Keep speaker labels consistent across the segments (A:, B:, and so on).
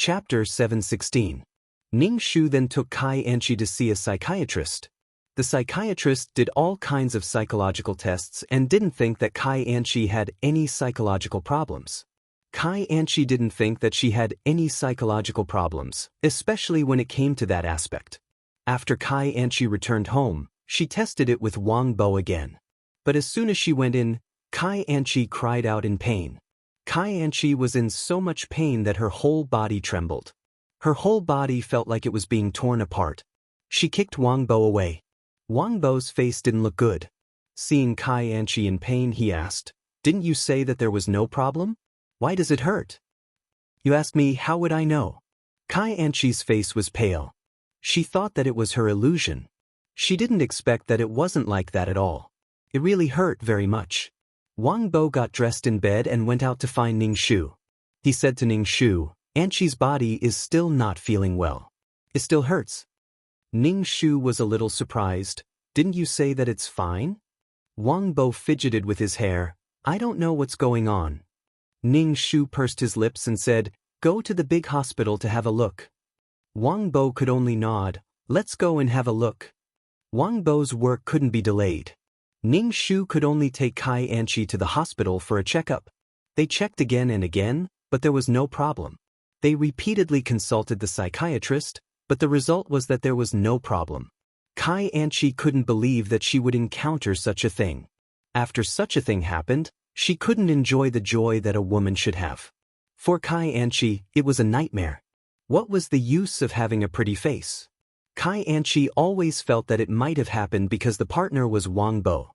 A: Chapter 716. Ning Shu then took Kai Anchi to see a psychiatrist. The psychiatrist did all kinds of psychological tests and didn't think that Kai Anchi had any psychological problems. Kai Anchi didn't think that she had any psychological problems, especially when it came to that aspect. After Kai Anchi returned home, she tested it with Wang Bo again. But as soon as she went in, Kai Anchi cried out in pain. Kai Anchi was in so much pain that her whole body trembled. Her whole body felt like it was being torn apart. She kicked Wang Bo away. Wang Bo's face didn't look good. Seeing Kai Anchi in pain, he asked, "Didn't you say that there was no problem? Why does it hurt?" "You asked me, how would I know?" Kai Anchi's face was pale. She thought that it was her illusion. She didn't expect that it wasn't like that at all. It really hurt very much. Wang Bo got dressed in bed and went out to find Ning Shu. He said to Ning Shu, "Anchi's body is still not feeling well. It still hurts." Ning Shu was a little surprised. "Didn't you say that it's fine?" Wang Bo fidgeted with his hair. "I don't know what's going on." Ning Shu pursed his lips and said, "Go to the big hospital to have a look." Wang Bo could only nod. "Let's go and have a look." Wang Bo's work couldn't be delayed. Ning Shu could only take Kai Anchi to the hospital for a checkup. They checked again and again, but there was no problem. They repeatedly consulted the psychiatrist, but the result was that there was no problem. Kai Anchi couldn't believe that she would encounter such a thing. After such a thing happened, she couldn't enjoy the joy that a woman should have. For Kai Anchi, it was a nightmare. What was the use of having a pretty face? Kai Anchi always felt that it might have happened because the partner was Wang Bo.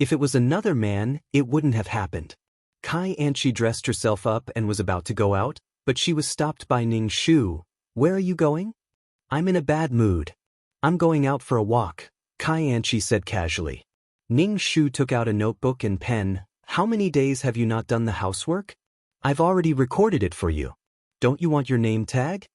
A: If it was another man, it wouldn't have happened. Kai Anchi dressed herself up and was about to go out, but she was stopped by Ning Shu. "Where are you going?" "I'm in a bad mood. I'm going out for a walk," Kai Anchi said casually. Ning Shu took out a notebook and pen. "How many days have you not done the housework? I've already recorded it for you. Don't you want your name tag?"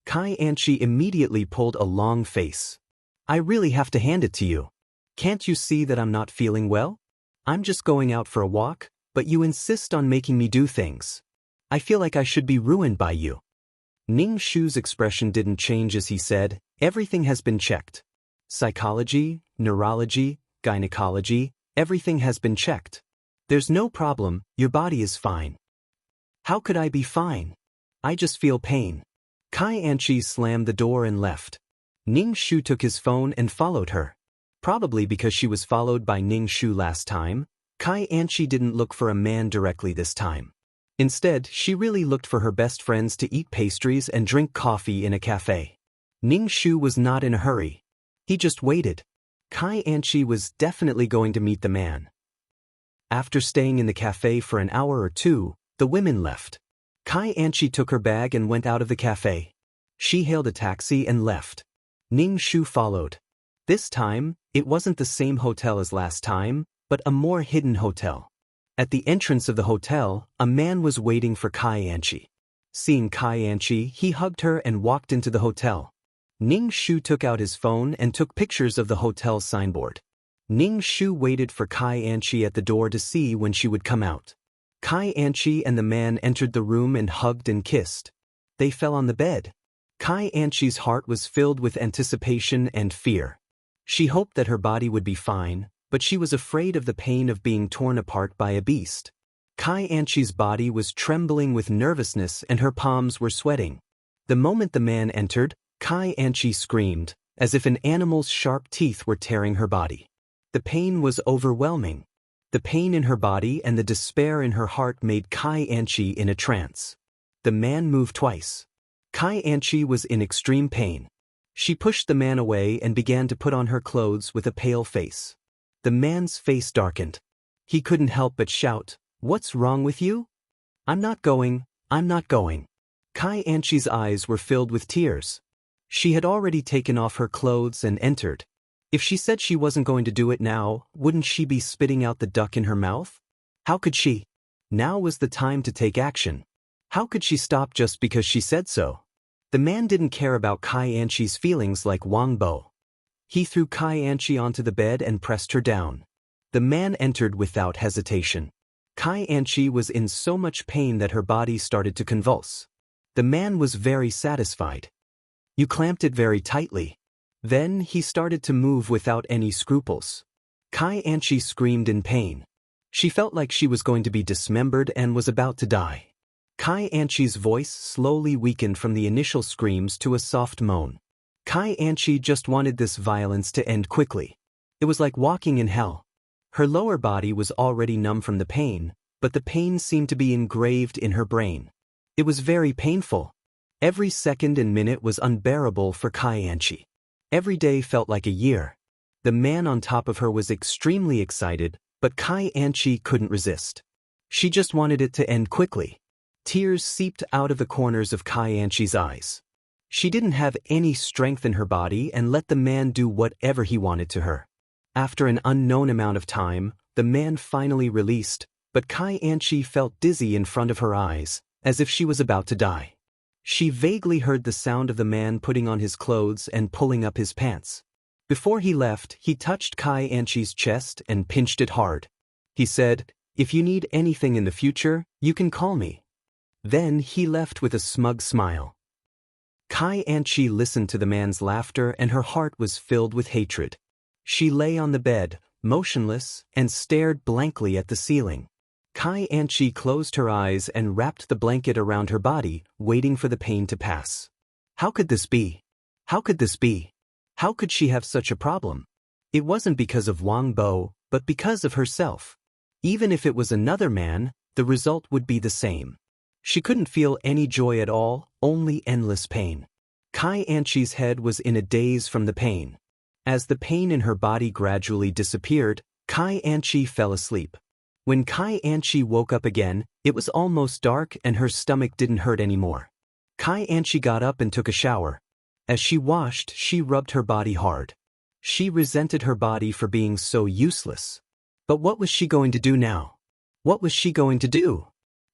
A: Kai Anchi immediately pulled a long face. "I really have to hand it to you. Can't you see that I'm not feeling well? I'm just going out for a walk, but you insist on making me do things. I feel like I should be ruined by you." Ning Shu's expression didn't change as he said, "Everything has been checked. Psychology, neurology, gynecology, everything has been checked. There's no problem, your body is fine." "How could I be fine? I just feel pain." Kai Anchi slammed the door and left. Ning Shu took his phone and followed her. Probably because she was followed by Ning Shu last time, Kai Anchi didn't look for a man directly this time. Instead, she really looked for her best friends to eat pastries and drink coffee in a cafe. Ning Shu was not in a hurry. He just waited. Kai Anchi was definitely going to meet the man. After staying in the cafe for an hour or two, the women left. Kai Anchi took her bag and went out of the cafe. She hailed a taxi and left. Ning Shu followed. This time, it wasn't the same hotel as last time, but a more hidden hotel. At the entrance of the hotel, a man was waiting for Kai Anchi. Seeing Kai Anchi, he hugged her and walked into the hotel. Ning Shu took out his phone and took pictures of the hotel's signboard. Ning Shu waited for Kai Anchi at the door to see when she would come out. Kai Anchi and the man entered the room and hugged and kissed. They fell on the bed. Kai Anchi's heart was filled with anticipation and fear. She hoped that her body would be fine, but she was afraid of the pain of being torn apart by a beast. Kai Anchi's body was trembling with nervousness and her palms were sweating. The moment the man entered, Kai Anchi screamed, as if an animal's sharp teeth were tearing her body. The pain was overwhelming. The pain in her body and the despair in her heart made Kai Anchi in a trance. The man moved twice. Kai Anchi was in extreme pain. She pushed the man away and began to put on her clothes with a pale face. The man's face darkened. He couldn't help but shout, "What's wrong with you?" I'm not going. Kai Anchi's eyes were filled with tears. She had already taken off her clothes and entered. If she said she wasn't going to do it now, wouldn't she be spitting out the duck in her mouth? How could she? Now was the time to take action. How could she stop just because she said so? The man didn't care about Kai Anchi's feelings like Wang Bo. He threw Kai Anchi onto the bed and pressed her down. The man entered without hesitation. Kai Anchi was in so much pain that her body started to convulse. The man was very satisfied. You clamped it very tightly. Then he started to move without any scruples. Kai Anchi screamed in pain. She felt like she was going to be dismembered and was about to die. Kai Anchi's voice slowly weakened from the initial screams to a soft moan. Kai Anchi just wanted this violence to end quickly. It was like walking in hell. Her lower body was already numb from the pain, but the pain seemed to be engraved in her brain. It was very painful. Every second and minute was unbearable for Kai Anchi. Every day felt like a year. The man on top of her was extremely excited, but Kai Anchi couldn't resist. She just wanted it to end quickly. Tears seeped out of the corners of Kai Anchi's eyes. She didn't have any strength in her body and let the man do whatever he wanted to her. After an unknown amount of time, the man finally released, but Kai Anchi felt dizzy in front of her eyes, as if she was about to die. She vaguely heard the sound of the man putting on his clothes and pulling up his pants. Before he left, he touched Kai Anchi's chest and pinched it hard. He said, "If you need anything in the future, you can call me." Then he left with a smug smile. Kai Anchi listened to the man's laughter and her heart was filled with hatred. She lay on the bed, motionless, and stared blankly at the ceiling. Kai Anchi closed her eyes and wrapped the blanket around her body, waiting for the pain to pass. How could this be? How could this be? How could she have such a problem? It wasn't because of Wang Bo, but because of herself. Even if it was another man, the result would be the same. She couldn't feel any joy at all, only endless pain. Kai Anchi's head was in a daze from the pain. As the pain in her body gradually disappeared, Kai Anchi fell asleep. When Kai Anchi woke up again, it was almost dark and her stomach didn't hurt anymore. Kai Anchi got up and took a shower. As she washed, she rubbed her body hard. She resented her body for being so useless. But what was she going to do now? What was she going to do?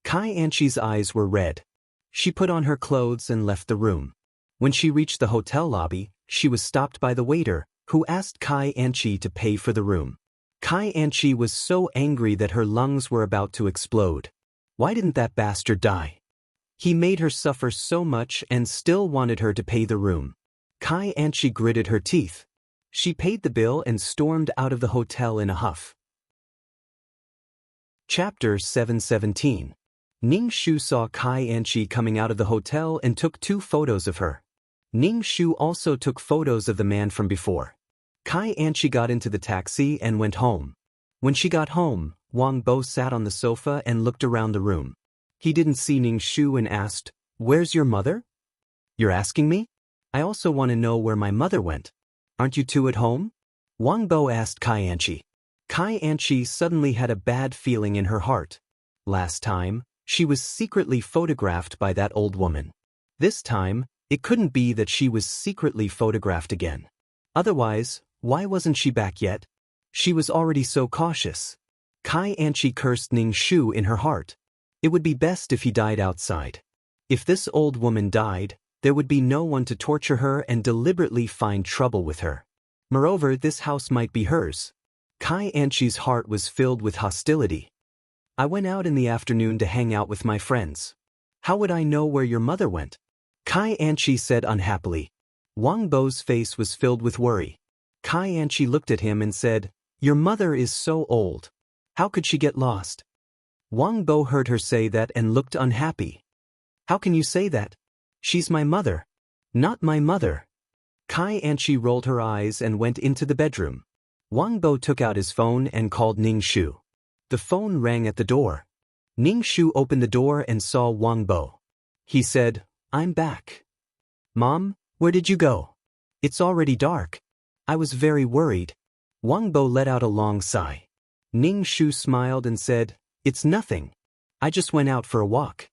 A: Kai Anchi's eyes were red. She put on her clothes and left the room. When she reached the hotel lobby, she was stopped by the waiter, who asked Kai Anchi to pay for the room. Kai Anchi was so angry that her lungs were about to explode. Why didn't that bastard die? He made her suffer so much and still wanted her to pay the room. Kai Anchi gritted her teeth. She paid the bill and stormed out of the hotel in a huff. Chapter 717. Ning Shu saw Kai Anchi coming out of the hotel and took 2 photos of her. Ning Shu also took photos of the man from before. Kai Anchi got into the taxi and went home. When she got home, Wang Bo sat on the sofa and looked around the room. He didn't see Ning Shu and asked, "Where's your mother?" "You're asking me? I also want to know where my mother went. Aren't you two at home?" Wang Bo asked Kai Anchi. Kai Anchi suddenly had a bad feeling in her heart. Last time, she was secretly photographed by that old woman. This time, it couldn't be that she was secretly photographed again. Otherwise, why wasn't she back yet? She was already so cautious. Kai Anchi cursed Ning Shu in her heart. It would be best if he died outside. If this old woman died, there would be no one to torture her and deliberately find trouble with her. Moreover, this house might be hers. Kai Anchi's heart was filled with hostility. "I went out in the afternoon to hang out with my friends. How would I know where your mother went?" Kai Anchi said unhappily. Wang Bo's face was filled with worry. Kai Anchi looked at him and said, "Your mother is so old. How could she get lost?" Wang Bo heard her say that and looked unhappy. "How can you say that? She's my mother." "Not my mother." Kai Anchi rolled her eyes and went into the bedroom. Wang Bo took out his phone and called Ning Shu. The phone rang at the door. Ning Shu opened the door and saw Wang Bo. He said, "I'm back." "Mom, where did you go? It's already dark." "I was very worried." Wang Bo let out a long sigh. Ning Shu smiled and said, "It's nothing. I just went out for a walk."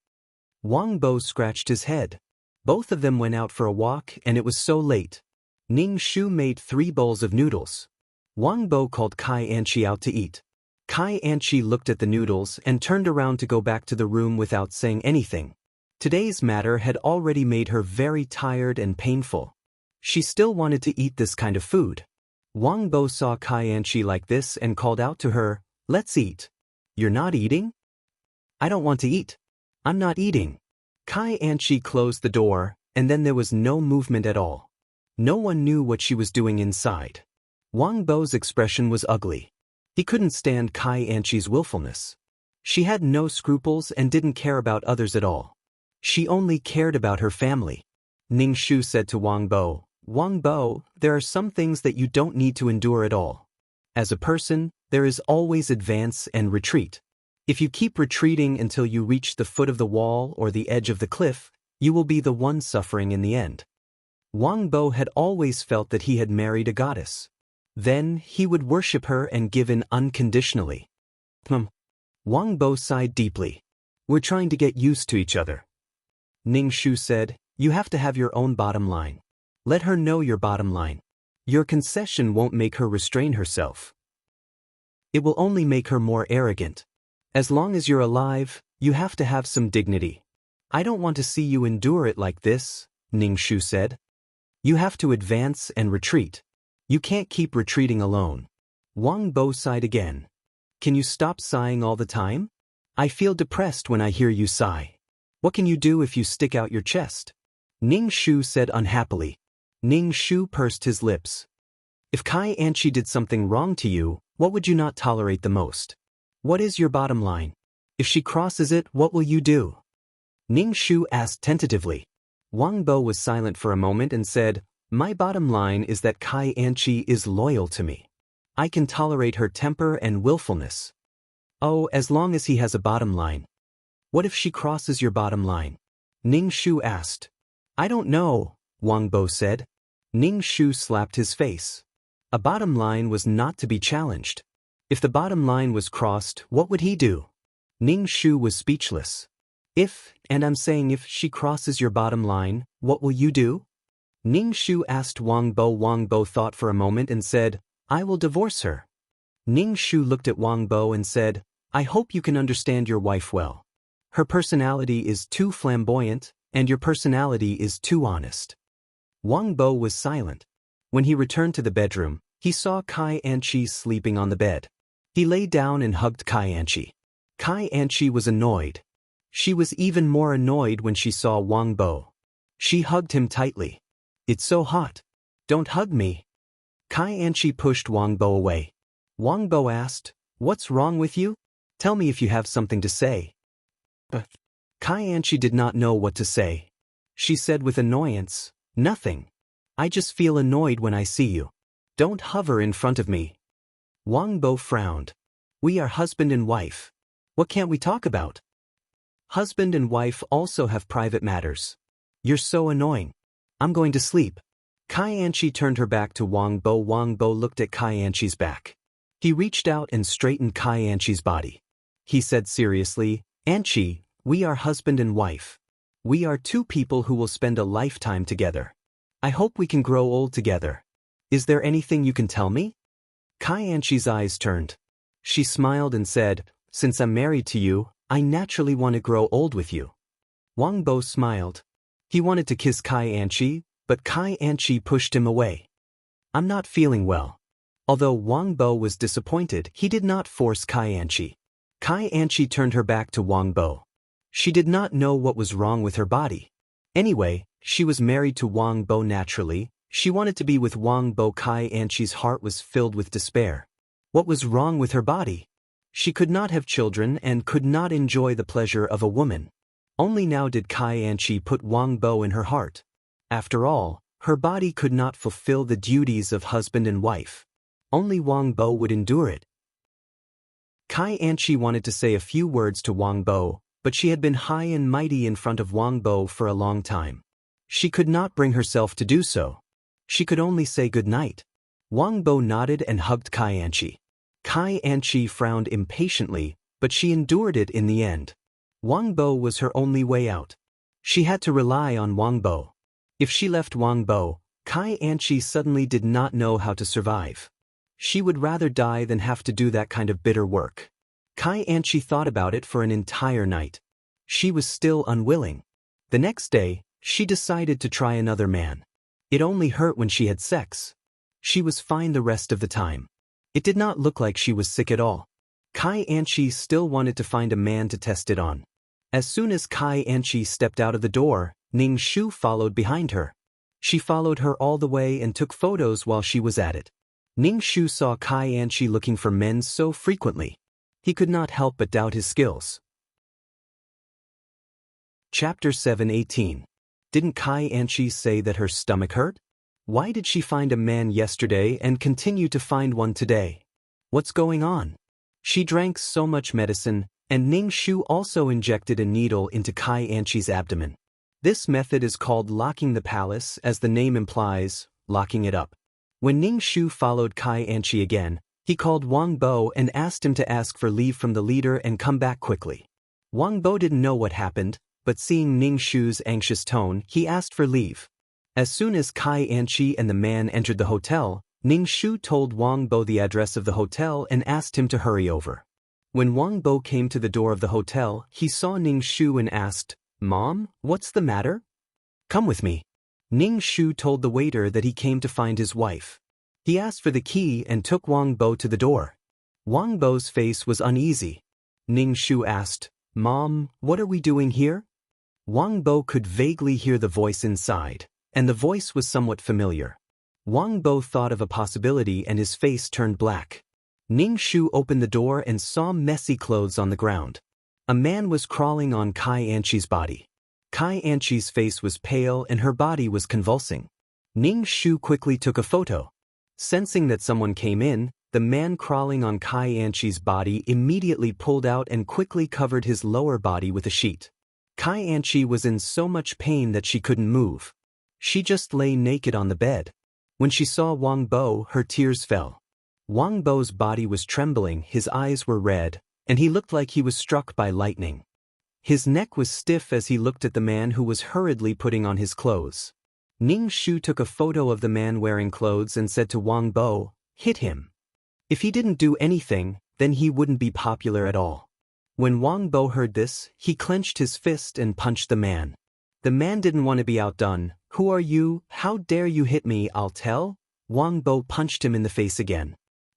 A: Wang Bo scratched his head. Both of them went out for a walk and it was so late. Ning Shu made 3 bowls of noodles. Wang Bo called Kai Anchi out to eat. Kai Anchi looked at the noodles and turned around to go back to the room without saying anything. Today's matter had already made her very tired and painful. She still wanted to eat this kind of food. Wang Bo saw Kai Anchi like this and called out to her, "Let's eat." "You're not eating?" "I don't want to eat." "I'm not eating." Kai Anchi closed the door, and then there was no movement at all. No one knew what she was doing inside. Wang Bo's expression was ugly. He couldn't stand Kai Anchi's willfulness. She had no scruples and didn't care about others at all. She only cared about her family. Ning Shu said to Wang Bo, "Wang Bo, there are some things that you don't need to endure at all. As a person, there is always advance and retreat. If you keep retreating until you reach the foot of the wall or the edge of the cliff, you will be the one suffering in the end." Wang Bo had always felt that he had married a goddess. Then he would worship her and give in unconditionally. Wang Bo sighed deeply. "We're trying to get used to each other." Ning Shu said, "You have to have your own bottom line. Let her know your bottom line. Your concession won't make her restrain herself. It will only make her more arrogant. As long as you're alive, you have to have some dignity. I don't want to see you endure it like this," Ning Shu said. "You have to advance and retreat. You can't keep retreating alone." Wang Bo sighed again. "Can you stop sighing all the time? I feel depressed when I hear you sigh. What can you do if you stick out your chest?" Ning Shu said unhappily. Ning Shu pursed his lips. "If Kai Anchi did something wrong to you, what would you not tolerate the most? What is your bottom line? If she crosses it, what will you do?" Ning Shu asked tentatively. Wang Bo was silent for a moment and said, "My bottom line is that Kai Anchi is loyal to me. I can tolerate her temper and willfulness." "Oh, as long as he has a bottom line." "What if she crosses your bottom line?" Ning Shu asked. "I don't know," Wang Bo said. Ning Shu slapped his face. A bottom line was not to be challenged. If the bottom line was crossed, what would he do? Ning Shu was speechless. "If, and I'm saying if she crosses your bottom line, what will you do?" Ning Shu asked Wang Bo. Wang Bo thought for a moment and said, "I will divorce her." Ning Shu looked at Wang Bo and said, "I hope you can understand your wife well. Her personality is too flamboyant, and your personality is too honest." Wang Bo was silent. When he returned to the bedroom, he saw Kai Anchi sleeping on the bed. He lay down and hugged Kai Anchi. Kai Anchi was annoyed. She was even more annoyed when she saw Wang Bo. She hugged him tightly. "It's so hot. Don't hug me." Kai Anchi pushed Wang Bo away. Wang Bo asked, "What's wrong with you? Tell me if you have something to say." But Kai Anchi did not know what to say. She said with annoyance, "Nothing. I just feel annoyed when I see you. Don't hover in front of me." Wang Bo frowned. "We are husband and wife. What can't we talk about?" "Husband and wife also have private matters. You're so annoying. I'm going to sleep." Kai Anchi turned her back to Wang Bo. Wang Bo looked at Kai Anchi's back. He reached out and straightened Kai Anchi's body. He said seriously, "Anchi, we are husband and wife. We are two people who will spend a lifetime together. I hope we can grow old together. Is there anything you can tell me?" Kai Anchi's eyes turned. She smiled and said, "Since I'm married to you, I naturally want to grow old with you." Wang Bo smiled. He wanted to kiss Kai Anchi, but Kai Anchi pushed him away. "I'm not feeling well." Although Wang Bo was disappointed, he did not force Kai Anchi. Kai Anchi turned her back to Wang Bo. She did not know what was wrong with her body. Anyway, she was married to Wang Bo naturally. She wanted to be with Wang Bo. Kai Anchi's heart was filled with despair. What was wrong with her body? She could not have children and could not enjoy the pleasure of a woman. Only now did Kai Anchi put Wang Bo in her heart. After all, her body could not fulfill the duties of husband and wife. Only Wang Bo would endure it. Kai Anchi wanted to say a few words to Wang Bo, but she had been high and mighty in front of Wang Bo for a long time. She could not bring herself to do so. She could only say good night. Wang Bo nodded and hugged Kai Anchi. Kai Anchi frowned impatiently, but she endured it in the end. Wang Bo was her only way out. She had to rely on Wang Bo. If she left Wang Bo, Kai Anchi suddenly did not know how to survive. She would rather die than have to do that kind of bitter work. Kai Anchi thought about it for an entire night. She was still unwilling. The next day, she decided to try another man. It only hurt when she had sex. She was fine the rest of the time. It did not look like she was sick at all. Kai Anchi still wanted to find a man to test it on. As soon as Kai Anchi stepped out of the door, Ning Shu followed behind her. She followed her all the way and took photos while she was at it. Ning Shu saw Kai Anchi looking for men so frequently. He could not help but doubt his skills. Chapter 7:18. Didn't Kai Anchi say that her stomach hurt? Why did she find a man yesterday and continue to find one today? What's going on? She drank so much medicine, and Ning Shu also injected a needle into Kai Anchi's abdomen. This method is called locking the palace, as the name implies, locking it up. When Ning Shu followed Kai Anchi again, he called Wang Bo and asked him to ask for leave from the leader and come back quickly. Wang Bo didn't know what happened, but seeing Ning Shu's anxious tone, he asked for leave. As soon as Kai Anchi and the man entered the hotel, Ning Shu told Wang Bo the address of the hotel and asked him to hurry over. When Wang Bo came to the door of the hotel, he saw Ning Shu and asked, "Mom, what's the matter?" "Come with me." Ning Shu told the waiter that he came to find his wife. He asked for the key and took Wang Bo to the door. Wang Bo's face was uneasy. Ning Shu asked, "Mom, what are we doing here?" Wang Bo could vaguely hear the voice inside, and the voice was somewhat familiar. Wang Bo thought of a possibility and his face turned black. Ning Shu opened the door and saw messy clothes on the ground. A man was crawling on Kai Anchi's body. Kai Anchi's face was pale and her body was convulsing. Ning Shu quickly took a photo. Sensing that someone came in, the man crawling on Kai Anchi's body immediately pulled out and quickly covered his lower body with a sheet. Kai Anchi was in so much pain that she couldn't move. She just lay naked on the bed. When she saw Wang Bo, her tears fell. Wang Bo's body was trembling, his eyes were red, and he looked like he was struck by lightning. His neck was stiff as he looked at the man who was hurriedly putting on his clothes. Ning Shu took a photo of the man wearing clothes and said to Wang Bo, "Hit him. If he didn't do anything, then he wouldn't be popular at all." When Wang Bo heard this, he clenched his fist and punched the man. The man didn't want to be outdone. "Who are you? How dare you hit me? I'll tell." Wang Bo punched him in the face again.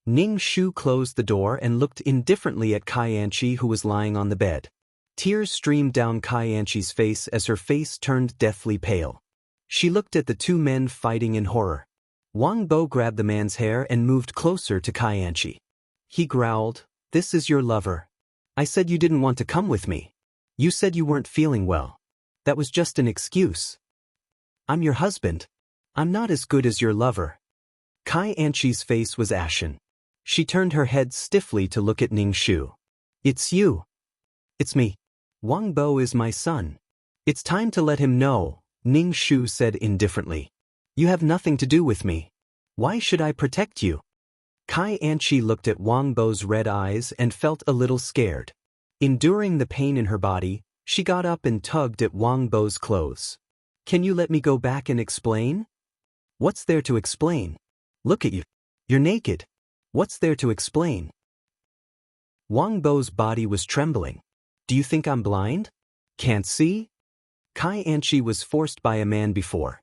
A: Ning Shu closed the door and looked indifferently at Kai Anchi, who was lying on the bed. Tears streamed down Kai Anchi's face as her face turned deathly pale. She looked at the two men fighting in horror. Wang Bo grabbed the man's hair and moved closer to Kai Anchi. He growled, "This is your lover. I said you didn't want to come with me. You said you weren't feeling well. That was just an excuse. I'm your husband. I'm not as good as your lover." Kai Anchi's face was ashen. She turned her head stiffly to look at Ning Shu. "It's you." "It's me. Wang Bo is my son. It's time to let him know," Ning Shu said indifferently. "You have nothing to do with me. Why should I protect you?" Kai Anchi looked at Wang Bo's red eyes and felt a little scared. Enduring the pain in her body, she got up and tugged at Wang Bo's clothes. "Can you let me go back and explain?" "What's there to explain? Look at you. You're naked. What's there to explain?" Wang Bo's body was trembling. "Do you think I'm blind? Can't see?" Kai Anchi was forced by a man before.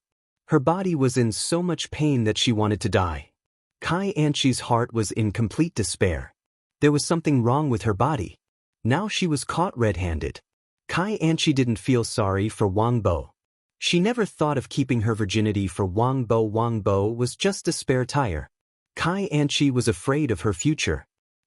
A: Her body was in so much pain that she wanted to die. Kai Anchi's heart was in complete despair. There was something wrong with her body. Now she was caught red-handed. Kai Anchi didn't feel sorry for Wang Bo. She never thought of keeping her virginity for Wang Bo. Wang Bo was just a spare tire. Kai Anchi was afraid of her future.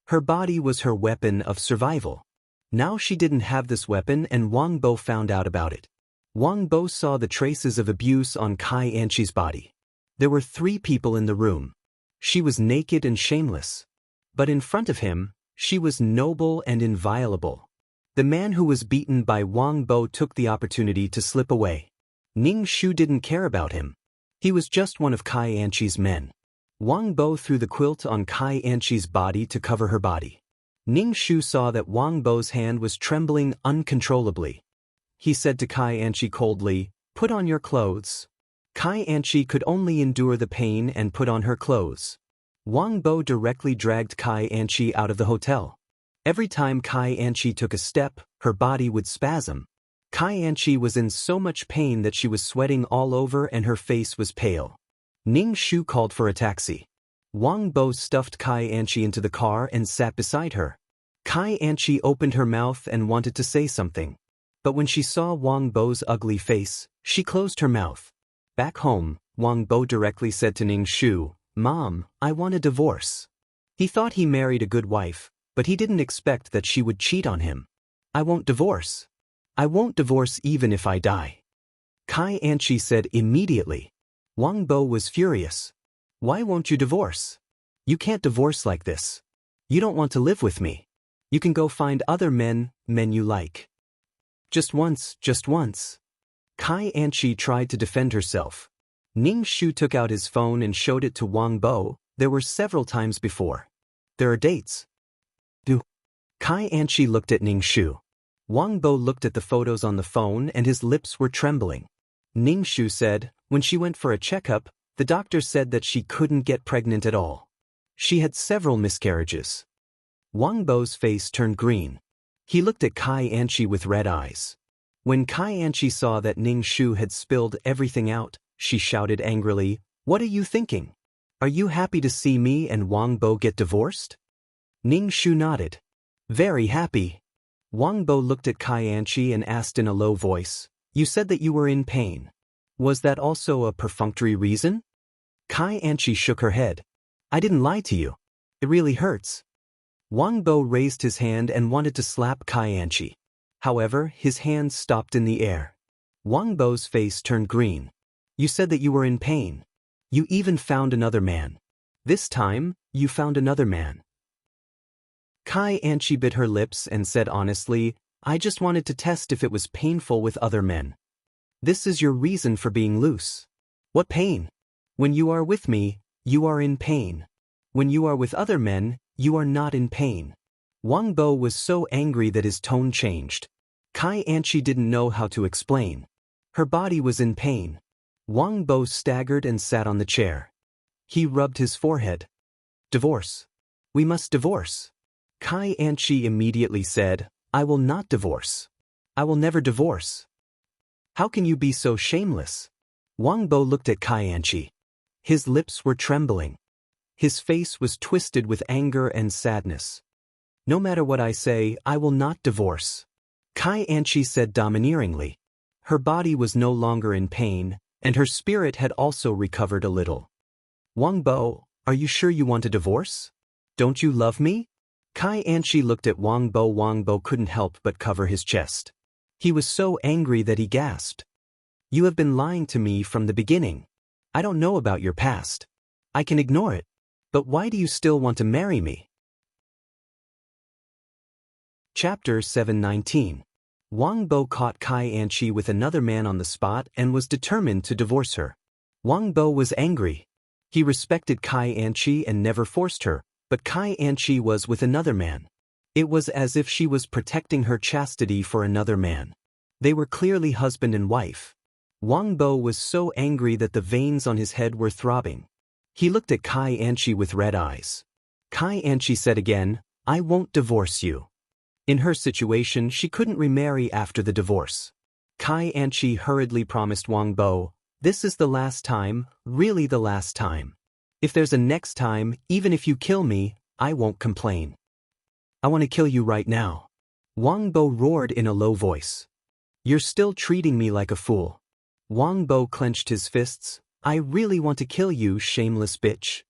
A: Her body was her weapon of survival. Now she didn't have this weapon and Wang Bo found out about it. Wang Bo saw the traces of abuse on Kai Anchi's body. There were 3 people in the room. She was naked and shameless. But in front of him, she was noble and inviolable. The man who was beaten by Wang Bo took the opportunity to slip away. Ning Shu didn't care about him. He was just one of Kai Anchi's men. Wang Bo threw the quilt on Kai Anchi's body to cover her body. Ning Shu saw that Wang Bo's hand was trembling uncontrollably. He said to Kai Anchi coldly, "Put on your clothes." Kai Anchi could only endure the pain and put on her clothes. Wang Bo directly dragged Kai Anchi out of the hotel. Every time Kai Anchi took a step, her body would spasm. Kai Anchi was in so much pain that she was sweating all over and her face was pale. Ning Shu called for a taxi. Wang Bo stuffed Kai Anchi into the car and sat beside her. Kai Anchi opened her mouth and wanted to say something. But when she saw Wang Bo's ugly face, she closed her mouth. Back home, Wang Bo directly said to Ning Shu, "Mom, I want a divorce." He thought he married a good wife, but he didn't expect that she would cheat on him. "I won't divorce. I won't divorce even if I die," Kai Anchi said immediately. Wang Bo was furious. "Why won't you divorce? You can't divorce like this. You don't want to live with me. You can go find other men you like. Just once, just once." Kai Anchi tried to defend herself. Ning Shu took out his phone and showed it to Wang Bo. There were several times before. "There are dates." Kai Anchi looked at Ning Shu. Wang Bo looked at the photos on the phone and his lips were trembling. Ning Shu said, when she went for a checkup, the doctor said that she couldn't get pregnant at all. She had several miscarriages. Wang Bo's face turned green. He looked at Kai Anchi with red eyes. When Kai Anchi saw that Ning Shu had spilled everything out, she shouted angrily, "What are you thinking? Are you happy to see me and Wang Bo get divorced?" Ning Shu nodded. "Very happy." Wang Bo looked at Kai Anchi and asked in a low voice, "You said that you were in pain. Was that also a perfunctory reason?" Kai Anchi shook her head. "I didn't lie to you. It really hurts." Wang Bo raised his hand and wanted to slap Kai Anchi. However, his hand stopped in the air. Wang Bo's face turned green. "You said that you were in pain. You even found another man. This time, you found another man." Kai Anchi bit her lips and said honestly, "I just wanted to test if it was painful with other men." "This is your reason for being loose." "What pain? When you are with me, you are in pain. When you are with other men, you are not in pain." Wang Bo was so angry that his tone changed. Kai Anchi didn't know how to explain. Her body was in pain. Wang Bo staggered and sat on the chair. He rubbed his forehead. "Divorce. We must divorce." Kai Anchi immediately said, "I will not divorce. I will never divorce." "How can you be so shameless?" Wang Bo looked at Kai Anchi. His lips were trembling. His face was twisted with anger and sadness. "No matter what I say, I will not divorce," Kai Anchi said domineeringly. Her body was no longer in pain, and her spirit had also recovered a little. "Wang Bo, are you sure you want a divorce? Don't you love me?" Kai Anchi looked at Wang Bo. Wang Bo couldn't help but cover his chest. He was so angry that he gasped. "You have been lying to me from the beginning. I don't know about your past. I can ignore it. But why do you still want to marry me?" Chapter 719. Wang Bo caught Kai Anchi with another man on the spot and was determined to divorce her. Wang Bo was angry. He respected Kai Anchi and never forced her, but Kai Anchi was with another man. It was as if she was protecting her chastity for another man. They were clearly husband and wife. Wang Bo was so angry that the veins on his head were throbbing. He looked at Kai Anchi with red eyes. Kai Anchi said again, "I won't divorce you." In her situation, she couldn't remarry after the divorce. Kai Anchi hurriedly promised Wang Bo, "This is the last time, really the last time. If there's a next time, even if you kill me, I won't complain. I want to kill you right now." Wang Bo roared in a low voice. "You're still treating me like a fool." Wang Bo clenched his fists. "I really want to kill you, shameless bitch."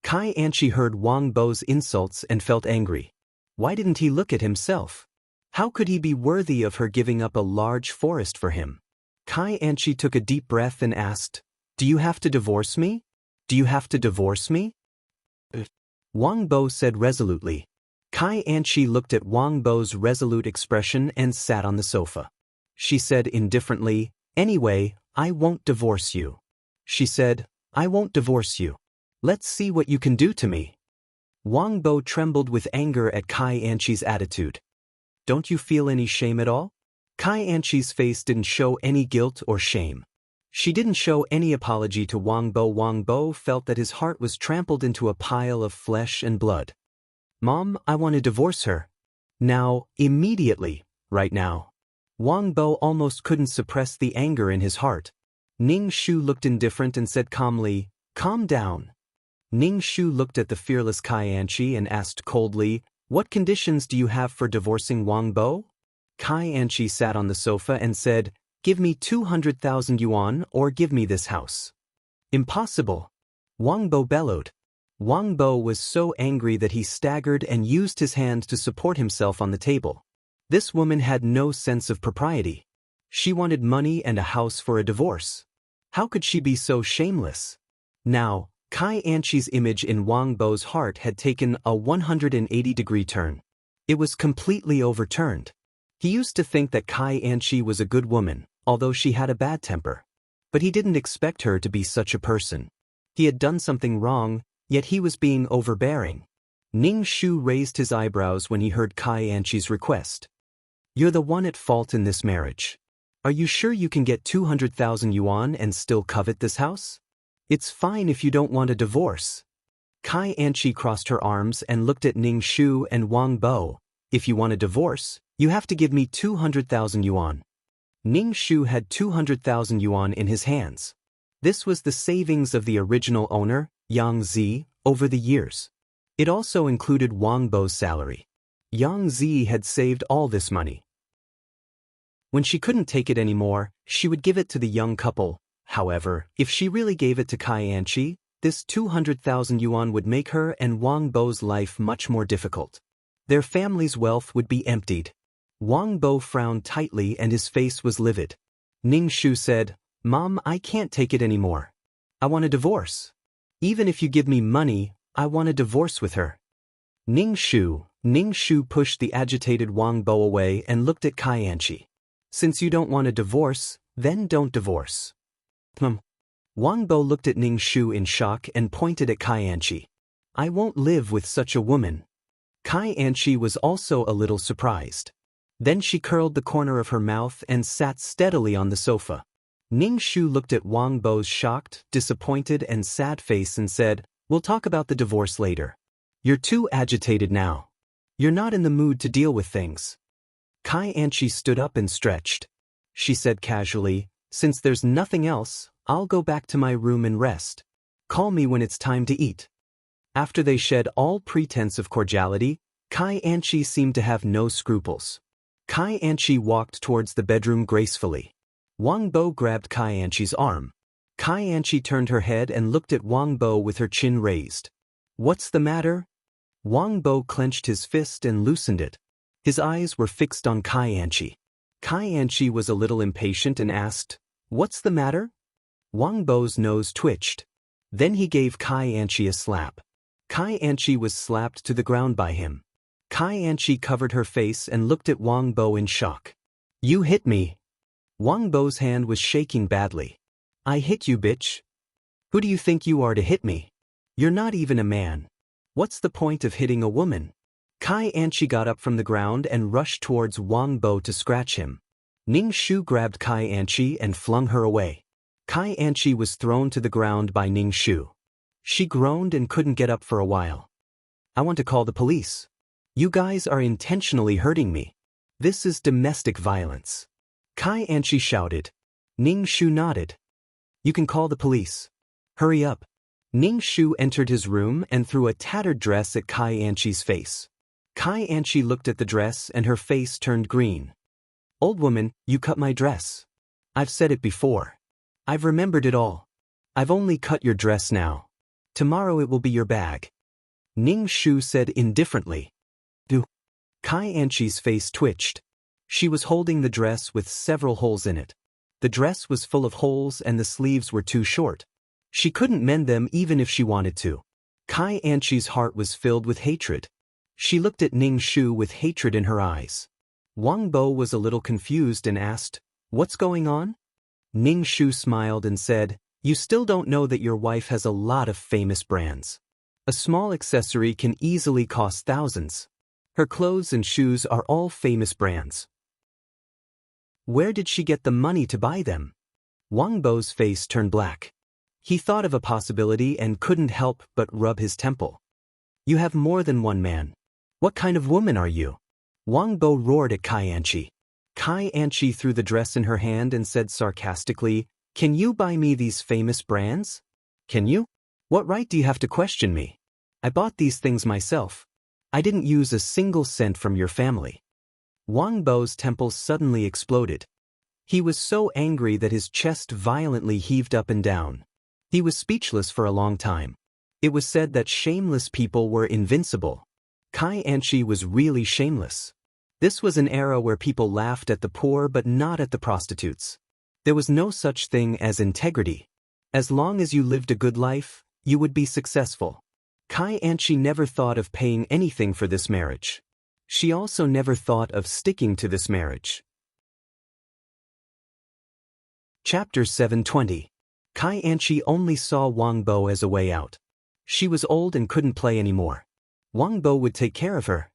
A: Kai Anchi heard Wang Bo's insults and felt angry. Why didn't he look at himself? How could he be worthy of her giving up a large forest for him? Kai Anchi took a deep breath and asked, "Do you have to divorce me? Do you have to divorce me?" Wang Bo said resolutely. Kai Anchi looked at Wang Bo's resolute expression and sat on the sofa. She said indifferently, "Anyway, I won't divorce you." She said, "I won't divorce you. Let's see what you can do to me." Wang Bo trembled with anger at Kai Anchi's attitude. "Don't you feel any shame at all?" Kai Anchi's face didn't show any guilt or shame. She didn't show any apology to Wang Bo. Wang Bo felt that his heart was trampled into a pile of flesh and blood. "Mom, I want to divorce her. Now, immediately, right now." Wang Bo almost couldn't suppress the anger in his heart. Ning Shu looked indifferent and said calmly, "Calm down." Ning Shu looked at the fearless Kai Anchi and asked coldly, "What conditions do you have for divorcing Wang Bo?" Kai Anchi sat on the sofa and said, "Give me 200,000 yuan or give me this house." "Impossible!" Wang Bo bellowed. Wang Bo was so angry that he staggered and used his hand to support himself on the table. This woman had no sense of propriety. She wanted money and a house for a divorce. How could she be so shameless? Now, Kai Anchi's image in Wang Bo's heart had taken a 180-degree turn. It was completely overturned. He used to think that Kai Anchi was a good woman, although she had a bad temper. But he didn't expect her to be such a person. He had done something wrong, yet he was being overbearing. Ning Shu raised his eyebrows when he heard Kai Anchi's request. "You're the one at fault in this marriage. Are you sure you can get 200,000 yuan and still covet this house? It's fine if you don't want a divorce." Kai Anchi crossed her arms and looked at Ning Shu and Wang Bo. "If you want a divorce, you have to give me 200,000 yuan. Ning Shu had 200,000 yuan in his hands. This was the savings of the original owner, Yang Zi, over the years. It also included Wang Bo's salary. Yang Zi had saved all this money. When she couldn't take it anymore, she would give it to the young couple. However, if she really gave it to Kai Anchi, this 200,000 yuan would make her and Wang Bo's life much more difficult. Their family's wealth would be emptied. Wang Bo frowned tightly and his face was livid. Ning Shu said, "Mom, I can't take it anymore. I want a divorce. Even if you give me money, I want a divorce with her." Ning Shu pushed the agitated Wang Bo away and looked at Kai Anchi. "Since you don't want a divorce, then don't divorce." Wang Bo looked at Ning Shu in shock and pointed at Kai Anchi. "I won't live with such a woman." Kai Anchi was also a little surprised. Then she curled the corner of her mouth and sat steadily on the sofa. Ning Shu looked at Wang Bo's shocked, disappointed and sad face and said, "We'll talk about the divorce later. You're too agitated now. You're not in the mood to deal with things." Kai Anchi stood up and stretched. She said casually, "Since there's nothing else, I'll go back to my room and rest. Call me when it's time to eat." After they shed all pretense of cordiality, Kai Anchi seemed to have no scruples. Kai Anchi walked towards the bedroom gracefully. Wang Bo grabbed Kai Anchi's arm. Kai Anchi turned her head and looked at Wang Bo with her chin raised. "What's the matter?" Wang Bo clenched his fist and loosened it. His eyes were fixed on Kai Anchi. Kai Anchi was a little impatient and asked, "What's the matter?" Wang Bo's nose twitched. Then he gave Kai Anchi a slap. Kai Anchi was slapped to the ground by him. Kai Anchi covered her face and looked at Wang Bo in shock. "You hit me." Wang Bo's hand was shaking badly. "I hit you, bitch. Who do you think you are to hit me? You're not even a man. What's the point of hitting a woman?" Kai Anchi got up from the ground and rushed towards Wang Bo to scratch him. Ning Shu grabbed Kai Anchi and flung her away. Kai Anchi was thrown to the ground by Ning Shu. She groaned and couldn't get up for a while. "I want to call the police. You guys are intentionally hurting me. This is domestic violence." Kai Anchi shouted. Ning Shu nodded. "You can call the police. Hurry up." Ning Shu entered his room and threw a tattered dress at Kai Anchi's face. Kai Anchi looked at the dress and her face turned green. "Old woman, you cut my dress. I've said it before. I've remembered it all. I've only cut your dress now. Tomorrow it will be your bag." Ning Shu said indifferently. "Do." Kai Anchi's face twitched. She was holding the dress with several holes in it. The dress was full of holes and the sleeves were too short. She couldn't mend them even if she wanted to. Kai Anchi's heart was filled with hatred. She looked at Ning Shu with hatred in her eyes. Wang Bo was a little confused and asked, "What's going on?" Ning Shu smiled and said, "You still don't know that your wife has a lot of famous brands. A small accessory can easily cost thousands. Her clothes and shoes are all famous brands. Where did she get the money to buy them?" Wang Bo's face turned black. He thought of a possibility and couldn't help but rub his temple. "You have more than one man. What kind of woman are you?" Wang Bo roared at Kai Anchi. Kai Anchi threw the dress in her hand and said sarcastically, "Can you buy me these famous brands? Can you? What right do you have to question me? I bought these things myself. I didn't use a single cent from your family." Wang Bo's temples suddenly exploded. He was so angry that his chest violently heaved up and down. He was speechless for a long time. It was said that shameless people were invincible. Kai Anchi was really shameless. This was an era where people laughed at the poor but not at the prostitutes. There was no such thing as integrity. As long as you lived a good life, you would be successful. Kai Anchi never thought of paying anything for this marriage. She also never thought of sticking to this marriage. Chapter 720. Kai Anchi only saw Wang Bo as a way out. She was old and couldn't play anymore. Wang Bo would take care of her.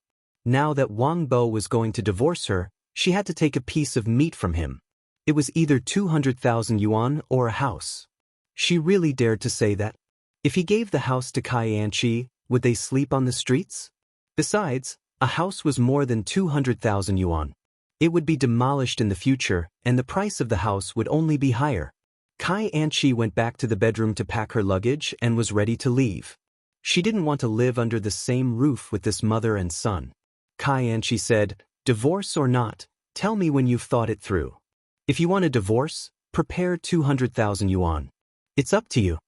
A: Now that Wang Bo was going to divorce her, she had to take a piece of meat from him. It was either 200,000 yuan or a house. She really dared to say that. If he gave the house to Kai Anchi, would they sleep on the streets? Besides, a house was more than 200,000 yuan. It would be demolished in the future, and the price of the house would only be higher. Kai Anchi went back to the bedroom to pack her luggage and was ready to leave. She didn't want to live under the same roof with this mother and son. Kai Anchi said, "Divorce or not, tell me when you've thought it through. If you want a divorce, prepare 200,000 yuan. It's up to you."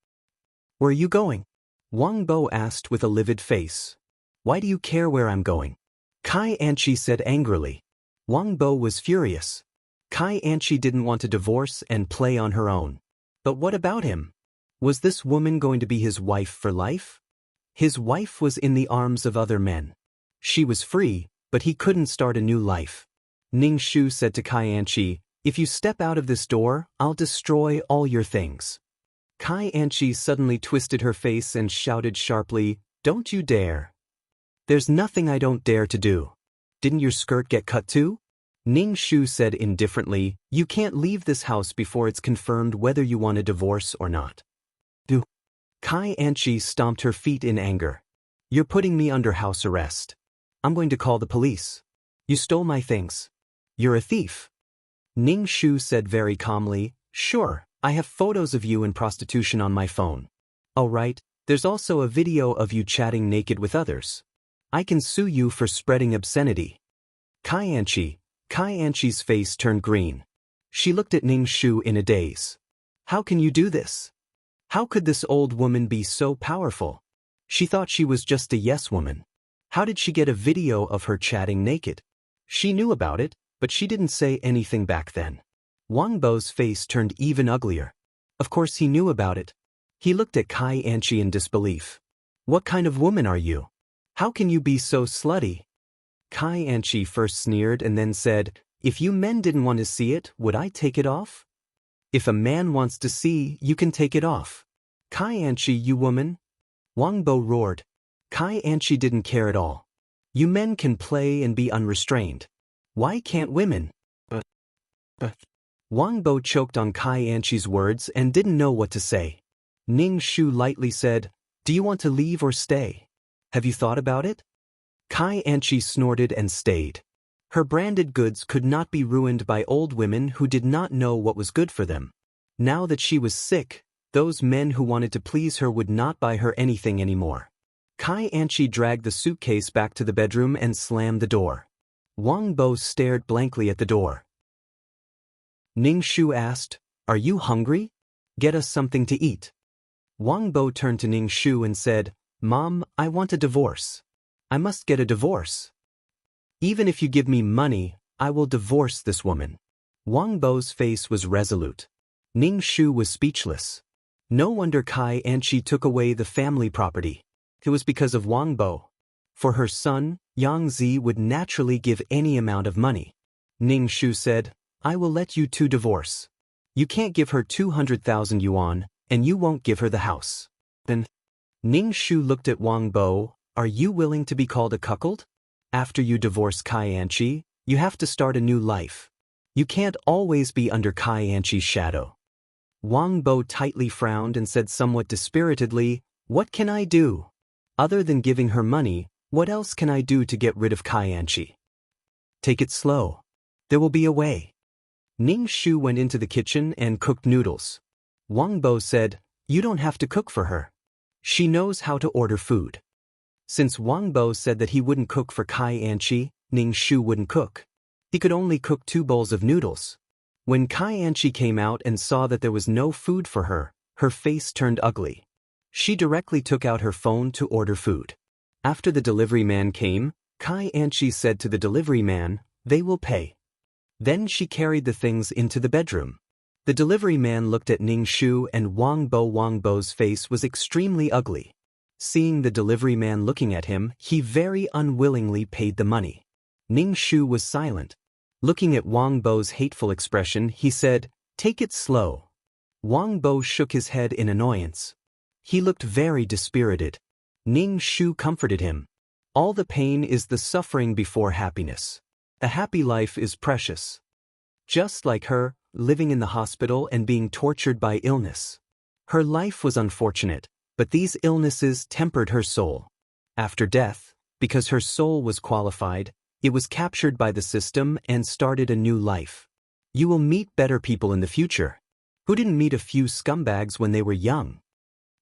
A: "Where are you going?" Wang Bo asked with a livid face. "Why do you care where I'm going?" Kai Anchi said angrily. Wang Bo was furious. Kai Anchi didn't want to divorce and play on her own. But what about him? Was this woman going to be his wife for life? His wife was in the arms of other men. She was free, but he couldn't start a new life. Ning Shu said to Kai Anchi, "If you step out of this door, I'll destroy all your things." Kai Anchi suddenly twisted her face and shouted sharply, "Don't you dare. There's nothing I don't dare to do. Didn't your skirt get cut too?" Ning Shu said indifferently, "You can't leave this house before it's confirmed whether you want a divorce or not." "Do." Kai Anchi stomped her feet in anger. "You're putting me under house arrest. I'm going to call the police. You stole my things. You're a thief." Ning Shu said very calmly, "Sure, I have photos of you in prostitution on my phone. All right, there's also a video of you chatting naked with others. I can sue you for spreading obscenity." Kai Anchi's face turned green. She looked at Ning Shu in a daze. "How can you do this? How could this old woman be so powerful? She thought she was just a yes woman. How did she get a video of her chatting naked?" She knew about it, but she didn't say anything back then. Wang Bo's face turned even uglier. Of course he knew about it. He looked at Kai Anchi in disbelief. "What kind of woman are you? How can you be so slutty?" Kai Anchi first sneered and then said, "If you men didn't want to see it, would I take it off? If a man wants to see, you can take it off." "Kai Anchi, you woman!" Wang Bo roared. Kai Anchi didn't care at all. "You men can play and be unrestrained. Why can't women?" But. Wang Bo choked on Kai Anchi's words and didn't know what to say. Ning Shu lightly said, "Do you want to leave or stay? Have you thought about it?" Kai Anchi snorted and stayed. Her branded goods could not be ruined by old women who did not know what was good for them. Now that she was sick, those men who wanted to please her would not buy her anything anymore. Kai Anchi dragged the suitcase back to the bedroom and slammed the door. Wang Bo stared blankly at the door. Ning Shu asked, "Are you hungry? Get us something to eat." Wang Bo turned to Ning Shu and said, "Mom, I want a divorce. I must get a divorce. Even if you give me money, I will divorce this woman." Wang Bo's face was resolute. Ning Shu was speechless. No wonder Kai Anchi took away the family property. It was because of Wang Bo. For her son, Yang Zi would naturally give any amount of money. Ning Shu said, "I will let you two divorce. You can't give her 200,000 yuan, and you won't give her the house." Then, Ning Shu looked at Wang Bo. "Are you willing to be called a cuckold? After you divorce Kai Anchi, you have to start a new life. You can't always be under Kai Anchi's shadow." Wang Bo tightly frowned and said somewhat dispiritedly, "What can I do? Other than giving her money, what else can I do to get rid of Kai Anchi?" "Take it slow. There will be a way." Ning Shu went into the kitchen and cooked noodles. Wang Bo said, "You don't have to cook for her. She knows how to order food." Since Wang Bo said that he wouldn't cook for Kai Anchi, Ning Shu wouldn't cook. He could only cook 2 bowls of noodles. When Kai Anchi came out and saw that there was no food for her, her face turned ugly. She directly took out her phone to order food. After the delivery man came, Kai Anchi said to the delivery man, "They will pay." Then she carried the things into the bedroom. The delivery man looked at Ning Shu and Wang Bo. Wang Bo's face was extremely ugly. Seeing the delivery man looking at him, he very unwillingly paid the money. Ning Shu was silent. Looking at Wang Bo's hateful expression, he said, "Take it slow." Wang Bo shook his head in annoyance. He looked very dispirited. Ning Shu comforted him. All the pain is the suffering before happiness. A happy life is precious. Just like her, living in the hospital and being tortured by illness. Her life was unfortunate, but these illnesses tempered her soul. After death, because her soul was qualified, it was captured by the system and started a new life. You will meet better people in the future. Who didn't meet a few scumbags when they were young?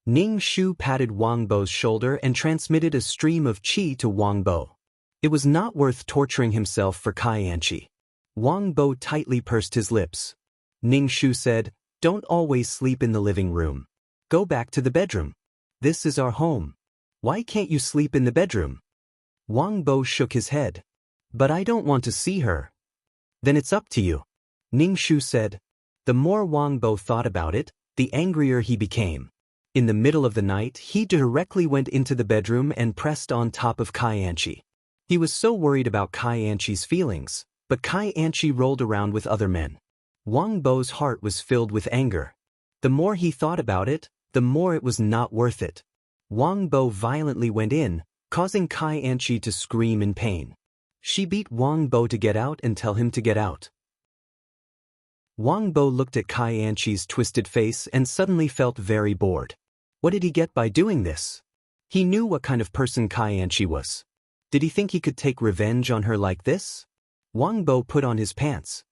A: Ning Shu patted Wang Bo's shoulder and transmitted a stream of qi to Wang Bo. It was not worth torturing himself for Kai Anchi. Wang Bo tightly pursed his lips. Ning Shu said, "Don't always sleep in the living room. Go back to the bedroom. This is our home. Why can't you sleep in the bedroom?" Wang Bo shook his head. "But I don't want to see her." "Then it's up to you," Ning Shu said. The more Wang Bo thought about it, the angrier he became. In the middle of the night, he directly went into the bedroom and pressed on top of Kai Anchi. He was so worried about Kai Anchi's feelings, but Kai Anchi rolled around with other men. Wang Bo's heart was filled with anger. The more he thought about it, the more it was not worth it. Wang Bo violently went in, causing Kai Anchi to scream in pain. She beat Wang Bo to get out and tell him to get out. Wang Bo looked at Kai Anchi's twisted face and suddenly felt very bored. What did he get by doing this? He knew what kind of person Kai Anchi was. Did he think he could take revenge on her like this? Wang Bo put on his pants.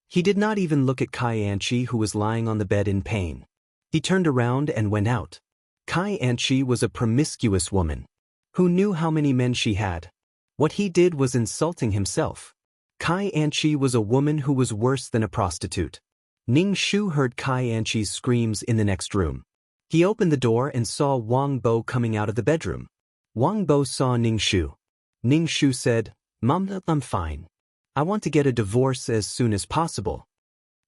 A: He did not even look at Kai Anchi, who was lying on the bed in pain. He turned around and went out. Kai Anchi was a promiscuous woman. Who knew how many men she had? What he did was insulting himself. Kai Anchi was a woman who was worse than a prostitute. Ning Shu heard Kai Anchi's screams in the next room. He opened the door and saw Wang Bo coming out of the bedroom. Wang Bo saw Ning Shu. Ning Shu said, "Mom, I'm fine. I want to get a divorce as soon as possible."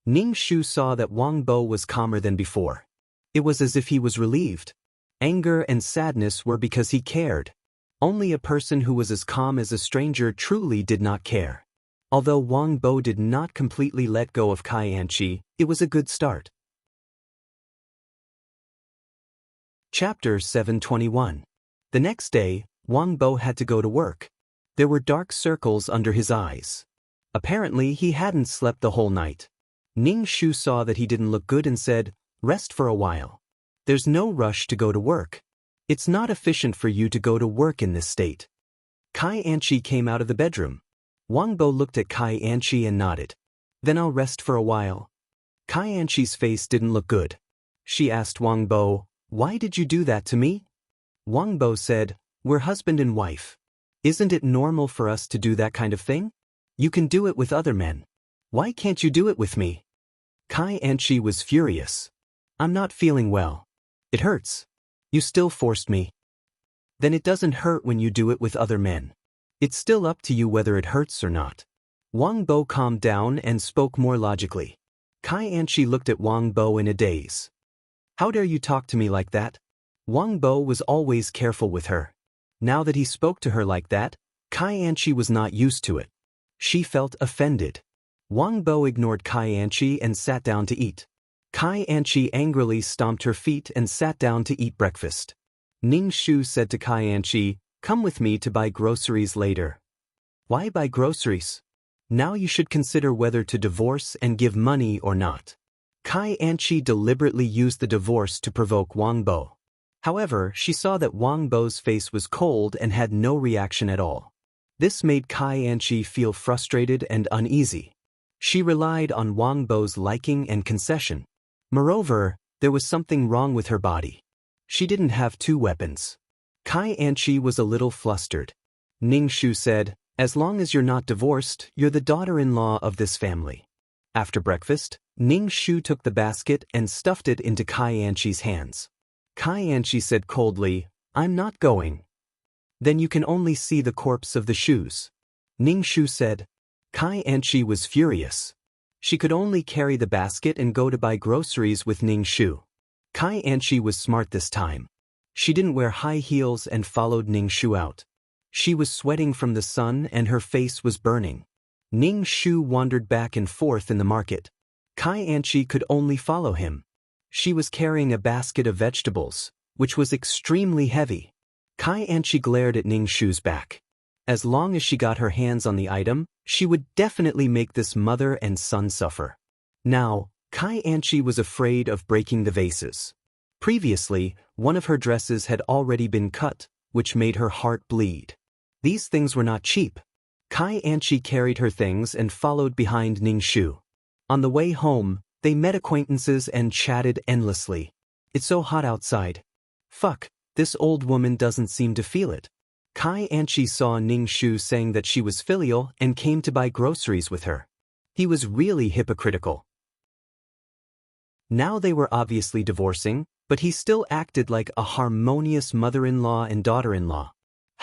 A: Ning Shu saw that Wang Bo was calmer than before. It was as if he was relieved. Anger and sadness were because he cared. Only a person who was as calm as a stranger truly did not care. Although Wang Bo did not completely let go of Kai Anchi, it was a good start. Chapter 721. The next day, Wang Bo had to go to work. There were dark circles under his eyes. Apparently, he hadn't slept the whole night. Ning Shu saw that he didn't look good and said, "Rest for a while. There's no rush to go to work. It's not efficient for you to go to work in this state." Kai Anchi came out of the bedroom. Wang Bo looked at Kai Anchi and nodded. "Then I'll rest for a while." Kai Anchi's face didn't look good. She asked Wang Bo, "Why did you do that to me?" Wang Bo said, "We're husband and wife. Isn't it normal for us to do that kind of thing? You can do it with other men. Why can't you do it with me?" Kai Anchi was furious. "I'm not feeling well. It hurts. You still forced me." "Then it doesn't hurt when you do it with other men. It's still up to you whether it hurts or not." Wang Bo calmed down and spoke more logically. Kai Anchi looked at Wang Bo in a daze. "How dare you talk to me like that?" Wang Bo was always careful with her. Now that he spoke to her like that, Kai Anchi was not used to it. She felt offended. Wang Bo ignored Kai Anchi and sat down to eat. Kai Anchi angrily stomped her feet and sat down to eat breakfast. Ning Shu said to Kai Anchi, "Come with me to buy groceries later." "Why buy groceries? Now you should consider whether to divorce and give money or not." Kai Anchi deliberately used the divorce to provoke Wang Bo. However, she saw that Wang Bo's face was cold and had no reaction at all. This made Kai Anchi feel frustrated and uneasy. She relied on Wang Bo's liking and concession. Moreover, there was something wrong with her body. She didn't have 2 weapons. Kai Anchi was a little flustered. Ning Shu said, As long as you're not divorced, you're the daughter-in-law of this family. After breakfast, Ning Shu took the basket and stuffed it into Kai Anchi's hands. Kai Anchi said coldly, "I'm not going." "Then you can only see the corpse of the shoes," Ning Shu said. Kai Anchi was furious. She could only carry the basket and go to buy groceries with Ning Shu. Kai Anchi was smart this time. She didn't wear high heels and followed Ning Shu out. She was sweating from the sun and her face was burning. Ning Shu wandered back and forth in the market. Kai Anchi could only follow him. She was carrying a basket of vegetables, which was extremely heavy. Kai Anchi glared at Ning Shu's back. As long as she got her hands on the item, she would definitely make this mother and son suffer. Now, Kai Anchi was afraid of breaking the vases. Previously, one of her dresses had already been cut, which made her heart bleed. These things were not cheap. Kai Anchi carried her things and followed behind Ning Shu. On the way home, they met acquaintances and chatted endlessly. "It's so hot outside. Fuck, this old woman doesn't seem to feel it." Kai Anchi saw Ning Shu saying that she was filial and came to buy groceries with her. He was really hypocritical. Now they were obviously divorcing, but he still acted like a harmonious mother-in-law and daughter-in-law.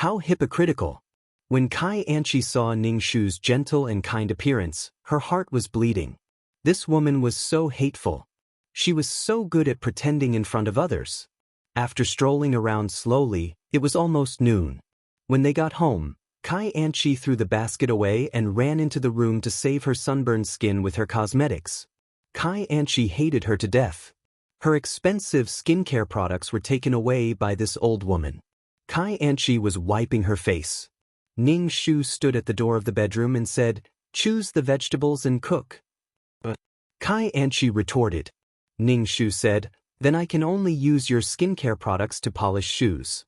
A: How hypocritical. When Kai Anchi saw Ning Shu's gentle and kind appearance, her heart was bleeding. This woman was so hateful. She was so good at pretending in front of others. After strolling around slowly, it was almost noon. When they got home, Kai Anchi threw the basket away and ran into the room to save her sunburned skin with her cosmetics. Kai Anchi hated her to death. Her expensive skincare products were taken away by this old woman. Kai Anchi was wiping her face. Ning Shu stood at the door of the bedroom and said, "Choose the vegetables and cook." But Kai Anchi retorted. Ning Shu said, "Then I can only use your skincare products to polish shoes."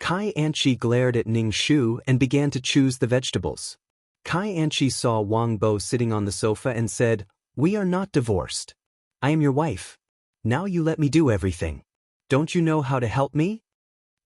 A: Kai Anchi glared at Ning Shu and began to choose the vegetables. Kai Anchi saw Wang Bo sitting on the sofa and said, "We are not divorced. I am your wife. Now you let me do everything. Don't you know how to help me?"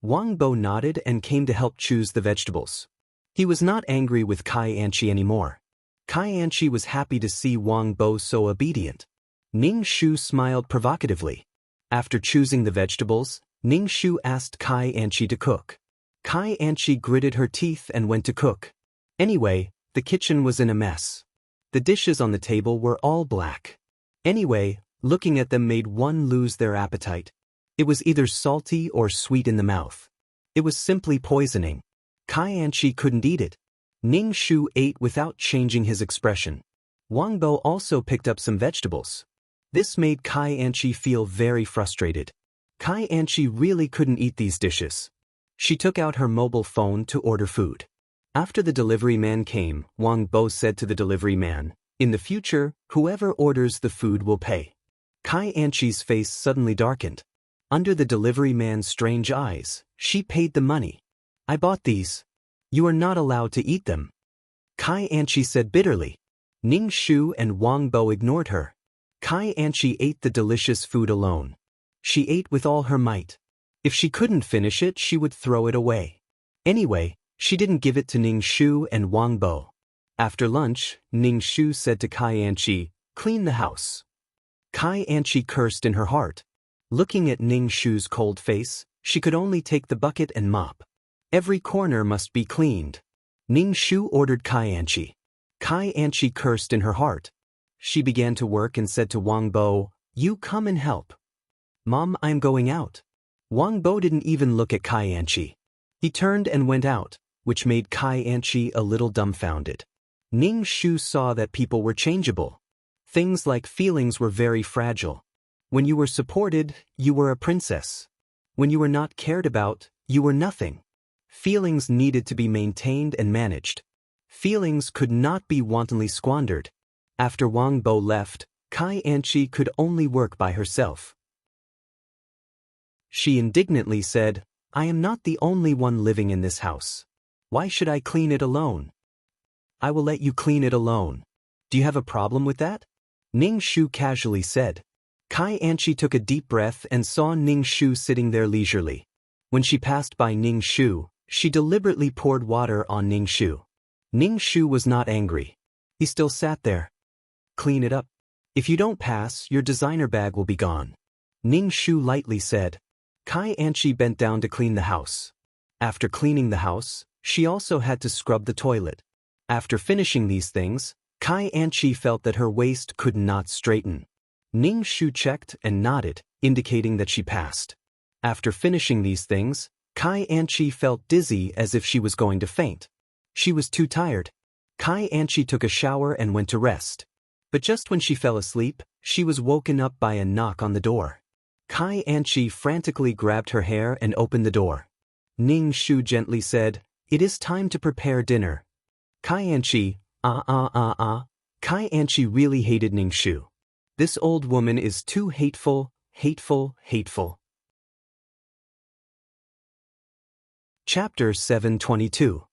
A: Wang Bo nodded and came to help choose the vegetables. He was not angry with Kai Anchi anymore. Kai Anchi was happy to see Wang Bo so obedient. Ning Shu smiled provocatively. After choosing the vegetables, Ning Shu asked Kai Anchi to cook. Kai Anchi gritted her teeth and went to cook. Anyway, the kitchen was in a mess. The dishes on the table were all black. Anyway, looking at them made one lose their appetite. It was either salty or sweet in the mouth. It was simply poisoning. Kai Anchi couldn't eat it. Ning Shu ate without changing his expression. Wang Bo also picked up some vegetables. This made Kai Anchi feel very frustrated. Kai Anchi really couldn't eat these dishes. She took out her mobile phone to order food. After the delivery man came, Wang Bo said to the delivery man, "In the future, whoever orders the food will pay." Kai Anchi's face suddenly darkened. Under the delivery man's strange eyes, she paid the money. "I bought these. You are not allowed to eat them," Kai Anchi said bitterly. Ning Shu and Wang Bo ignored her. Kai Anchi ate the delicious food alone. She ate with all her might. If she couldn't finish it, she would throw it away. Anyway, she didn't give it to Ning Shu and Wang Bo. After lunch, Ning Shu said to Kai Anchi, "Clean the house." Kai Anchi cursed in her heart. Looking at Ning Shu's cold face, she could only take the bucket and mop. Every corner must be cleaned. Ning Shu ordered Kai Anchi. Kai Anchi cursed in her heart. She began to work and said to Wang Bo, "You come and help." "Mom, I'm going out." Wang Bo didn't even look at Kai Anchi. He turned and went out, which made Kai Anchi a little dumbfounded. Ning Shu saw that people were changeable. Things like feelings were very fragile. When you were supported, you were a princess. When you were not cared about, you were nothing. Feelings needed to be maintained and managed. Feelings could not be wantonly squandered. After Wang Bo left, Kai Anchi could only work by herself. She indignantly said, "I am not the only one living in this house. Why should I clean it alone?" "I will let you clean it alone. Do you have a problem with that?" Ning Shu casually said. Kai Anchi took a deep breath and saw Ning Shu sitting there leisurely. When she passed by Ning Shu, She deliberately poured water on Ning Shu. Ning Shu was not angry. He still sat there. Clean it up. If you don't pass, your designer bag will be gone. Ning Shu lightly said. Kai Anchi bent down to clean the house. After cleaning the house, she also had to scrub the toilet. After finishing these things, Kai Anchi felt that her waist could not straighten. Ning Shu checked and nodded, indicating that she passed. After finishing these things, Kai Anchi felt dizzy as if she was going to faint. She was too tired. Kai Anchi took a shower and went to rest. But just when she fell asleep, she was woken up by a knock on the door. Kai Anchi frantically grabbed her hair and opened the door. Ning Shu gently said, "It is time to prepare dinner." Kai Anchi, Kai Anchi really hated Ning Shu. This old woman is too hateful, hateful, hateful. Chapter 722.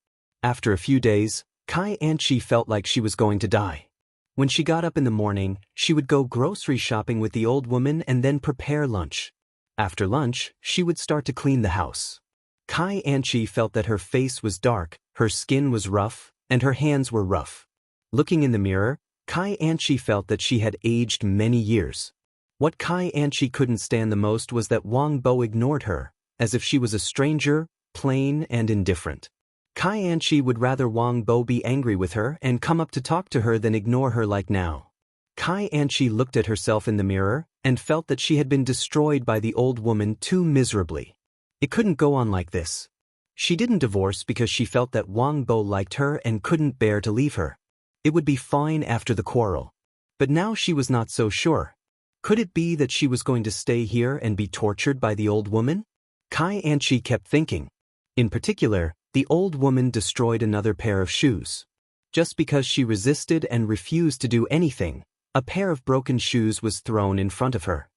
A: After a few days, Kai Anchi felt like she was going to die. When she got up in the morning, she would go grocery shopping with the old woman and then prepare lunch. After lunch, she would start to clean the house. Kai Anchi felt that her face was dark, her skin was rough, and her hands were rough. Looking in the mirror, Kai Anchi felt that she had aged many years. What Kai Anchi couldn't stand the most was that Wang Bo ignored her, as if she was a stranger, plain and indifferent. Kai Anchi would rather Wang Bo be angry with her and come up to talk to her than ignore her like now. Kai Anchi looked at herself in the mirror and felt that she had been destroyed by the old woman too miserably. It couldn't go on like this. She didn't divorce because she felt that Wang Bo liked her and couldn't bear to leave her. It would be fine after the quarrel. But now she was not so sure. Could it be that she was going to stay here and be tortured by the old woman? Kai Anchi kept thinking. In particular, the old woman destroyed another pair of shoes. Just because she resisted and refused to do anything, a pair of broken shoes was thrown in front of her.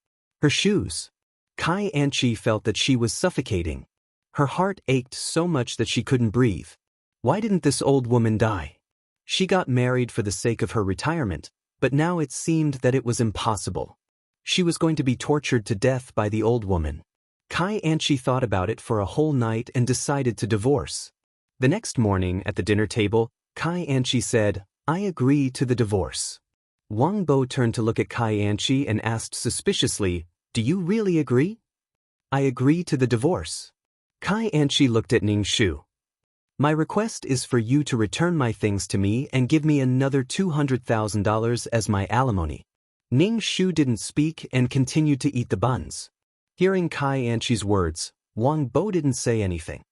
A: Her shoes. Kai Anchi felt that she was suffocating. Her heart ached so much that she couldn't breathe. Why didn't this old woman die? She got married for the sake of her retirement, but now it seemed that it was impossible. She was going to be tortured to death by the old woman. Kai Anchi thought about it for a whole night and decided to divorce. The next morning at the dinner table, Kai Anchi said, "I agree to the divorce." Wang Bo turned to look at Kai Anchi and asked suspiciously, "Do you really agree?" "I agree to the divorce." Kai Anchi looked at Ning Shu. "My request is for you to return my things to me and give me another $200,000 as my alimony." Ning Shu didn't speak and continued to eat the buns. Hearing Kai Anchi's words, Wang Bo didn't say anything.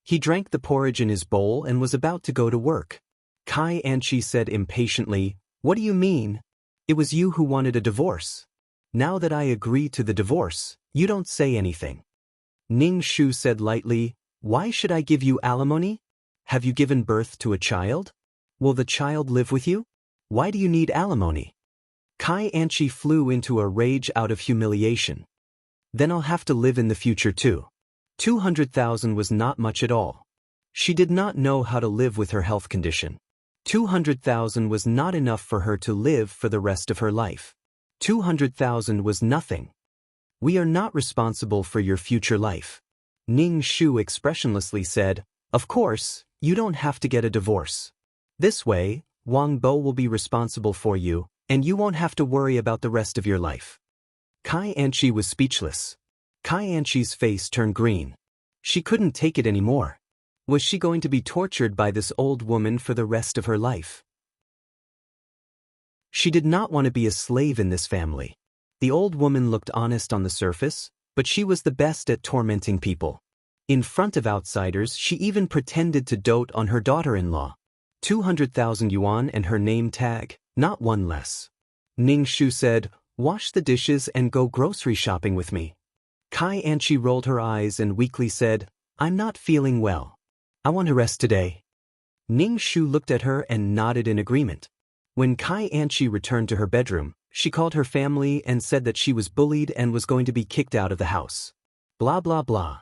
A: He drank the porridge in his bowl and was about to go to work. Kai Anchi said impatiently, "What do you mean? It was you who wanted a divorce. Now that I agree to the divorce, you don't say anything." Ning Shu said lightly, "Why should I give you alimony? Have you given birth to a child? Will the child live with you? Why do you need alimony?" Kai Anchi flew into a rage out of humiliation. "Then I'll have to live in the future too." 200,000 was not much at all. She did not know how to live with her health condition. 200,000 was not enough for her to live for the rest of her life. 200,000 was nothing. "We are not responsible for your future life." Ning Shu expressionlessly said, "Of course, you don't have to get a divorce. This way, Wang Bo will be responsible for you, and you won't have to worry about the rest of your life." Kai Anchi was speechless. Kai Anchi's face turned green. She couldn't take it anymore. Was she going to be tortured by this old woman for the rest of her life? She did not want to be a slave in this family. The old woman looked honest on the surface, but she was the best at tormenting people. In front of outsiders, she even pretended to dote on her daughter-in-law. 200,000 yuan and her name tag, not one less. Ning Shu said, "Wash the dishes and go grocery shopping with me." Kai Anchi rolled her eyes and weakly said, "I'm not feeling well. I want to rest today." Ning Shu looked at her and nodded in agreement. When Kai Anchi returned to her bedroom, she called her family and said that she was bullied and was going to be kicked out of the house. Blah blah blah.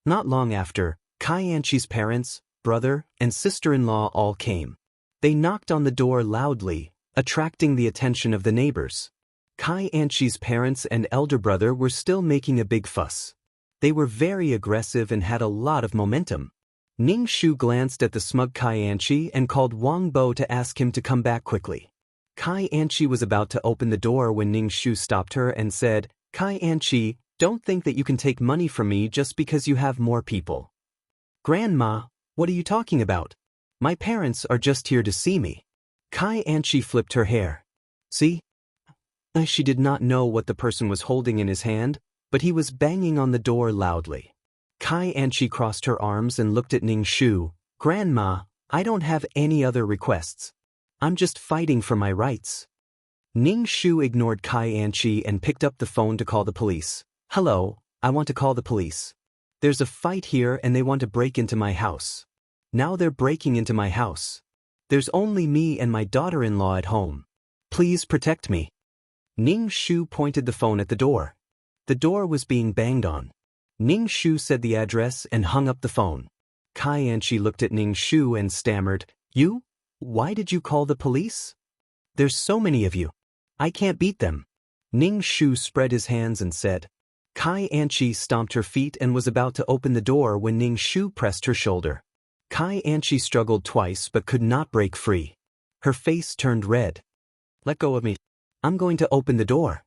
A: Not long after, Kai Anchi's parents, brother, and sister-in-law all came. They knocked on the door loudly, attracting the attention of the neighbors. Kai Anchi's parents and elder brother were still making a big fuss. They were very aggressive and had a lot of momentum. Ning Shu glanced at the smug Kai Anchi and called Wang Bo to ask him to come back quickly. Kai Anchi was about to open the door when Ning Shu stopped her and said, "Kai Anchi, don't think that you can take money from me just because you have more people." "Grandma, what are you talking about? My parents are just here to see me." Kai Anchi flipped her hair. "See?" She did not know what the person was holding in his hand, but he was banging on the door loudly. Kai Anchi crossed her arms and looked at Ning Shu. "Grandma, I don't have any other requests. I'm just fighting for my rights." Ning Shu ignored Kai Anchi and picked up the phone to call the police. "Hello, I want to call the police. There's a fight here and they want to break into my house. Now they're breaking into my house. There's only me and my daughter-in-law at home. Please protect me." Ning Shu pointed the phone at the door. The door was being banged on. Ning Shu said the address and hung up the phone. Kai Anchi looked at Ning Shu and stammered, "You? Why did you call the police? There's so many of you. I can't beat them." Ning Shu spread his hands and said. Kai Anchi stomped her feet and was about to open the door when Ning Shu pressed her shoulder. Kai Anchi struggled twice but could not break free. Her face turned red. "Let go of me. I'm going to open the door."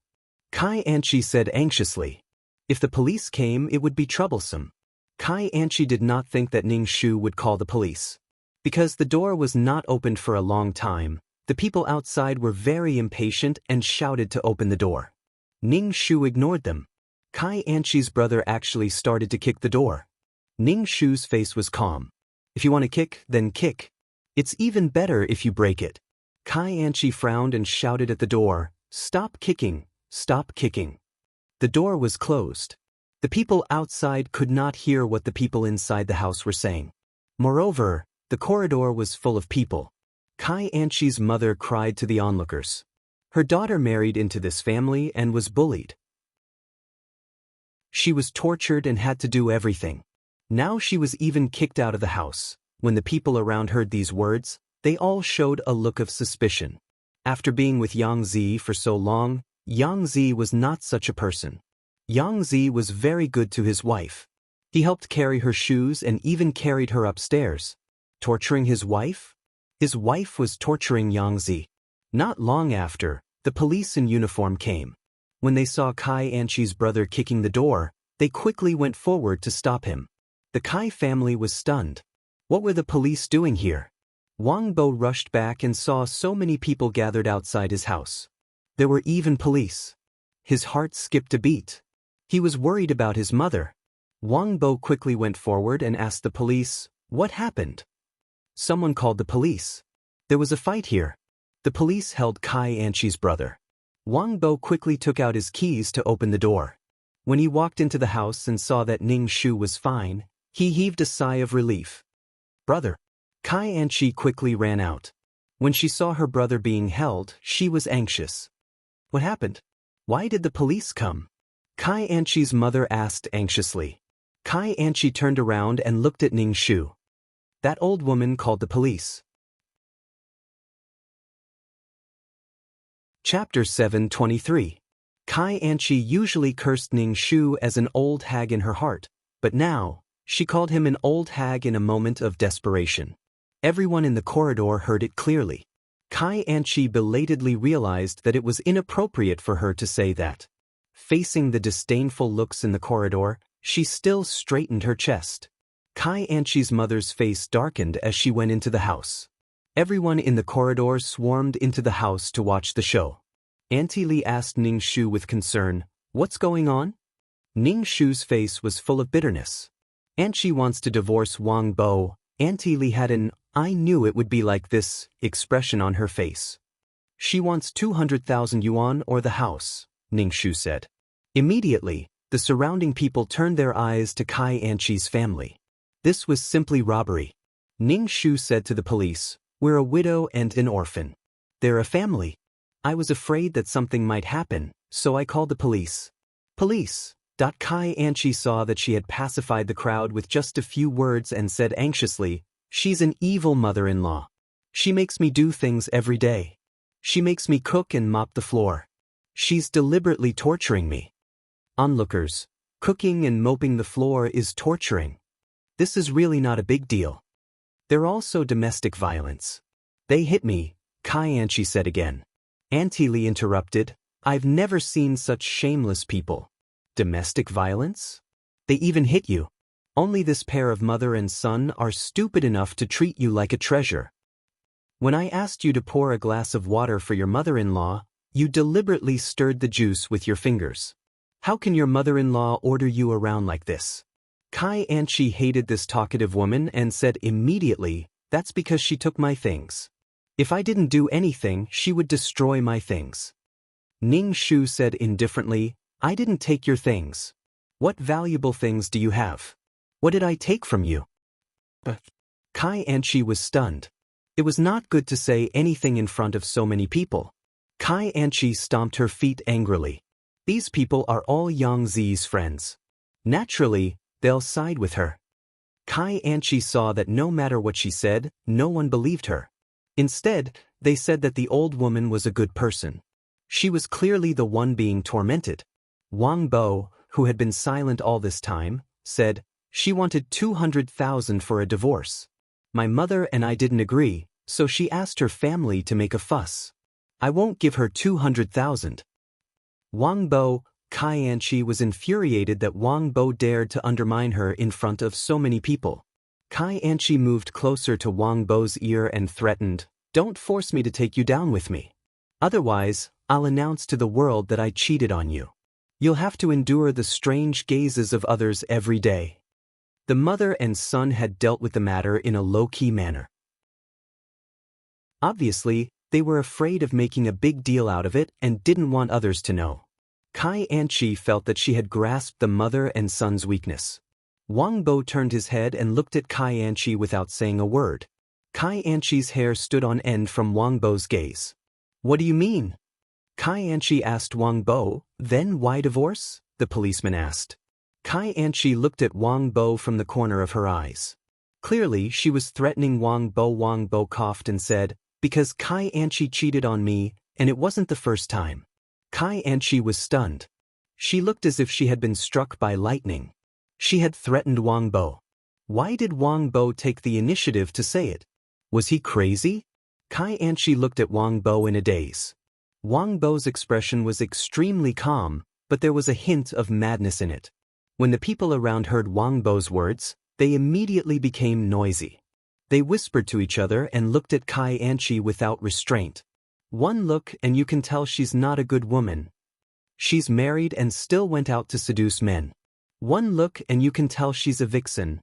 A: Kai Anchi said anxiously. If the police came, it would be troublesome. Kai Anchi did not think that Ning Shu would call the police. Because the door was not opened for a long time, the people outside were very impatient and shouted to open the door. Ning Shu ignored them. Kai Anchi's brother actually started to kick the door. Ning Shu's face was calm. "If you want to kick, then kick. It's even better if you break it." Kai Anchi frowned and shouted at the door, "Stop kicking, stop kicking." The door was closed. The people outside could not hear what the people inside the house were saying. Moreover, the corridor was full of people. Kai Anchi's mother cried to the onlookers. Her daughter married into this family and was bullied. She was tortured and had to do everything. Now she was even kicked out of the house. When the people around heard these words, they all showed a look of suspicion. After being with Yang Zi for so long, Yang Zi was not such a person. Yang Zi was very good to his wife. He helped carry her shoes and even carried her upstairs. Torturing his wife? His wife was torturing Yang Zi. Not long after, the police in uniform came. When they saw Kai Anchi's brother kicking the door, they quickly went forward to stop him. The Kai family was stunned. What were the police doing here? Wang Bo rushed back and saw so many people gathered outside his house. There were even police. His heart skipped a beat. He was worried about his mother. Wang Bo quickly went forward and asked the police, "What happened?" Someone called the police. There was a fight here. The police held Kai Anchi's brother. Wang Bo quickly took out his keys to open the door. When he walked into the house and saw that Ning Shu was fine, he heaved a sigh of relief. "Brother." Kai Anchi quickly ran out. When she saw her brother being held, she was anxious. "What happened? Why did the police come?" Kai Anchi's mother asked anxiously. Kai Anchi turned around and looked at Ning Shu. That old woman called the police. Chapter 723. Kai Anchi usually cursed Ning Shu as an old hag in her heart, but now, she called him an old hag in a moment of desperation. Everyone in the corridor heard it clearly. Kai Anchi belatedly realized that it was inappropriate for her to say that. Facing the disdainful looks in the corridor, she still straightened her chest. Kai Anchi's mother's face darkened as she went into the house. Everyone in the corridor swarmed into the house to watch the show. Auntie Li asked Ning Shu with concern, "What's going on?" Ning Shu's face was full of bitterness. Auntie wants to divorce Wang Bo. Auntie Li had an "I knew it would be like this" expression on her face. She wants 200,000 yuan or the house, Ning Shu said. Immediately, the surrounding people turned their eyes to Kai Anchi's family. This was simply robbery. Ning Shu said to the police, "We're a widow and an orphan. They're a family. I was afraid that something might happen, so I called the police." Police. Kai Anchi saw that she had pacified the crowd with just a few words and said anxiously, "She's an evil mother-in-law. She makes me do things every day. She makes me cook and mop the floor. She's deliberately torturing me." Onlookers, cooking and mopping the floor is torturing. This is really not a big deal. They're also domestic violence. They hit me, Kai Anchi said again. Auntie Lee interrupted, I've never seen such shameless people. Domestic violence? They even hit you. Only this pair of mother and son are stupid enough to treat you like a treasure. When I asked you to pour a glass of water for your mother-in-law, you deliberately stirred the juice with your fingers. How can your mother-in-law order you around like this? Kai Anchi hated this talkative woman and said immediately, that's because she took my things. If I didn't do anything, she would destroy my things. Ning Shu said indifferently, I didn't take your things. What valuable things do you have? What did I take from you? But Kai Anchi was stunned. It was not good to say anything in front of so many people. Kai Anchi stomped her feet angrily. These people are all Yang Zi's friends. Naturally, they'll side with her. Kai Anchi saw that no matter what she said, no one believed her. Instead, they said that the old woman was a good person. She was clearly the one being tormented. Wang Bo, who had been silent all this time, said, she wanted 200,000 for a divorce. My mother and I didn't agree, so she asked her family to make a fuss. I won't give her 200,000. Wang Bo, Kai Anchi was infuriated that Wang Bo dared to undermine her in front of so many people. Kai Anchi moved closer to Wang Bo's ear and threatened, don't force me to take you down with me. Otherwise, I'll announce to the world that I cheated on you. You'll have to endure the strange gazes of others every day. The mother and son had dealt with the matter in a low-key manner. Obviously, they were afraid of making a big deal out of it and didn't want others to know. Kai Anchi felt that she had grasped the mother and son's weakness. Wang Bo turned his head and looked at Kai Anchi without saying a word. Kai Anchi's hair stood on end from Wang Bo's gaze. What do you mean? Kai Anchi asked Wang Bo, then why divorce? The policeman asked. Kai Anchi looked at Wang Bo from the corner of her eyes. Clearly, she was threatening Wang Bo. Wang Bo coughed and said, because Kai Anchi cheated on me, and it wasn't the first time. Kai Anchi was stunned. She looked as if she had been struck by lightning. She had threatened Wang Bo. Why did Wang Bo take the initiative to say it? Was he crazy? Kai Anchi looked at Wang Bo in a daze. Wang Bo's expression was extremely calm, but there was a hint of madness in it. When the people around heard Wang Bo's words, they immediately became noisy. They whispered to each other and looked at Kai Anchi without restraint. One look and you can tell she's not a good woman. She's married and still went out to seduce men. One look and you can tell she's a vixen.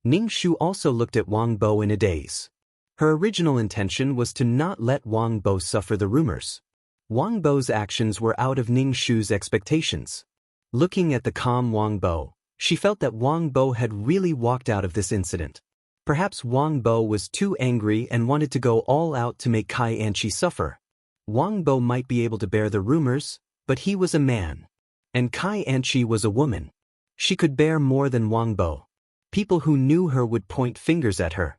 A: Ning Shu also looked at Wang Bo in a daze. Her original intention was to not let Wang Bo suffer the rumors. Wang Bo's actions were out of Ning Shu's expectations. Looking at the calm Wang Bo, she felt that Wang Bo had really walked out of this incident. Perhaps Wang Bo was too angry and wanted to go all out to make Kai Anchi suffer. Wang Bo might be able to bear the rumors, but he was a man. And Kai Anchi was a woman. She could bear more than Wang Bo. People who knew her would point fingers at her.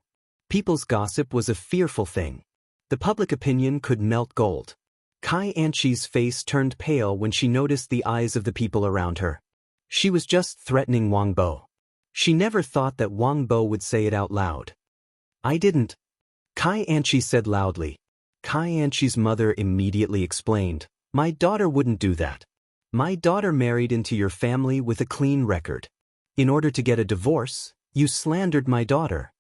A: People's gossip was a fearful thing. The public opinion could melt gold. Kai Anchi's face turned pale when she noticed the eyes of the people around her. She was just threatening Wang Bo. She never thought that Wang Bo would say it out loud. I didn't. Kai Anchi said loudly. Kai Anchi's mother immediately explained, my daughter wouldn't do that. My daughter married into your family with a clean record. In order to get a divorce, you slandered my daughter.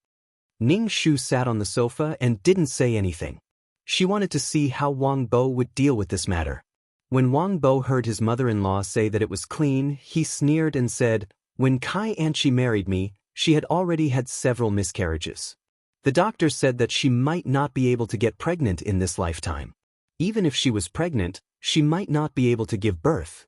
A: Ning Shu sat on the sofa and didn't say anything. She wanted to see how Wang Bo would deal with this matter. When Wang Bo heard his mother-in-law say that it was clean, he sneered and said, when Kai Anchi married me, she had already had several miscarriages. The doctor said that she might not be able to get pregnant in this lifetime. Even if she was pregnant, she might not be able to give birth.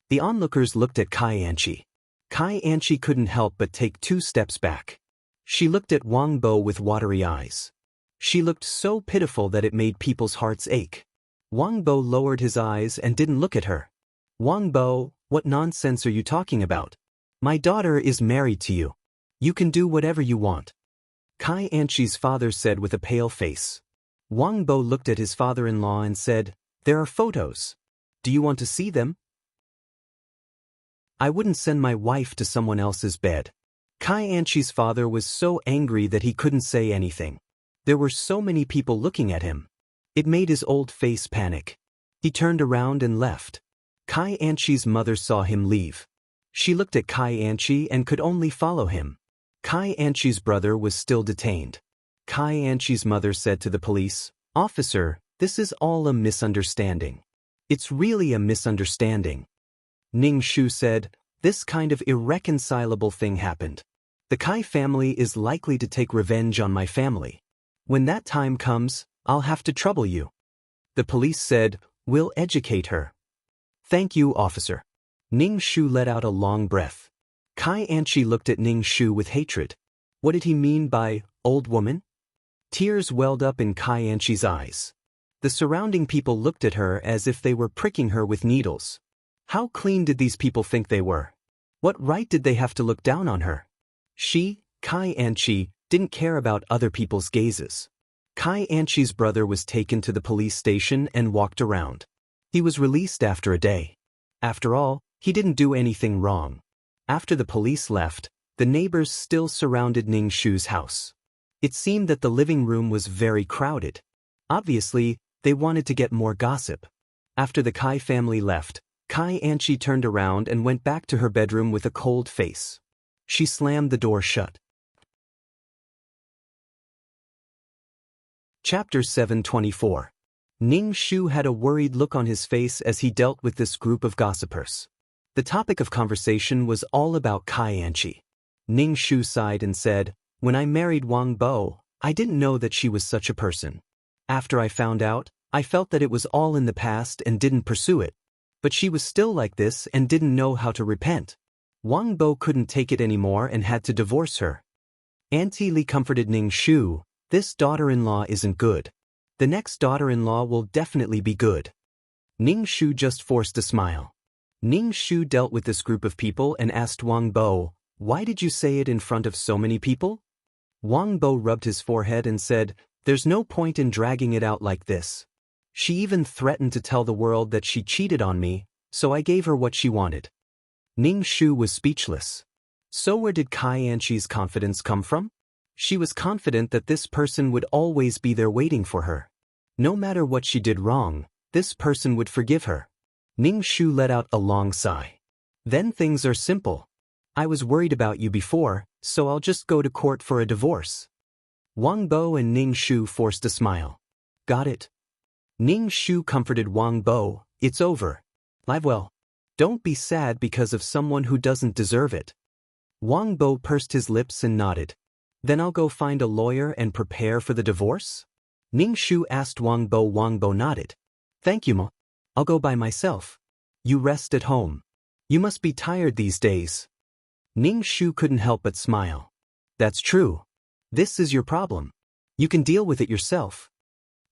A: The onlookers looked at Kai Anchi. Kai Anchi couldn't help but take 2 steps back. She looked at Wang Bo with watery eyes. She looked so pitiful that it made people's hearts ache. Wang Bo lowered his eyes and didn't look at her. Wang Bo, what nonsense are you talking about? My daughter is married to you. You can do whatever you want. Kai Anchi's father said with a pale face. Wang Bo looked at his father-in-law and said, there are photos. Do you want to see them? I wouldn't send my wife to someone else's bed. Kai Anchi's father was so angry that he couldn't say anything. There were so many people looking at him. It made his old face panic. He turned around and left. Kai Anchi's mother saw him leave. She looked at Kai Anchi and could only follow him. Kai Anchi's brother was still detained. Kai Anchi's mother said to the police, "Officer, this is all a misunderstanding. It's really a misunderstanding." Ning Shu said, "This kind of irreconcilable thing happened. The Kai family is likely to take revenge on my family. When that time comes, I'll have to trouble you." The police said, "We'll educate her." "Thank you, officer." Ning Shu let out a long breath. Kai Anchi looked at Ning Shu with hatred. What did he mean by, old woman? Tears welled up in Kai Anchi's eyes. The surrounding people looked at her as if they were pricking her with needles. How clean did these people think they were? What right did they have to look down on her? She, Kai Anchi, didn't care about other people's gazes. Kai Anchi's brother was taken to the police station and walked around. He was released after a day. After all, he didn't do anything wrong. After the police left, the neighbors still surrounded Ning Shu's house. It seemed that the living room was very crowded. Obviously, they wanted to get more gossip. After the Kai family left, Kai Anchi turned around and went back to her bedroom with a cold face. She slammed the door shut. Chapter 724. Ning Shu had a worried look on his face as he dealt with this group of gossipers. The topic of conversation was all about Kai Anchi. Ning Shu sighed and said, "When I married Wang Bo, I didn't know that she was such a person. After I found out, I felt that it was all in the past and didn't pursue it. But she was still like this and didn't know how to repent. Wang Bo couldn't take it anymore and had to divorce her." Auntie Li comforted Ning Shu, "This daughter-in-law isn't good. The next daughter-in-law will definitely be good." Ning Shu just forced a smile. Ning Shu dealt with this group of people and asked Wang Bo, "Why did you say it in front of so many people?" Wang Bo rubbed his forehead and said, "There's no point in dragging it out like this. She even threatened to tell the world that she cheated on me, so I gave her what she wanted." Ning Shu was speechless. So where did Kai Anchi's confidence come from? She was confident that this person would always be there waiting for her. No matter what she did wrong, this person would forgive her. Ning Shu let out a long sigh. "Then things are simple. I was worried about you before, so I'll just go to court for a divorce." Wang Bo and Ning Shu forced a smile. "Got it." Ning Shu comforted Wang Bo, "It's over. Live well. Don't be sad because of someone who doesn't deserve it." Wang Bo pursed his lips and nodded. "Then I'll go find a lawyer and prepare for the divorce?" Ning Shu asked Wang Bo. Wang Bo nodded. "Thank you, Ma. I'll go by myself. You rest at home. You must be tired these days." Ning Shu couldn't help but smile. "That's true. This is your problem. You can deal with it yourself."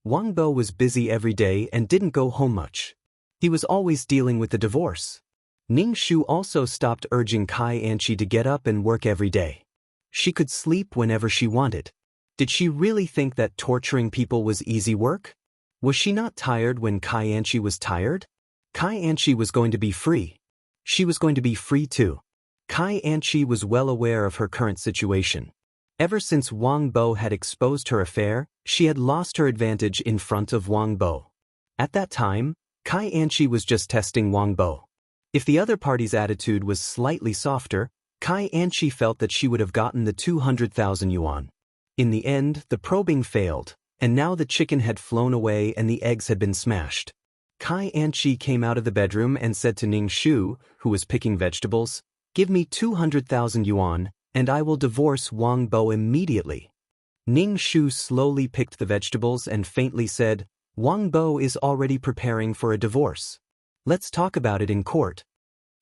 A: Wang Bo was busy every day and didn't go home much. He was always dealing with the divorce. Ning Shu also stopped urging Kai Anchi to get up and work every day. She could sleep whenever she wanted. Did she really think that torturing people was easy work? Was she not tired when Kai Anchi was tired? Kai Anchi was going to be free. She was going to be free too. Kai Anchi was well aware of her current situation. Ever since Wang Bo had exposed her affair, she had lost her advantage in front of Wang Bo. At that time, Kai Anchi was just testing Wang Bo. If the other party's attitude was slightly softer, Kai Anchi felt that she would have gotten the 200,000 yuan. In the end, the probing failed, and now the chicken had flown away and the eggs had been smashed. Kai Anchi came out of the bedroom and said to Ning Shu, who was picking vegetables, "Give me 200,000 yuan, and I will divorce Wang Bo immediately." Ning Shu slowly picked the vegetables and faintly said, "Wang Bo is already preparing for a divorce. Let's talk about it in court."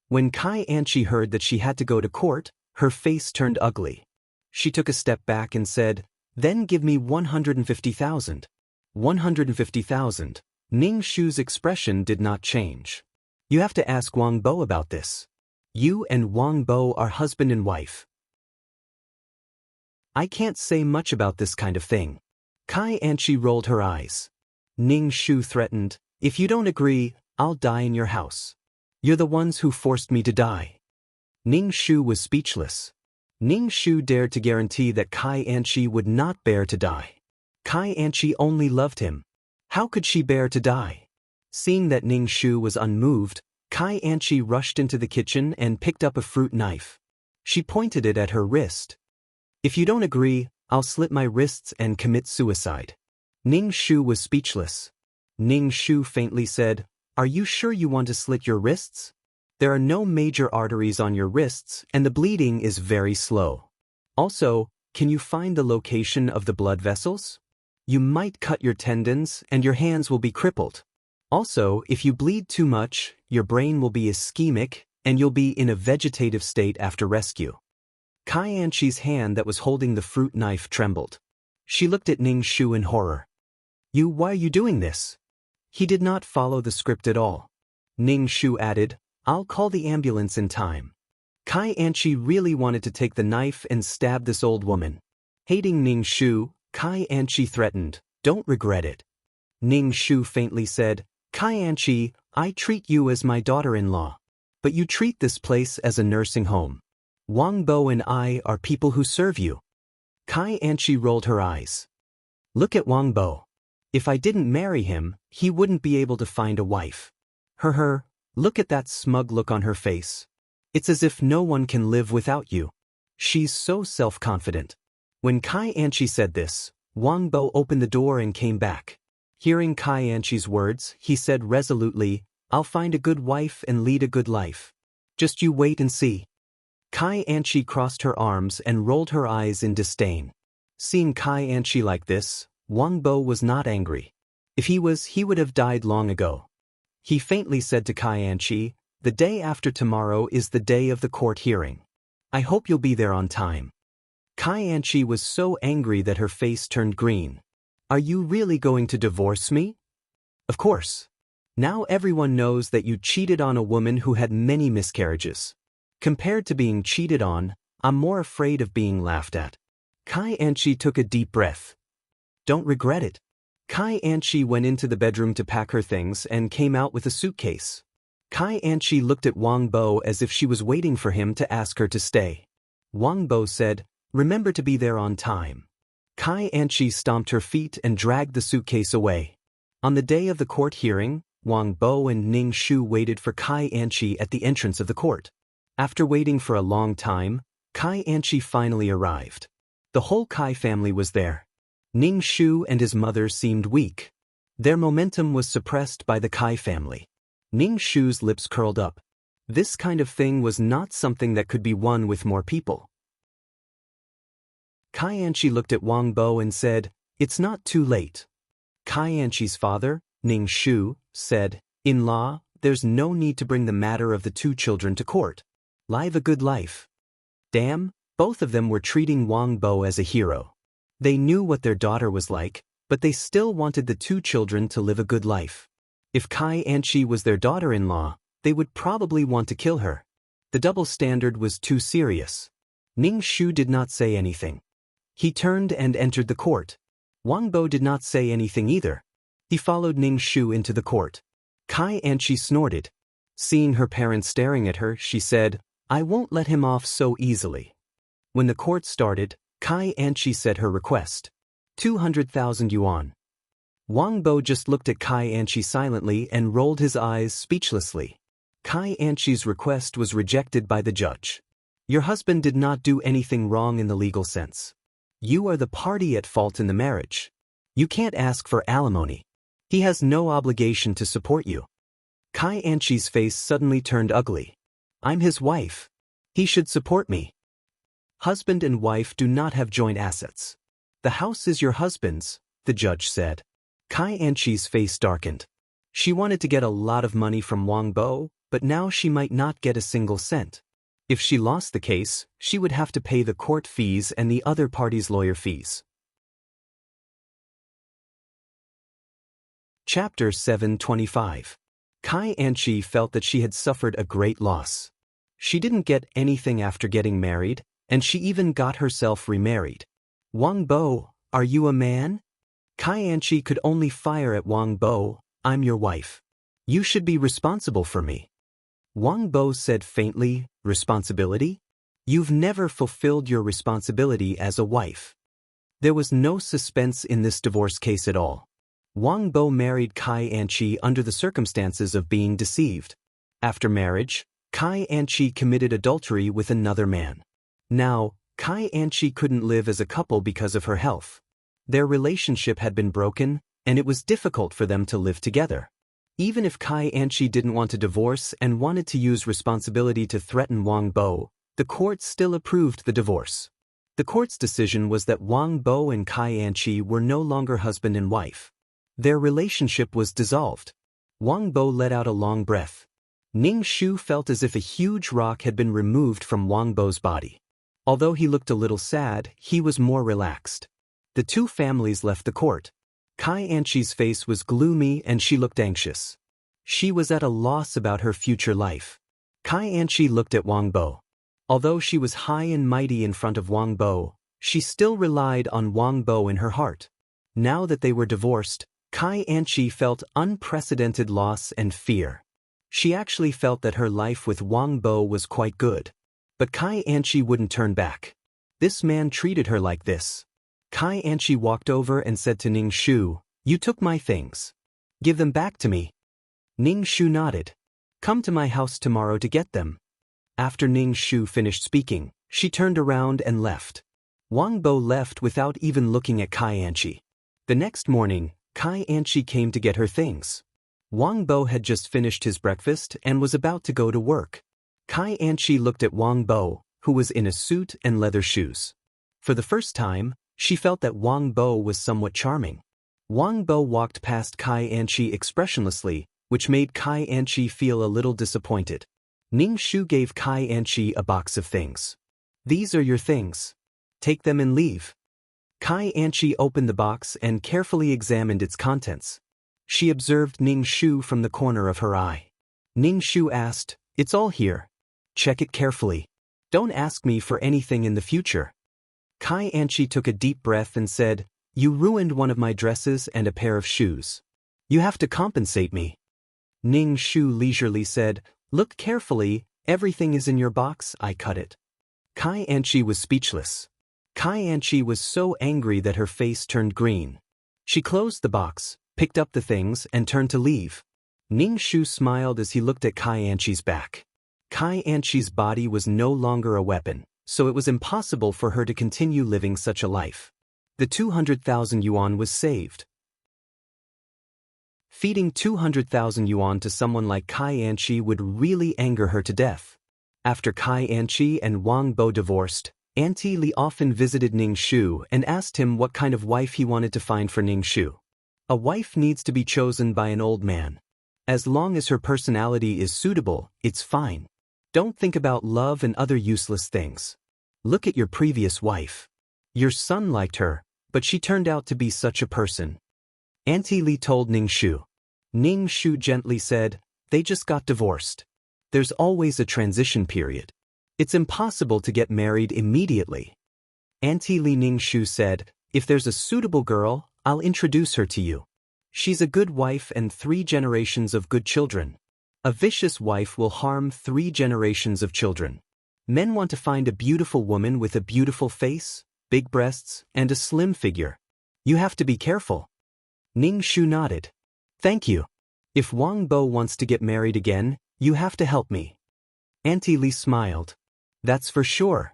A: When Kai Anchi heard that she had to go to court, her face turned ugly. She took a step back and said, "Then give me 150,000. 150,000. Ning Shu's expression did not change. "You have to ask Wang Bo about this. You and Wang Bo are husband and wife. I can't say much about this kind of thing." Kai Anchi rolled her eyes. Ning Shu threatened, "If you don't agree, I'll die in your house. You're the ones who forced me to die." Ning Shu was speechless. Ning Shu dared to guarantee that Kai Anchi would not bear to die. Kai Anchi only loved him. How could she bear to die? Seeing that Ning Shu was unmoved, Kai Anchi rushed into the kitchen and picked up a fruit knife. She pointed it at her wrist. If you don't agree, I'll slit my wrists and commit suicide. Ning Shu was speechless. Ning Shu faintly said, "Are you sure you want to slit your wrists? There are no major arteries on your wrists and the bleeding is very slow. Also, can you find the location of the blood vessels? You might cut your tendons and your hands will be crippled. Also, if you bleed too much, your brain will be ischemic and you'll be in a vegetative state after rescue." Kai Anchi's hand that was holding the fruit knife trembled. She looked at Ning Shu in horror. Why are you doing this?" He did not follow the script at all. Ning Shu added, "I'll call the ambulance in time." Kai Anchi really wanted to take the knife and stab this old woman. Hating Ning Shu, Kai Anchi threatened, "Don't regret it." Ning Shu faintly said, "Kai Anchi, I treat you as my daughter-in-law. But you treat this place as a nursing home. Wang Bo and I are people who serve you." Kai Anchi rolled her eyes. "Look at Wang Bo. If I didn't marry him, he wouldn't be able to find a wife. Look at that smug look on her face. It's as if no one can live without you. She's so self-confident." When Kai Anchi said this, Wang Bo opened the door and came back. Hearing Kai Anchi's words, he said resolutely, "I'll find a good wife and lead a good life. Just you wait and see." Kai Anchi crossed her arms and rolled her eyes in disdain. Seeing Kai Anchi like this, Wang Bo was not angry. If he would have died long ago. He faintly said to Kai Anchi, "The day after tomorrow is the day of the court hearing. I hope you'll be there on time." Kai Anchi was so angry that her face turned green. "Are you really going to divorce me?" "Of course. Now everyone knows that you cheated on a woman who had many miscarriages. Compared to being cheated on, I'm more afraid of being laughed at." Kai Anchi took a deep breath. "Don't regret it." Kai Anchi went into the bedroom to pack her things and came out with a suitcase. Kai Anchi looked at Wang Bo as if she was waiting for him to ask her to stay. Wang Bo said, "Remember to be there on time." Kai Anchi stomped her feet and dragged the suitcase away. On the day of the court hearing, Wang Bo and Ning Shu waited for Kai Anchi at the entrance of the court. After waiting for a long time, Kai Anchi finally arrived. The whole Kai family was there. Ning Shu and his mother seemed weak. Their momentum was suppressed by the Kai family. Ning Shu's lips curled up. This kind of thing was not something that could be won with more people. Kai Anchi looked at Wang Bo and said, "It's not too late." Kai Anchi's father, Ning Shu, said, "In-law, there's no need to bring the matter of the two children to court. Live a good life." Damn, both of them were treating Wang Bo as a hero. They knew what their daughter was like, but they still wanted the two children to live a good life. If Kai Anchi was their daughter-in-law, they would probably want to kill her. The double standard was too serious. Ning Shu did not say anything. He turned and entered the court. Wang Bo did not say anything either. He followed Ning Shu into the court. Kai Anchi snorted. Seeing her parents staring at her, she said, "I won't let him off so easily." When the court started, Kai Anchi said her request. 200,000 yuan. Wang Bo just looked at Kai Anchi silently and rolled his eyes speechlessly. Kai Anchi's request was rejected by the judge. "Your husband did not do anything wrong in the legal sense. You are the party at fault in the marriage. You can't ask for alimony. He has no obligation to support you." Kai Anchi's face suddenly turned ugly. "I'm his wife. He should support me." "Husband and wife do not have joint assets. The house is your husband's," the judge said. Kai Anchi's face darkened. She wanted to get a lot of money from Wang Bo, but now she might not get a single cent. If she lost the case, she would have to pay the court fees and the other party's lawyer fees. Chapter 725. Kai Anchi felt that she had suffered a great loss. She didn't get anything after getting married, and she even got herself remarried. "Wang Bo, are you a man?" Kai Anchi could only fire at Wang Bo, "I'm your wife. You should be responsible for me." Wang Bo said faintly, "Responsibility? You've never fulfilled your responsibility as a wife. There was no suspense in this divorce case at all. Wang Bo married Kai Anqi under the circumstances of being deceived. After marriage, Kai Anqi committed adultery with another man. Now, Kai Anqi couldn't live as a couple because of her health. Their relationship had been broken, and it was difficult for them to live together. Even if Kai Anqi didn't want a divorce and wanted to use responsibility to threaten Wang Bo, the court still approved the divorce. The court's decision was that Wang Bo and Kai Anqi were no longer husband and wife. Their relationship was dissolved. Wang Bo let out a long breath. Ning Shu felt as if a huge rock had been removed from Wang Bo's body. Although he looked a little sad, he was more relaxed. The two families left the court. Kai Anqi's face was gloomy and she looked anxious. She was at a loss about her future life. Kai Anqi looked at Wang Bo. Although she was high and mighty in front of Wang Bo, she still relied on Wang Bo in her heart. Now that they were divorced, Kai Anqi felt unprecedented loss and fear. She actually felt that her life with Wang Bo was quite good. But Kai Anqi wouldn't turn back. This man treated her like this. Kai Anqi walked over and said to Ning Shu, "You took my things. Give them back to me." Ning Shu nodded. "Come to my house tomorrow to get them." After Ning Shu finished speaking, she turned around and left. Wang Bo left without even looking at Kai Anqi. The next morning, Kai Anqi came to get her things. Wang Bo had just finished his breakfast and was about to go to work. Kai Anqi looked at Wang Bo, who was in a suit and leather shoes. For the first time, she felt that Wang Bo was somewhat charming. Wang Bo walked past Kai Anqi expressionlessly, which made Kai Anqi feel a little disappointed. Ning Shu gave Kai Anqi a box of things. "These are your things. Take them and leave." Kai Anqi opened the box and carefully examined its contents. She observed Ning Shu from the corner of her eye. Ning Shu asked, "It's all here. Check it carefully. Don't ask me for anything in the future." Kai Anqi took a deep breath and said, "You ruined one of my dresses and a pair of shoes. You have to compensate me." Ning Shu leisurely said, "Look carefully, everything is in your box, I cut it." Kai Anqi was speechless. Kai Anqi was so angry that her face turned green. She closed the box, picked up the things, and turned to leave. Ning Shu smiled as he looked at Kai Anqi's back. Kai Anqi's body was no longer a weapon, so it was impossible for her to continue living such a life. The 200,000 yuan was saved. Feeding 200,000 yuan to someone like Kai Anqi would really anger her to death. After Kai Anqi and Wang Bo divorced, Auntie Li often visited Ning Shu and asked him what kind of wife he wanted to find for Ning Shu. A wife needs to be chosen by an old man. As long as her personality is suitable, it's fine. Don't think about love and other useless things. Look at your previous wife. Your son liked her, but she turned out to be such a person. Auntie Li told Ning Shu. Ning Shu gently said, "They just got divorced. There's always a transition period. It's impossible to get married immediately." Auntie Li Ning Shu said, "If there's a suitable girl, I'll introduce her to you. She's a good wife and 3 generations of good children. A vicious wife will harm 3 generations of children. Men want to find a beautiful woman with a beautiful face, big breasts, and a slim figure. You have to be careful." Ning Shu nodded. "Thank you. If Wang Bo wants to get married again, you have to help me." Auntie Li smiled. "That's for sure."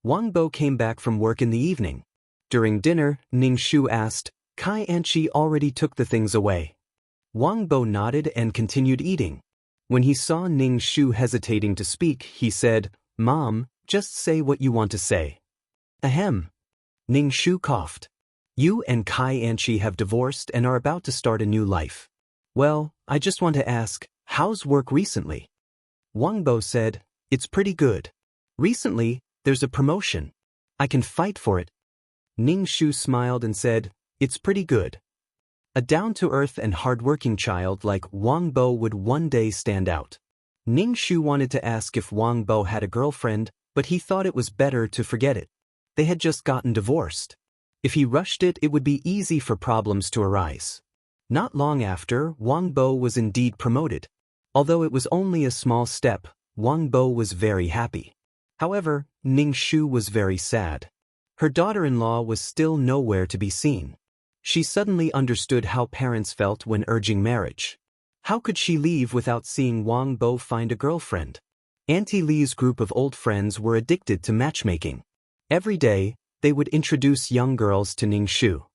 A: Wang Bo came back from work in the evening. During dinner, Ning Shu asked, "Kai Anqi already took the things away?" Wang Bo nodded and continued eating. When he saw Ning Shu hesitating to speak, he said, "Mom, just say what you want to say." "Ahem." Ning Shu coughed. "You and Kai Anqi have divorced and are about to start a new life. Well, I just want to ask, how's work recently?" Wang Bo said, "It's pretty good. Recently, there's a promotion. I can fight for it." Ning Shu smiled and said, "It's pretty good." A down-to-earth and hard-working child like Wang Bo would one day stand out. Ning Shu wanted to ask if Wang Bo had a girlfriend, but he thought it was better to forget it. They had just gotten divorced. If he rushed it, it would be easy for problems to arise. Not long after, Wang Bo was indeed promoted. Although it was only a small step, Wang Bo was very happy. However, Ning Shu was very sad. Her daughter-in-law was still nowhere to be seen. She suddenly understood how parents felt when urging marriage. How could she leave without seeing Wang Bo find a girlfriend? Auntie Li's group of old friends were addicted to matchmaking. Every day, they would introduce young girls to Ning Shu.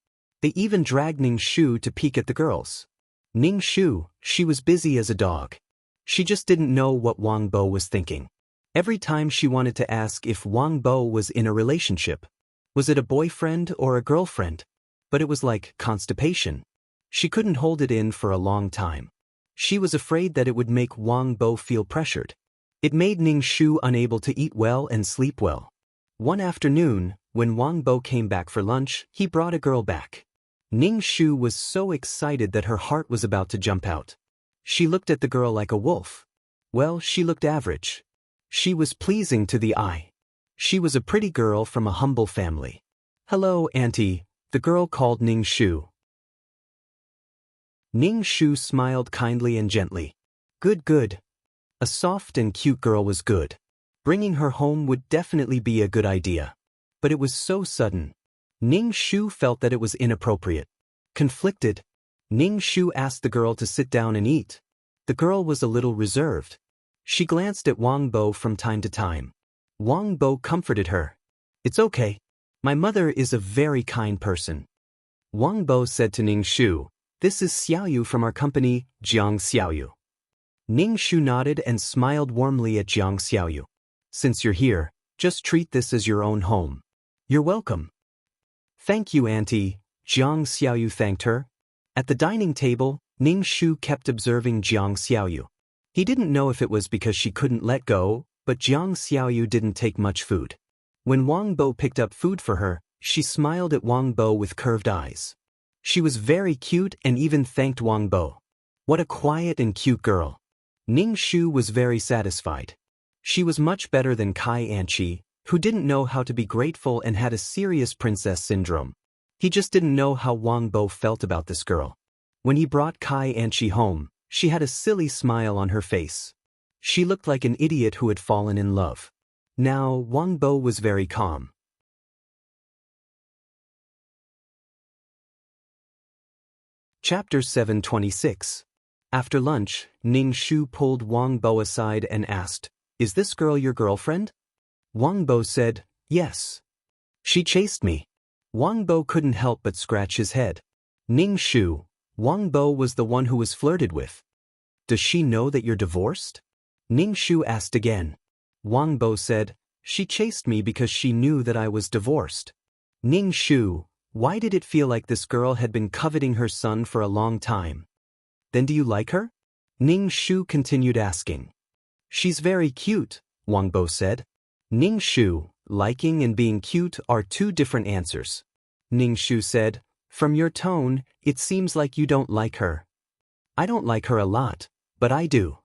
A: They even dragged Ning Shu to peek at the girls. Ning Shu, she was busy as a dog. She just didn't know what Wang Bo was thinking. Every time she wanted to ask if Wang Bo was in a relationship. Was it a boyfriend or a girlfriend? But it was like constipation. She couldn't hold it in for a long time. She was afraid that it would make Wang Bo feel pressured. It made Ning Shu unable to eat well and sleep well. One afternoon, when Wang Bo came back for lunch, he brought a girl back. Ning Shu was so excited that her heart was about to jump out. She looked at the girl like a wolf. Well, she looked average. She was pleasing to the eye. She was a pretty girl from a humble family. "Hello, Auntie," the girl called Ning Shu. Ning Shu smiled kindly and gently. Good, good. A soft and cute girl was good. Bringing her home would definitely be a good idea. But it was so sudden. Ning Shu felt that it was inappropriate. Conflicted, Ning Shu asked the girl to sit down and eat. The girl was a little reserved. She glanced at Wang Bo from time to time. Wang Bo comforted her. "It's okay. My mother is a very kind person." Wang Bo said to Ning Shu, "This is Xiaoyu from our company, Jiang Xiaoyu." Ning Shu nodded and smiled warmly at Jiang Xiaoyu. "Since you're here, just treat this as your own home." "You're welcome." "Thank you, Auntie," Jiang Xiaoyu thanked her. At the dining table, Ning Shu kept observing Jiang Xiaoyu. He didn't know if it was because she couldn't let go, but Jiang Xiaoyu didn't take much food. When Wang Bo picked up food for her, she smiled at Wang Bo with curved eyes. She was very cute and even thanked Wang Bo. What a quiet and cute girl. Ning Shu was very satisfied. She was much better than Kai Anchi, who didn't know how to be grateful and had a serious princess syndrome. He just didn't know how Wang Bo felt about this girl. When he brought Kai Anchi home, she had a silly smile on her face. She looked like an idiot who had fallen in love. Now, Wang Bo was very calm. Chapter 726. After lunch, Ning Shu pulled Wang Bo aside and asked, "Is this girl your girlfriend?" Wang Bo said, "Yes. She chased me." Wang Bo couldn't help but scratch his head. "Ning Shu, Wang Bo was the one who was flirted with. Does she know that you're divorced?" Ning Shu asked again. Wang Bo said, "She chased me because she knew that I was divorced." Ning Shu, why did it feel like this girl had been coveting her son for a long time? "Then do you like her?" Ning Shu continued asking. "She's very cute," Wang Bo said. Ning Shu, liking and being cute are two different answers. Ning Shu said, "From your tone, it seems like you don't like her." "I don't like her a lot, but I do.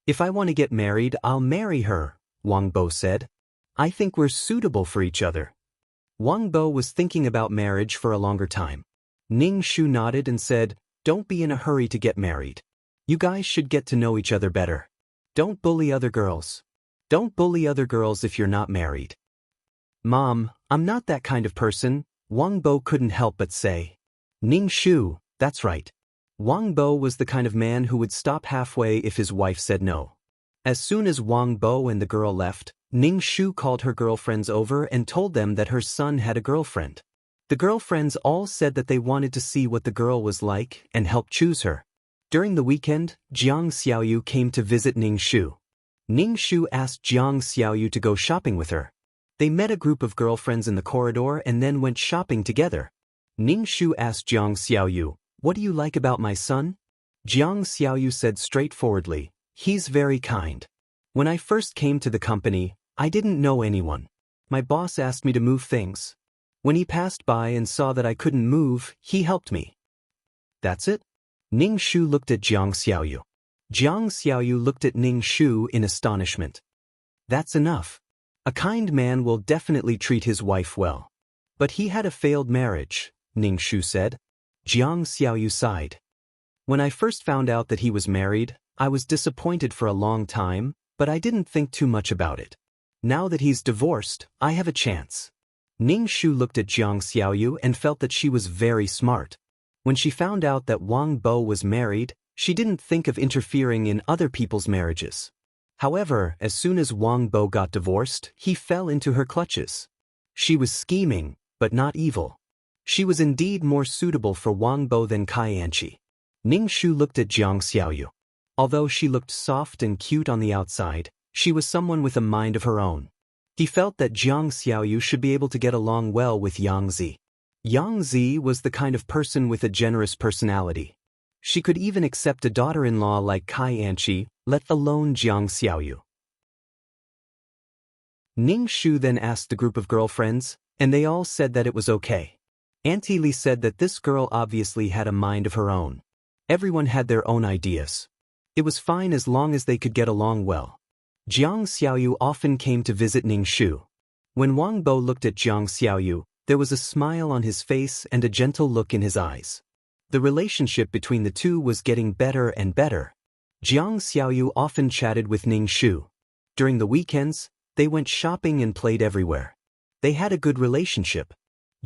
A: If I want to get married, I'll marry her," Wang Bo said. "I think we're suitable for each other." Wang Bo was thinking about marriage for a longer time. Ning Shu nodded and said, "Don't be in a hurry to get married. You guys should get to know each other better. Don't bully other girls. Don't bully other girls if you're not married." "Mom, I'm not that kind of person," Wang Bo couldn't help but say. Ning Shu, that's right. Wang Bo was the kind of man who would stop halfway if his wife said no. As soon as Wang Bo and the girl left, Ning Shu called her girlfriends over and told them that her son had a girlfriend. The girlfriends all said that they wanted to see what the girl was like and help choose her. During the weekend, Jiang Xiaoyu came to visit Ning Shu. Ning Shu asked Jiang Xiaoyu to go shopping with her. They met a group of girlfriends in the corridor and then went shopping together. Ning Shu asked Jiang Xiaoyu, "What do you like about my son?" Jiang Xiaoyu said straightforwardly, "He's very kind. When I first came to the company, I didn't know anyone. My boss asked me to move things. When he passed by and saw that I couldn't move, he helped me." "That's it?" Ning Shu looked at Jiang Xiaoyu. Jiang Xiaoyu looked at Ning Shu in astonishment. "That's enough. A kind man will definitely treat his wife well." "But he had a failed marriage," Ning Shu said. Jiang Xiaoyu sighed. "When I first found out that he was married, I was disappointed for a long time, but I didn't think too much about it." Now that he's divorced, I have a chance. Ning Shu looked at Jiang Xiaoyu and felt that she was very smart. When she found out that Wang Bo was married, she didn't think of interfering in other people's marriages. However, as soon as Wang Bo got divorced, he fell into her clutches. She was scheming, but not evil. She was indeed more suitable for Wang Bo than Kai Anchi. Ning Shu looked at Jiang Xiaoyu. Although she looked soft and cute on the outside, she was someone with a mind of her own. He felt that Jiang Xiaoyu should be able to get along well with Yang Zi. Yang Zi was the kind of person with a generous personality. She could even accept a daughter-in-law like Kai Anchi, let alone Jiang Xiaoyu. Ning Shu then asked the group of girlfriends, and they all said that it was okay. Auntie Li said that this girl obviously had a mind of her own. Everyone had their own ideas. It was fine as long as they could get along well. Jiang Xiaoyu often came to visit Ning Shu. When Wang Bo looked at Jiang Xiaoyu, there was a smile on his face and a gentle look in his eyes. The relationship between the two was getting better and better. Jiang Xiaoyu often chatted with Ning Shu. During the weekends, they went shopping and played everywhere. They had a good relationship.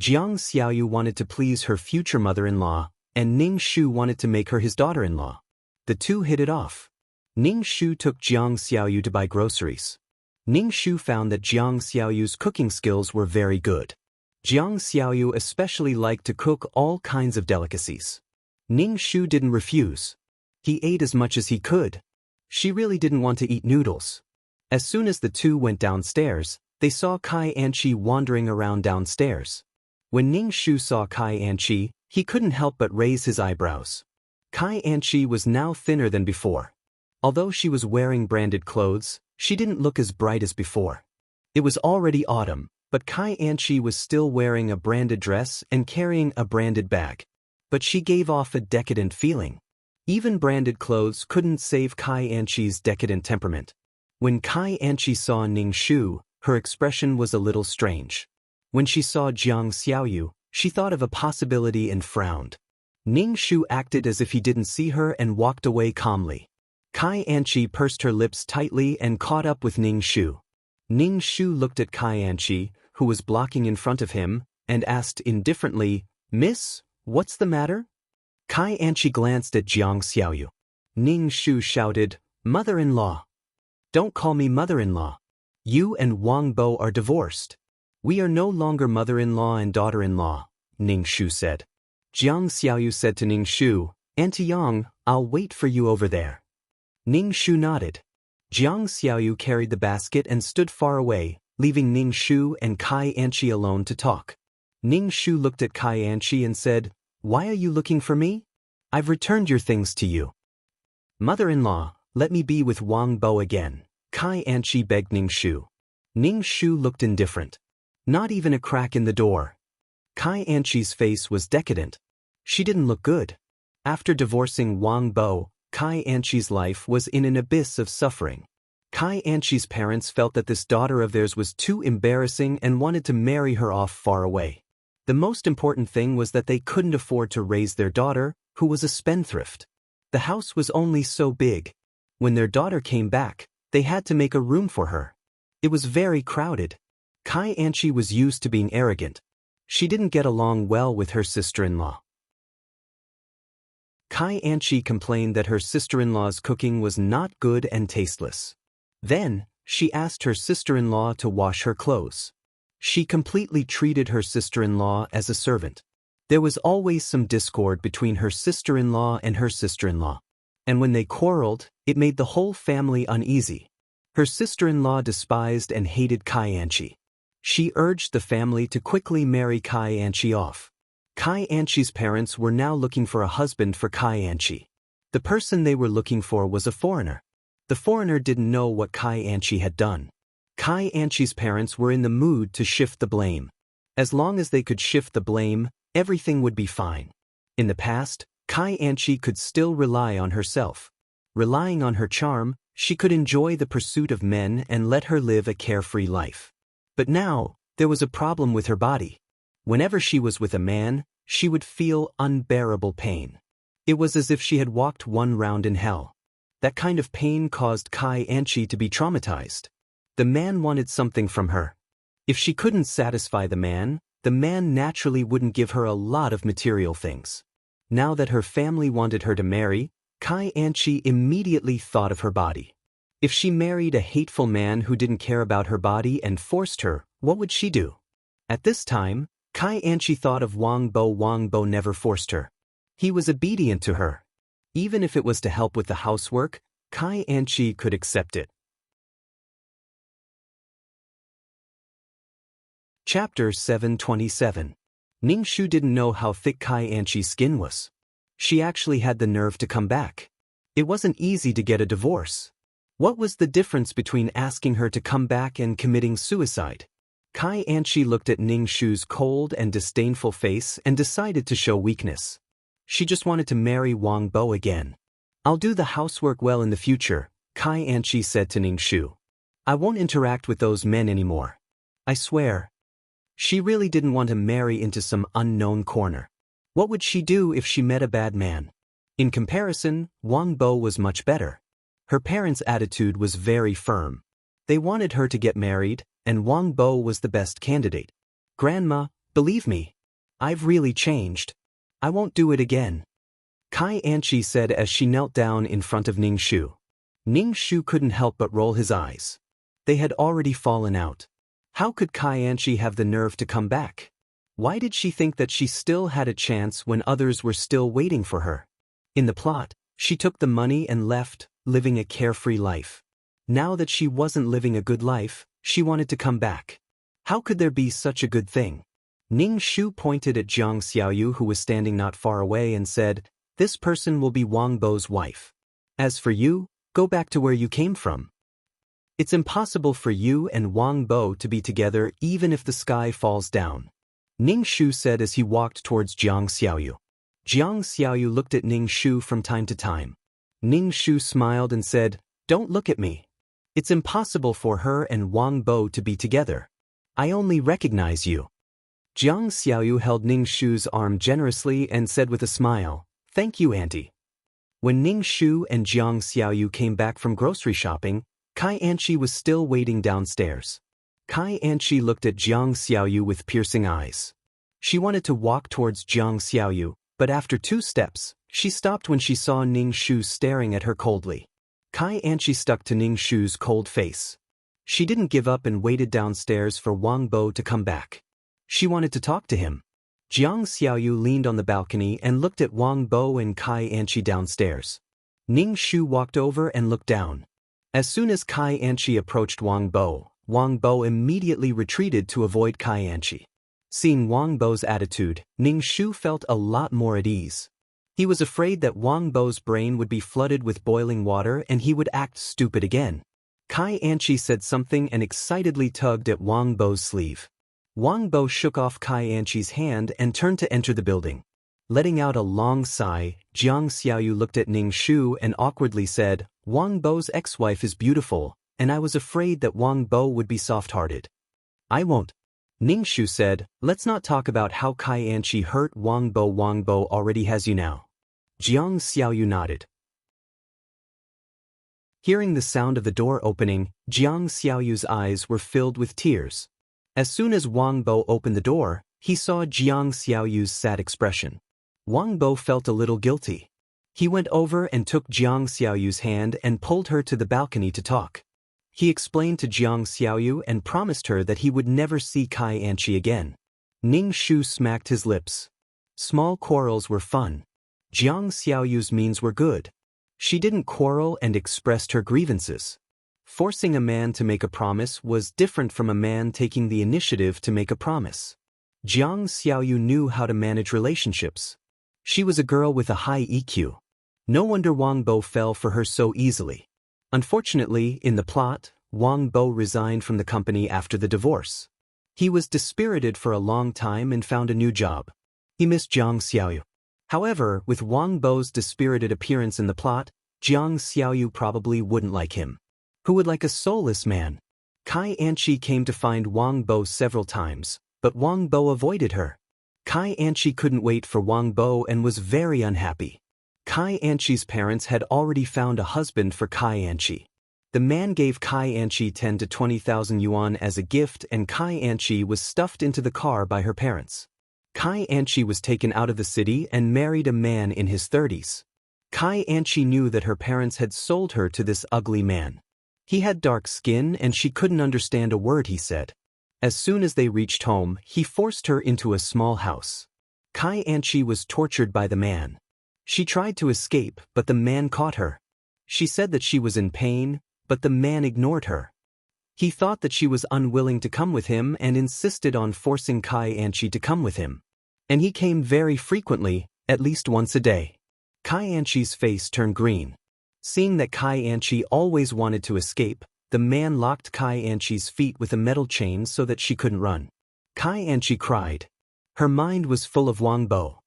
A: Jiang Xiaoyu wanted to please her future mother-in-law, and Ning Shu wanted to make her his daughter-in-law. The two hit it off. Ning Shu took Jiang Xiaoyu to buy groceries. Ning Shu found that Jiang Xiaoyu's cooking skills were very good. Jiang Xiaoyu especially liked to cook all kinds of delicacies. Ning Shu didn't refuse. He ate as much as he could. She really didn't want to eat noodles. As soon as the two went downstairs, they saw Kai Anchi wandering around downstairs. When Ning Shu saw Kai Anchi, he couldn't help but raise his eyebrows. Kai Anchi was now thinner than before. Although she was wearing branded clothes, she didn't look as bright as before. It was already autumn, but Kai Anchi was still wearing a branded dress and carrying a branded bag. But she gave off a decadent feeling. Even branded clothes couldn't save Kai Anchi's decadent temperament. When Kai Anchi saw Ning Shu, her expression was a little strange. When she saw Jiang Xiaoyu, she thought of a possibility and frowned. Ning Shu acted as if he didn't see her and walked away calmly. Kai Anchi pursed her lips tightly and caught up with Ning Shu. Ning Shu looked at Kai Anchi, who was blocking in front of him, and asked indifferently, "Miss, what's the matter?" Kai Anchi glanced at Jiang Xiaoyu. Ning Shu shouted, "Mother-in-law! Don't call me mother-in-law. You and Wang Bo are divorced. We are no longer mother-in-law and daughter-in-law," Ning Shu said. Jiang Xiaoyu said to Ning Shu, "Auntie Yang, I'll wait for you over there." Ning Shu nodded. Jiang Xiaoyu carried the basket and stood far away, leaving Ning Shu and Kai Anchi alone to talk. Ning Shu looked at Kai Anchi and said, "Why are you looking for me? I've returned your things to you." "Mother-in-law, let me be with Wang Bo again," Kai Anchi begged Ning Shu. Ning Shu looked indifferent. Not even a crack in the door. Kai Anchi's face was decadent. She didn't look good. After divorcing Wang Bo, Kai Anchi's life was in an abyss of suffering. Kai Anchi's parents felt that this daughter of theirs was too embarrassing and wanted to marry her off far away. The most important thing was that they couldn't afford to raise their daughter, who was a spendthrift. The house was only so big. When their daughter came back, they had to make a room for her. It was very crowded. Kai Anchi was used to being arrogant. She didn't get along well with her sister-in-law. Kai Anchi complained that her sister-in-law's cooking was not good and tasteless. Then, she asked her sister-in-law to wash her clothes. She completely treated her sister-in-law as a servant. There was always some discord between her sister-in-law and her sister-in-law. And when they quarreled, it made the whole family uneasy. Her sister-in-law despised and hated Kai Anchi. She urged the family to quickly marry Kai Anchi off. Kai Anchi's parents were now looking for a husband for Kai Anchi. The person they were looking for was a foreigner. The foreigner didn't know what Kai Anchi had done. Kai Anchi's parents were in the mood to shift the blame. As long as they could shift the blame, everything would be fine. In the past, Kai Anchi could still rely on herself. Relying on her charm, she could enjoy the pursuit of men and let her live a carefree life. But now, there was a problem with her body. Whenever she was with a man, she would feel unbearable pain. It was as if she had walked one round in hell. That kind of pain caused Kai Anchi to be traumatized. The man wanted something from her. If she couldn't satisfy the man naturally wouldn't give her a lot of material things. Now that her family wanted her to marry, Kai Anchi immediately thought of her body. If she married a hateful man who didn't care about her body and forced her, what would she do? At this time, Kai Anchi thought of Wang Bo. Wang Bo never forced her. He was obedient to her. Even if it was to help with the housework, Kai Anchi could accept it. Chapter 727. Ning Shu didn't know how thick Kai Anchi's skin was. She actually had the nerve to come back. It wasn't easy to get a divorce. What was the difference between asking her to come back and committing suicide? Kai Anchi looked at Ning Shu's cold and disdainful face and decided to show weakness. She just wanted to marry Wang Bo again. "I'll do the housework well in the future," Kai Anchi said to Ning Shu. "I won't interact with those men anymore. I swear." She really didn't want to marry into some unknown corner. What would she do if she met a bad man? In comparison, Wang Bo was much better. Her parents' attitude was very firm. They wanted her to get married, and Wang Bo was the best candidate. "Grandma, believe me. I've really changed. I won't do it again," Kai Anchi said as she knelt down in front of Ning Shu. Ning Shu couldn't help but roll his eyes. They had already fallen out. How could Kai Anchi have the nerve to come back? Why did she think that she still had a chance when others were still waiting for her? In the plot, she took the money and left, living a carefree life. Now that she wasn't living a good life, she wanted to come back. How could there be such a good thing? Ning Shu pointed at Jiang Xiaoyu, who was standing not far away, and said, "This person will be Wang Bo's wife. As for you, go back to where you came from. It's impossible for you and Wang Bo to be together even if the sky falls down," Ning Shu said as he walked towards Jiang Xiaoyu. Jiang Xiaoyu looked at Ning Shu from time to time. Ning Shu smiled and said, "Don't look at me. It's impossible for her and Wang Bo to be together. I only recognize you." Jiang Xiaoyu held Ning Shu's arm generously and said with a smile, "Thank you, Auntie." When Ning Shu and Jiang Xiaoyu came back from grocery shopping, Kai Anchi was still waiting downstairs. Kai Anchi looked at Jiang Xiaoyu with piercing eyes. She wanted to walk towards Jiang Xiaoyu, but after 2 steps, she stopped when she saw Ning Shu staring at her coldly. Kai Anchi stuck to Ning Shu's cold face. She didn't give up and waited downstairs for Wang Bo to come back. She wanted to talk to him. Jiang Xiaoyu leaned on the balcony and looked at Wang Bo and Kai Anchi downstairs. Ning Shu walked over and looked down. As soon as Kai Anchi approached Wang Bo immediately retreated to avoid Kai Anchi. Seeing Wang Bo's attitude, Ning Shu felt a lot more at ease. He was afraid that Wang Bo's brain would be flooded with boiling water and he would act stupid again. Kai Anchi said something and excitedly tugged at Wang Bo's sleeve. Wang Bo shook off Kai Anchi's hand and turned to enter the building. Letting out a long sigh, Jiang Xiaoyu looked at Ning Shu and awkwardly said, "Wang Bo's ex-wife is beautiful, and I was afraid that Wang Bo would be soft-hearted." "I won't," Ning Shu said. "Let's not talk about how Kai Anchi hurt Wang Bo. Wang Bo already has you now." Jiang Xiaoyu nodded. Hearing the sound of the door opening, Jiang Xiaoyu's eyes were filled with tears. As soon as Wang Bo opened the door, he saw Jiang Xiaoyu's sad expression. Wang Bo felt a little guilty. He went over and took Jiang Xiaoyu's hand and pulled her to the balcony to talk. He explained to Jiang Xiaoyu and promised her that he would never see Kai Anchi again. Ning Shu smacked his lips. Small quarrels were fun. Jiang Xiaoyu's means were good. She didn't quarrel and expressed her grievances. Forcing a man to make a promise was different from a man taking the initiative to make a promise. Jiang Xiaoyu knew how to manage relationships. She was a girl with a high EQ. No wonder Wang Bo fell for her so easily. Unfortunately, in the plot, Wang Bo resigned from the company after the divorce. He was dispirited for a long time and found a new job. He missed Jiang Xiaoyu. However, with Wang Bo's dispirited appearance in the plot, Jiang Xiaoyu probably wouldn't like him. Who would like a soulless man? Kai Anchi came to find Wang Bo several times, but Wang Bo avoided her. Kai Anchi couldn't wait for Wang Bo and was very unhappy. Kai Anchi's parents had already found a husband for Kai Anchi. The man gave Kai Anchi 10 to 20,000 yuan as a gift, and Kai Anchi was stuffed into the car by her parents. Kai Anchi was taken out of the city and married a man in his 30s. Kai Anchi knew that her parents had sold her to this ugly man. He had dark skin and she couldn't understand a word he said. As soon as they reached home, he forced her into a small house. Kai Anchi was tortured by the man. She tried to escape, but the man caught her. She said that she was in pain, but the man ignored her. He thought that she was unwilling to come with him and insisted on forcing Kai Anchi to come with him. And he came very frequently, at least once a day. Kai Anchi's face turned green. Seeing that Kai Anchi always wanted to escape, the man locked Kai Anchi's feet with a metal chain so that she couldn't run. Kai Anchi cried. Her mind was full of Wang Bo.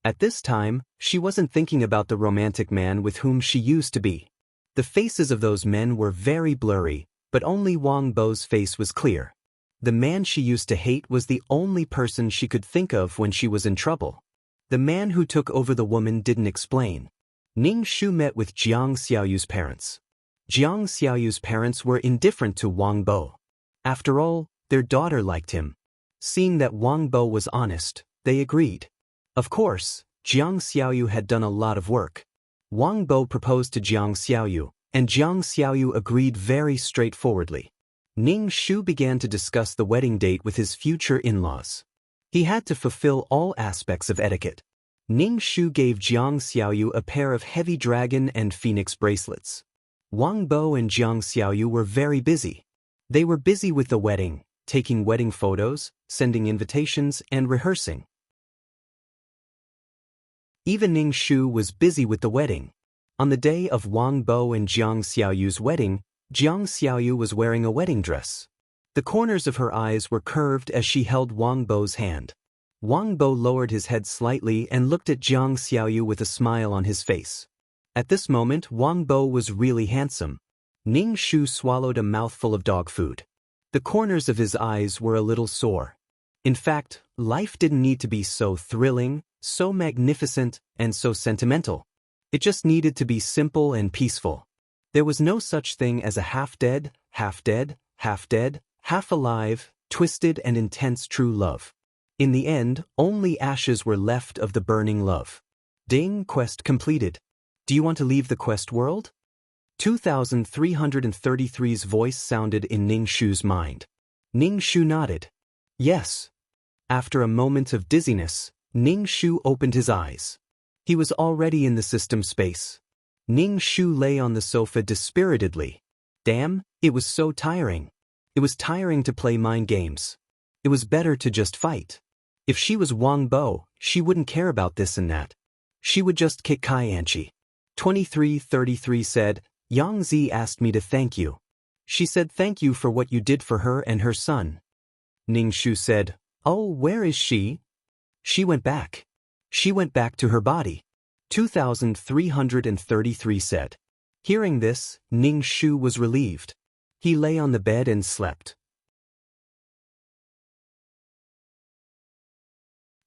A: At this time, she wasn't thinking about the romantic man with whom she used to be. The faces of those men were very blurry, but only Wang Bo's face was clear. The man she used to hate was the only person she could think of when she was in trouble. The man who took over the woman didn't explain. Ning Shu met with Jiang Xiaoyu's parents. Jiang Xiaoyu's parents were indifferent to Wang Bo. After all, their daughter liked him. Seeing that Wang Bo was honest, they agreed. Of course, Jiang Xiaoyu had done a lot of work. Wang Bo proposed to Jiang Xiaoyu, and Jiang Xiaoyu agreed very straightforwardly. Ning Shu began to discuss the wedding date with his future in-laws. He had to fulfill all aspects of etiquette. Ning Shu gave Jiang Xiaoyu a pair of heavy dragon and phoenix bracelets. Wang Bo and Jiang Xiaoyu were very busy. They were busy with the wedding, taking wedding photos, sending invitations, and rehearsing. Even Ning Shu was busy with the wedding. On the day of Wang Bo and Jiang Xiaoyu's wedding, Jiang Xiaoyu was wearing a wedding dress. The corners of her eyes were curved as she held Wang Bo's hand. Wang Bo lowered his head slightly and looked at Jiang Xiaoyu with a smile on his face. At this moment, Wang Bo was really handsome. Ning Shu swallowed a mouthful of dog food. The corners of his eyes were a little sore. In fact, life didn't need to be so thrilling, so magnificent, and so sentimental. It just needed to be simple and peaceful. There was no such thing as a half-dead, half-dead, half-dead, half-alive, twisted and intense true love. In the end, only ashes were left of the burning love. Ding, quest completed. Do you want to leave the quest world? 2333's voice sounded in Ning Shu's mind. Ning Shu nodded. Yes. After a moment of dizziness, Ning Shu opened his eyes. He was already in the system space. Ning Shu lay on the sofa dispiritedly. Damn, it was so tiring. It was tiring to play mind games. It was better to just fight. If she was Wang Bo, she wouldn't care about this and that. She would just kick Kai Anchi. 2333 said, Yang Zi asked me to thank you. She said thank you for what you did for her and her son. Ning Shu said, oh, where is she? She went back. She went back to her body. 2333 said. Hearing this, Ning Shu was relieved. He lay on the bed and slept.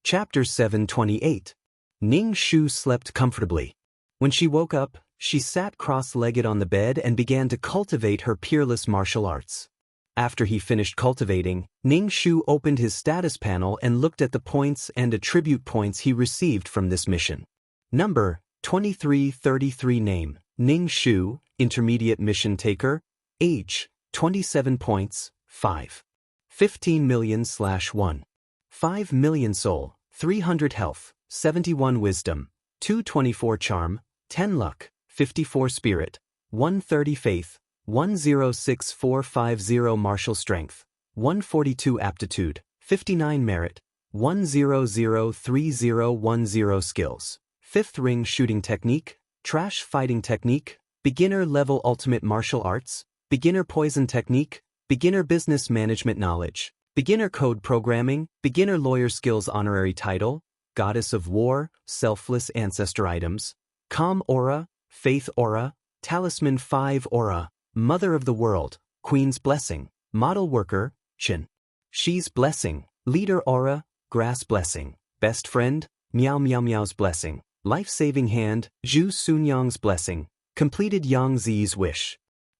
A: Chapter 728. Ning Shu slept comfortably. When she woke up, she sat cross-legged on the bed and began to cultivate her peerless martial arts. After he finished cultivating, Ning Shu opened his status panel and looked at the points and attribute points he received from this mission. Number, 2333. Name, Ning Shu, Intermediate Mission Taker. Age, 27 points, 5. 15 million/1. 5 million soul, 300 health, 71 wisdom, 224 charm, 10 luck, 54 spirit, 130 faith, 106450 martial strength, 142 aptitude, 59 merit, 1003010 skills. 5th ring shooting technique, trash fighting technique, beginner level ultimate martial arts, beginner poison technique, beginner business management knowledge, beginner code programming, beginner lawyer skills honorary title, goddess of war, selfless ancestor items, calm aura, faith aura, talisman 5 aura, mother of the world, queen's blessing, model worker, Chin. She's blessing, leader aura, grass blessing, best friend, Meow Meow Meow's blessing, life-saving hand, Zhu Sunyang's blessing, completed Yang Zi's wish.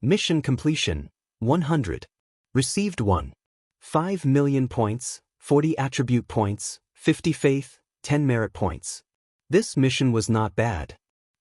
A: Mission completion, 100. Received 1. 5 million points, 40 attribute points, 50 faith, 10 merit points. This mission was not bad.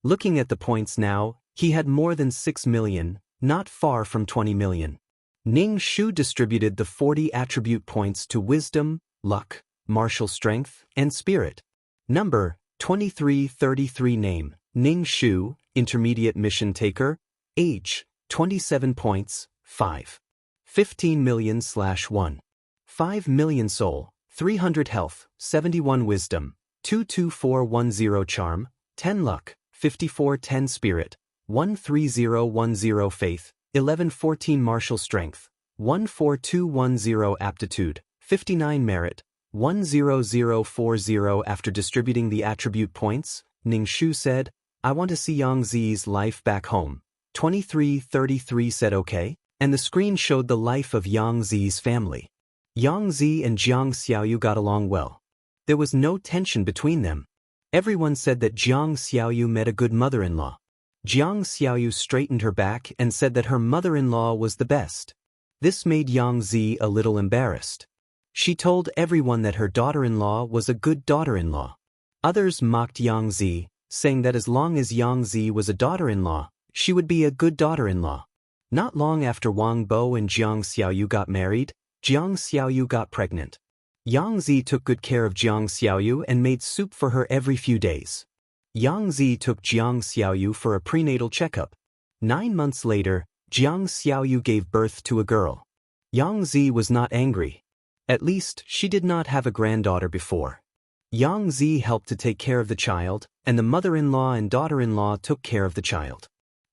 A: Looking at the points now, he had more than 6 million, not far from 20 million. Ning Shu distributed the 40 attribute points to wisdom, luck, martial strength, and spirit. Number, 2333. Name, Ning Shu, intermediate mission taker. Age, 27 points, 5. 15 million/1. 5 million soul, 300 health, 71 wisdom, 22410 charm, 10 luck, 5410 spirit, 13010 faith, 1114 martial strength, 14210 aptitude, 59 merit, 10040. After distributing the attribute points, Ning Shu said, "I want to see Yang Zi's life back home." 2333 said okay, and the screen showed the life of Yang Zi's family. Yang Zi and Jiang Xiaoyu got along well. There was no tension between them. Everyone said that Jiang Xiaoyu met a good mother-in-law. Jiang Xiaoyu straightened her back and said that her mother-in-law was the best. This made Yang Zi a little embarrassed. She told everyone that her daughter-in-law was a good daughter-in-law. Others mocked Yang Zi, saying that as long as Yang Zi was a daughter-in-law, she would be a good daughter-in-law. Not long after Wang Bo and Jiang Xiaoyu got married, Jiang Xiaoyu got pregnant. Yang Zi took good care of Jiang Xiaoyu and made soup for her every few days. Yang Zi took Jiang Xiaoyu for a prenatal checkup. 9 months later, Jiang Xiaoyu gave birth to a girl. Yang Zi was not angry. At least, she did not have a granddaughter before. Yang Zi helped to take care of the child, and the mother-in-law and daughter-in-law took care of the child.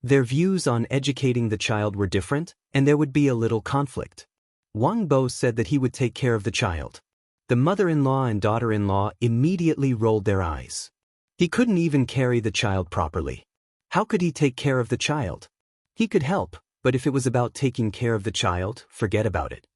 A: Their views on educating the child were different, and there would be a little conflict. Wang Bo said that he would take care of the child. The mother-in-law and daughter-in-law immediately rolled their eyes. He couldn't even carry the child properly. How could he take care of the child? He could help, but if it was about taking care of the child, forget about it.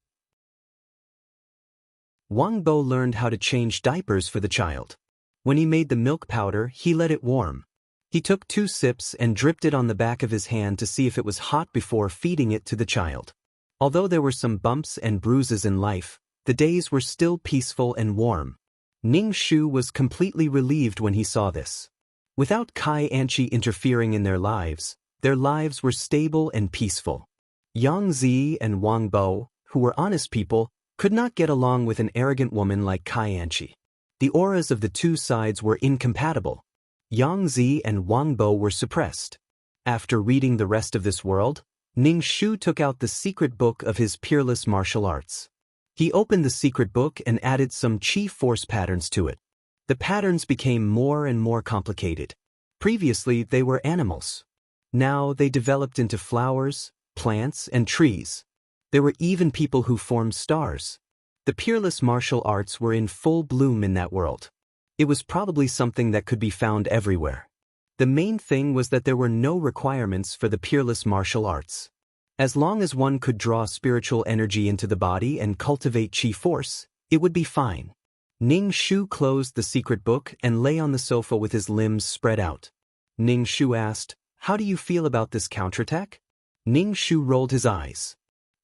A: Wang Bo learned how to change diapers for the child. When he made the milk powder, he let it warm. He took 2 sips and dripped it on the back of his hand to see if it was hot before feeding it to the child. Although there were some bumps and bruises in life, the days were still peaceful and warm. Ning Shu was completely relieved when he saw this. Without Kai Anchi interfering in their lives were stable and peaceful. Yang Zi and Wang Bo, who were honest people, could not get along with an arrogant woman like Kai Anchi. The auras of the two sides were incompatible. Yang Zi and Wang Bo were suppressed. After reading the rest of this world, Ning Shu took out the secret book of his peerless martial arts. He opened the secret book and added some chi force patterns to it. The patterns became more and more complicated. Previously, they were animals. Now they developed into flowers, plants, and trees. There were even people who formed stars. The peerless martial arts were in full bloom in that world. It was probably something that could be found everywhere. The main thing was that there were no requirements for the peerless martial arts. As long as one could draw spiritual energy into the body and cultivate chi force, it would be fine. Ning Shu closed the secret book and lay on the sofa with his limbs spread out. Ning Shu asked, "How do you feel about this counterattack?" Ning Shu rolled his eyes.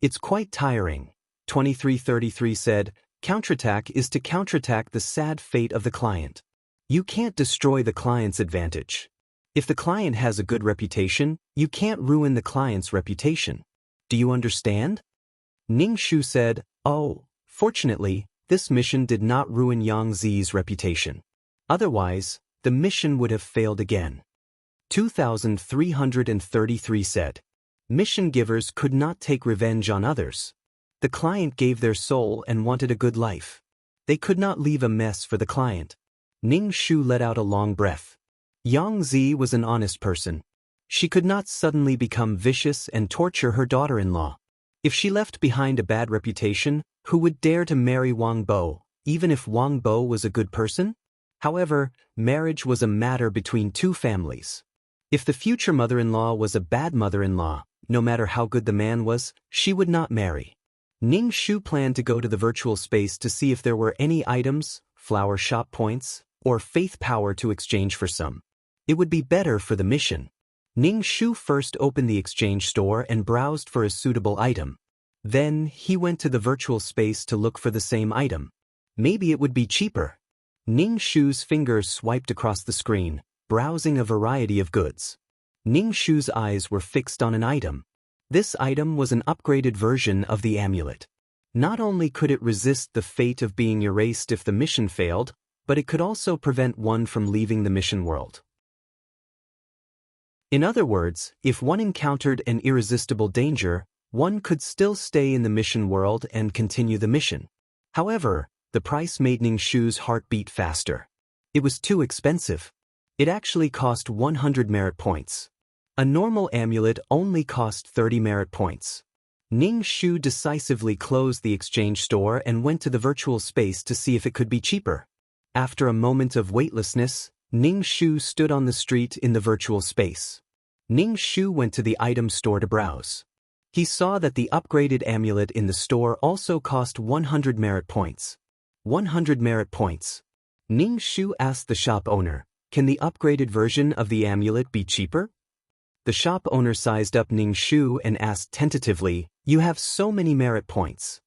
A: "It's quite tiring." 2333 said, "Counterattack is to counterattack the sad fate of the client. You can't destroy the client's advantage. If the client has a good reputation, you can't ruin the client's reputation. Do you understand?" Ning Shu said, "Oh, fortunately, this mission did not ruin Yang Zi's reputation. Otherwise, the mission would have failed again." 2333 said, "Mission givers could not take revenge on others. The client gave their soul and wanted a good life. They could not leave a mess for the client." Ning Shu let out a long breath. Yang Zi was an honest person. She could not suddenly become vicious and torture her daughter-in-law. If she left behind a bad reputation, who would dare to marry Wang Bo, even if Wang Bo was a good person? However, marriage was a matter between two families. If the future mother-in-law was a bad mother-in-law, no matter how good the man was, she would not marry. Ning Shu planned to go to the virtual space to see if there were any items, flower shop points, or faith power to exchange for some. It would be better for the mission. Ning Shu first opened the exchange store and browsed for a suitable item. Then, he went to the virtual space to look for the same item. Maybe it would be cheaper. Ning Shu's fingers swiped across the screen, browsing a variety of goods. Ning Shu's eyes were fixed on an item. This item was an upgraded version of the amulet. Not only could it resist the fate of being erased if the mission failed, but it could also prevent one from leaving the mission world. In other words, if one encountered an irresistible danger, one could still stay in the mission world and continue the mission. However, the price made Ning Shu's heart beat faster. It was too expensive. It actually cost 100 merit points. A normal amulet only cost 30 merit points. Ning Shu decisively closed the exchange store and went to the virtual space to see if it could be cheaper. After a moment of weightlessness, Ning Shu stood on the street in the virtual space. Ning Shu went to the item store to browse. He saw that the upgraded amulet in the store also cost 100 merit points. 100 merit points. Ning Shu asked the shop owner, "Can the upgraded version of the amulet be cheaper?" The shop owner sized up Ning Shu and asked tentatively, "You have so many merit points."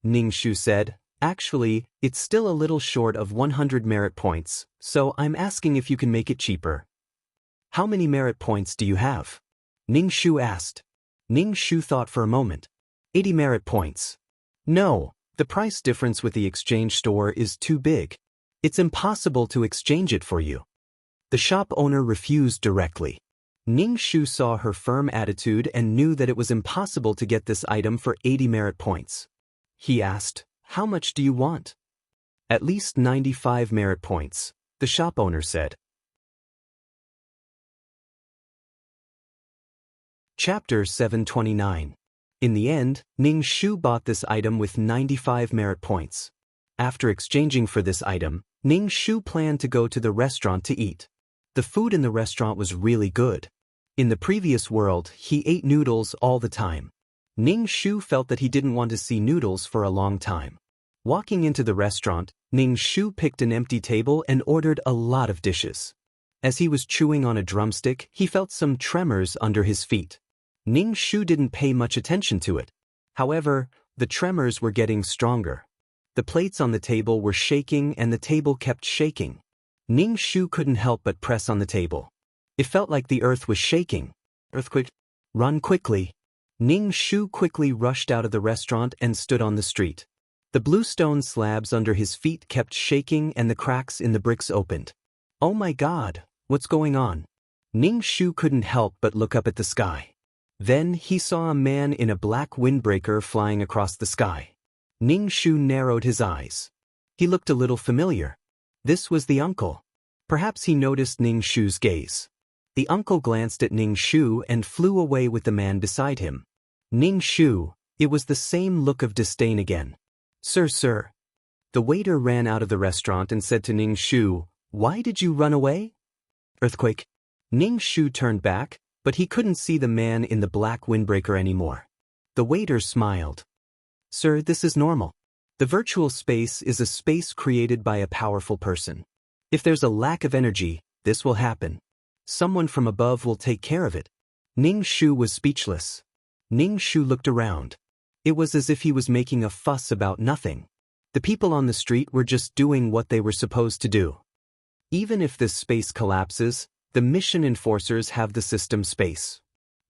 A: Ning Shu said, "Actually, it's still a little short of 100 merit points, so I'm asking if you can make it cheaper." "How many merit points do you have?" Ning Shu asked. Ning Shu thought for a moment. 80 merit points. "No, the price difference with the exchange store is too big. It's impossible to exchange it for you." The shop owner refused directly. Ning Shu saw her firm attitude and knew that it was impossible to get this item for 80 merit points. He asked, "How much do you want?" "At least 95 merit points," the shop owner said. Chapter 729. In the end, Ning Shu bought this item with 95 merit points. After exchanging for this item, Ning Shu planned to go to the restaurant to eat. The food in the restaurant was really good. In the previous world, he ate noodles all the time. Ning Shu felt that he didn't want to see noodles for a long time. Walking into the restaurant, Ning Shu picked an empty table and ordered a lot of dishes. As he was chewing on a drumstick, he felt some tremors under his feet. Ning Shu didn't pay much attention to it. However, the tremors were getting stronger. The plates on the table were shaking and the table kept shaking. Ning Shu couldn't help but press on the table. It felt like the earth was shaking. Earthquake. Run quickly. Ning Shu quickly rushed out of the restaurant and stood on the street. The bluestone slabs under his feet kept shaking and the cracks in the bricks opened. Oh my God, what's going on? Ning Shu couldn't help but look up at the sky. Then he saw a man in a black windbreaker flying across the sky. Ning Shu narrowed his eyes. He looked a little familiar. This was the uncle. Perhaps he noticed Ning Shu's gaze. The uncle glanced at Ning Shu and flew away with the man beside him. Ning Shu, it was the same look of disdain again. Sir. The waiter ran out of the restaurant and said to Ning Shu, "Why did you run away?" Earthquake. Ning Shu turned back, but he couldn't see the man in the black windbreaker anymore. The waiter smiled. "Sir, this is normal. The virtual space is a space created by a powerful person. If there's a lack of energy, this will happen. Someone from above will take care of it." Ning Shu was speechless. Ning Shu looked around. It was as if he was making a fuss about nothing. The people on the street were just doing what they were supposed to do. Even if this space collapses, the mission enforcers have the system space.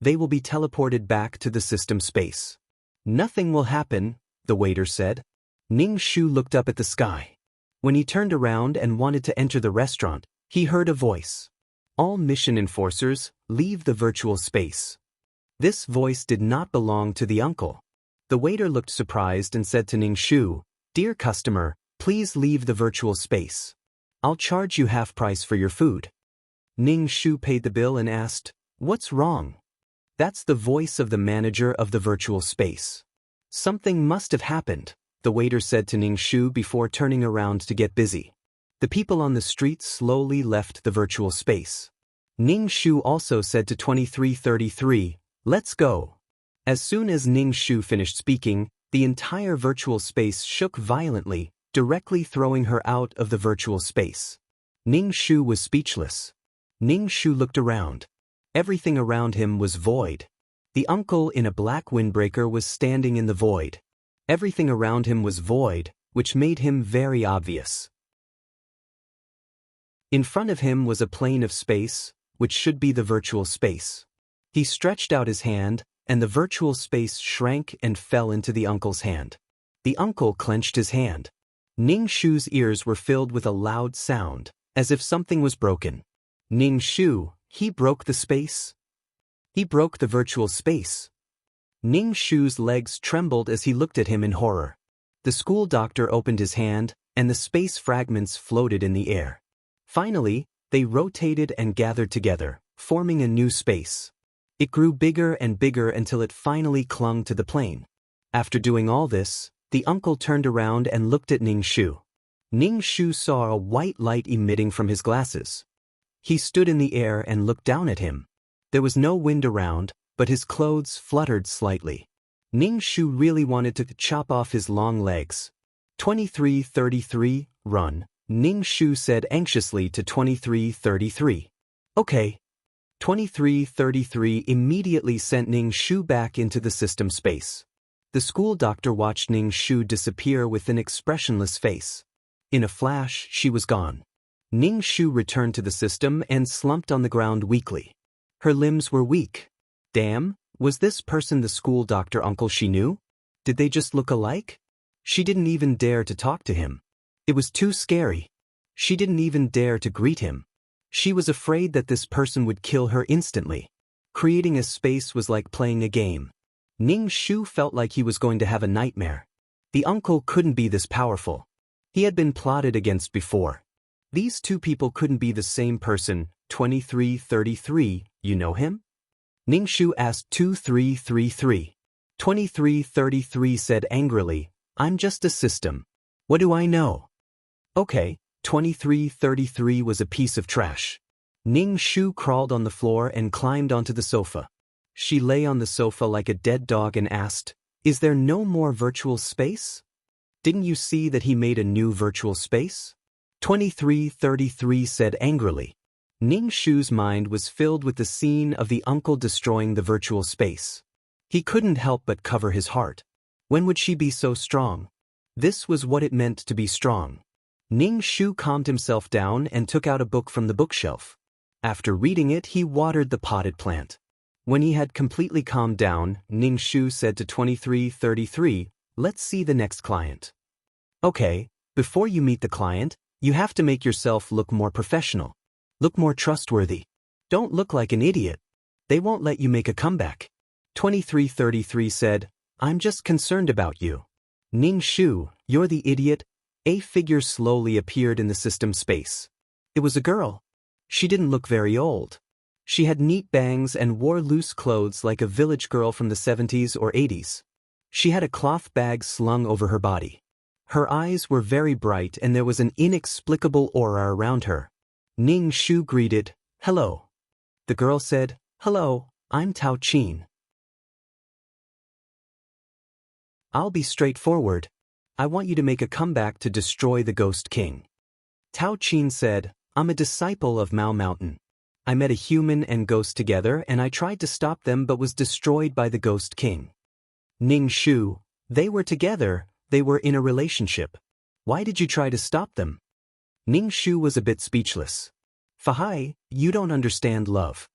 A: They will be teleported back to the system space. "Nothing will happen," the waiter said. Ning Shu looked up at the sky. When he turned around and wanted to enter the restaurant, he heard a voice. "All mission enforcers, leave the virtual space." This voice did not belong to the uncle. The waiter looked surprised and said to Ning Shu, "Dear customer, please leave the virtual space. I'll charge you half price for your food." Ning Shu paid the bill and asked, "What's wrong?" That's the voice of the manager of the virtual space. "Something must have happened," the waiter said to Ning Shu before turning around to get busy. The people on the street slowly left the virtual space. Ning Shu also said to 2333, "Let's go." As soon as Ning Shu finished speaking, the entire virtual space shook violently, directly throwing her out of the virtual space. Ning Shu was speechless. Ning Shu looked around. Everything around him was void. The uncle in a black windbreaker was standing in the void. Everything around him was void, which made him very obvious. In front of him was a plane of space, which should be the virtual space. He stretched out his hand, and the virtual space shrank and fell into the uncle's hand. The uncle clenched his hand. Ning Shu's ears were filled with a loud sound, as if something was broken. Ning Shu, he broke the space? He broke the virtual space. Ning Shu's legs trembled as he looked at him in horror. The school doctor opened his hand, and the space fragments floated in the air. Finally, they rotated and gathered together, forming a new space. It grew bigger and bigger until it finally clung to the plane. After doing all this, the uncle turned around and looked at Ning Shu. Ning Shu saw a white light emitting from his glasses. He stood in the air and looked down at him. There was no wind around, but his clothes fluttered slightly. Ning Shu really wanted to chop off his long legs. 2333, run, Ning Shu said anxiously to 2333. Okay. 2333 immediately sent Ning Shu back into the system space. The school doctor watched Ning Shu disappear with an expressionless face. In a flash, she was gone. Ning Shu returned to the system and slumped on the ground weakly. Her limbs were weak. Damn, was this person the school doctor uncle she knew? Did they just look alike? She didn't even dare to talk to him. It was too scary. She didn't even dare to greet him. She was afraid that this person would kill her instantly. Creating a space was like playing a game. Ning Shu felt like he was going to have a nightmare. The uncle couldn't be this powerful. He had been plotted against before. These two people couldn't be the same person. 2333, you know him? Ning Shu asked 2333. 2333 said angrily, I'm just a system. What do I know? Okay, 2333 was a piece of trash. Ning Shu crawled on the floor and climbed onto the sofa. She lay on the sofa like a dead dog and asked, Is there no more virtual space? Didn't you see that he made a new virtual space? 2333 said angrily. Ning Shu's mind was filled with the scene of the uncle destroying the virtual space. He couldn't help but cover his heart. When would she be so strong? This was what it meant to be strong. Ning Shu calmed himself down and took out a book from the bookshelf. After reading it, he watered the potted plant. When he had completely calmed down, Ning Shu said to 2333, Let's see the next client. Okay, before you meet the client, you have to make yourself look more professional. Look more trustworthy. Don't look like an idiot. They won't let you make a comeback. 2333 said, I'm just concerned about you. Ning Shu, you're the idiot. A figure slowly appeared in the system space. It was a girl. She didn't look very old. She had neat bangs and wore loose clothes like a village girl from the 70s or 80s. She had a cloth bag slung over her body. Her eyes were very bright and there was an inexplicable aura around her. Ning Shu greeted, Hello. The girl said, Hello, I'm Tao Qin. I'll be straightforward. I want you to make a comeback to destroy the Ghost King. Tao Qin said, I'm a disciple of Mao Mountain. I met a human and ghost together and I tried to stop them but was destroyed by the Ghost King. Ning Shu, they were together, they were in a relationship. Why did you try to stop them? Ning Shu was a bit speechless. Fahai, you don't understand love.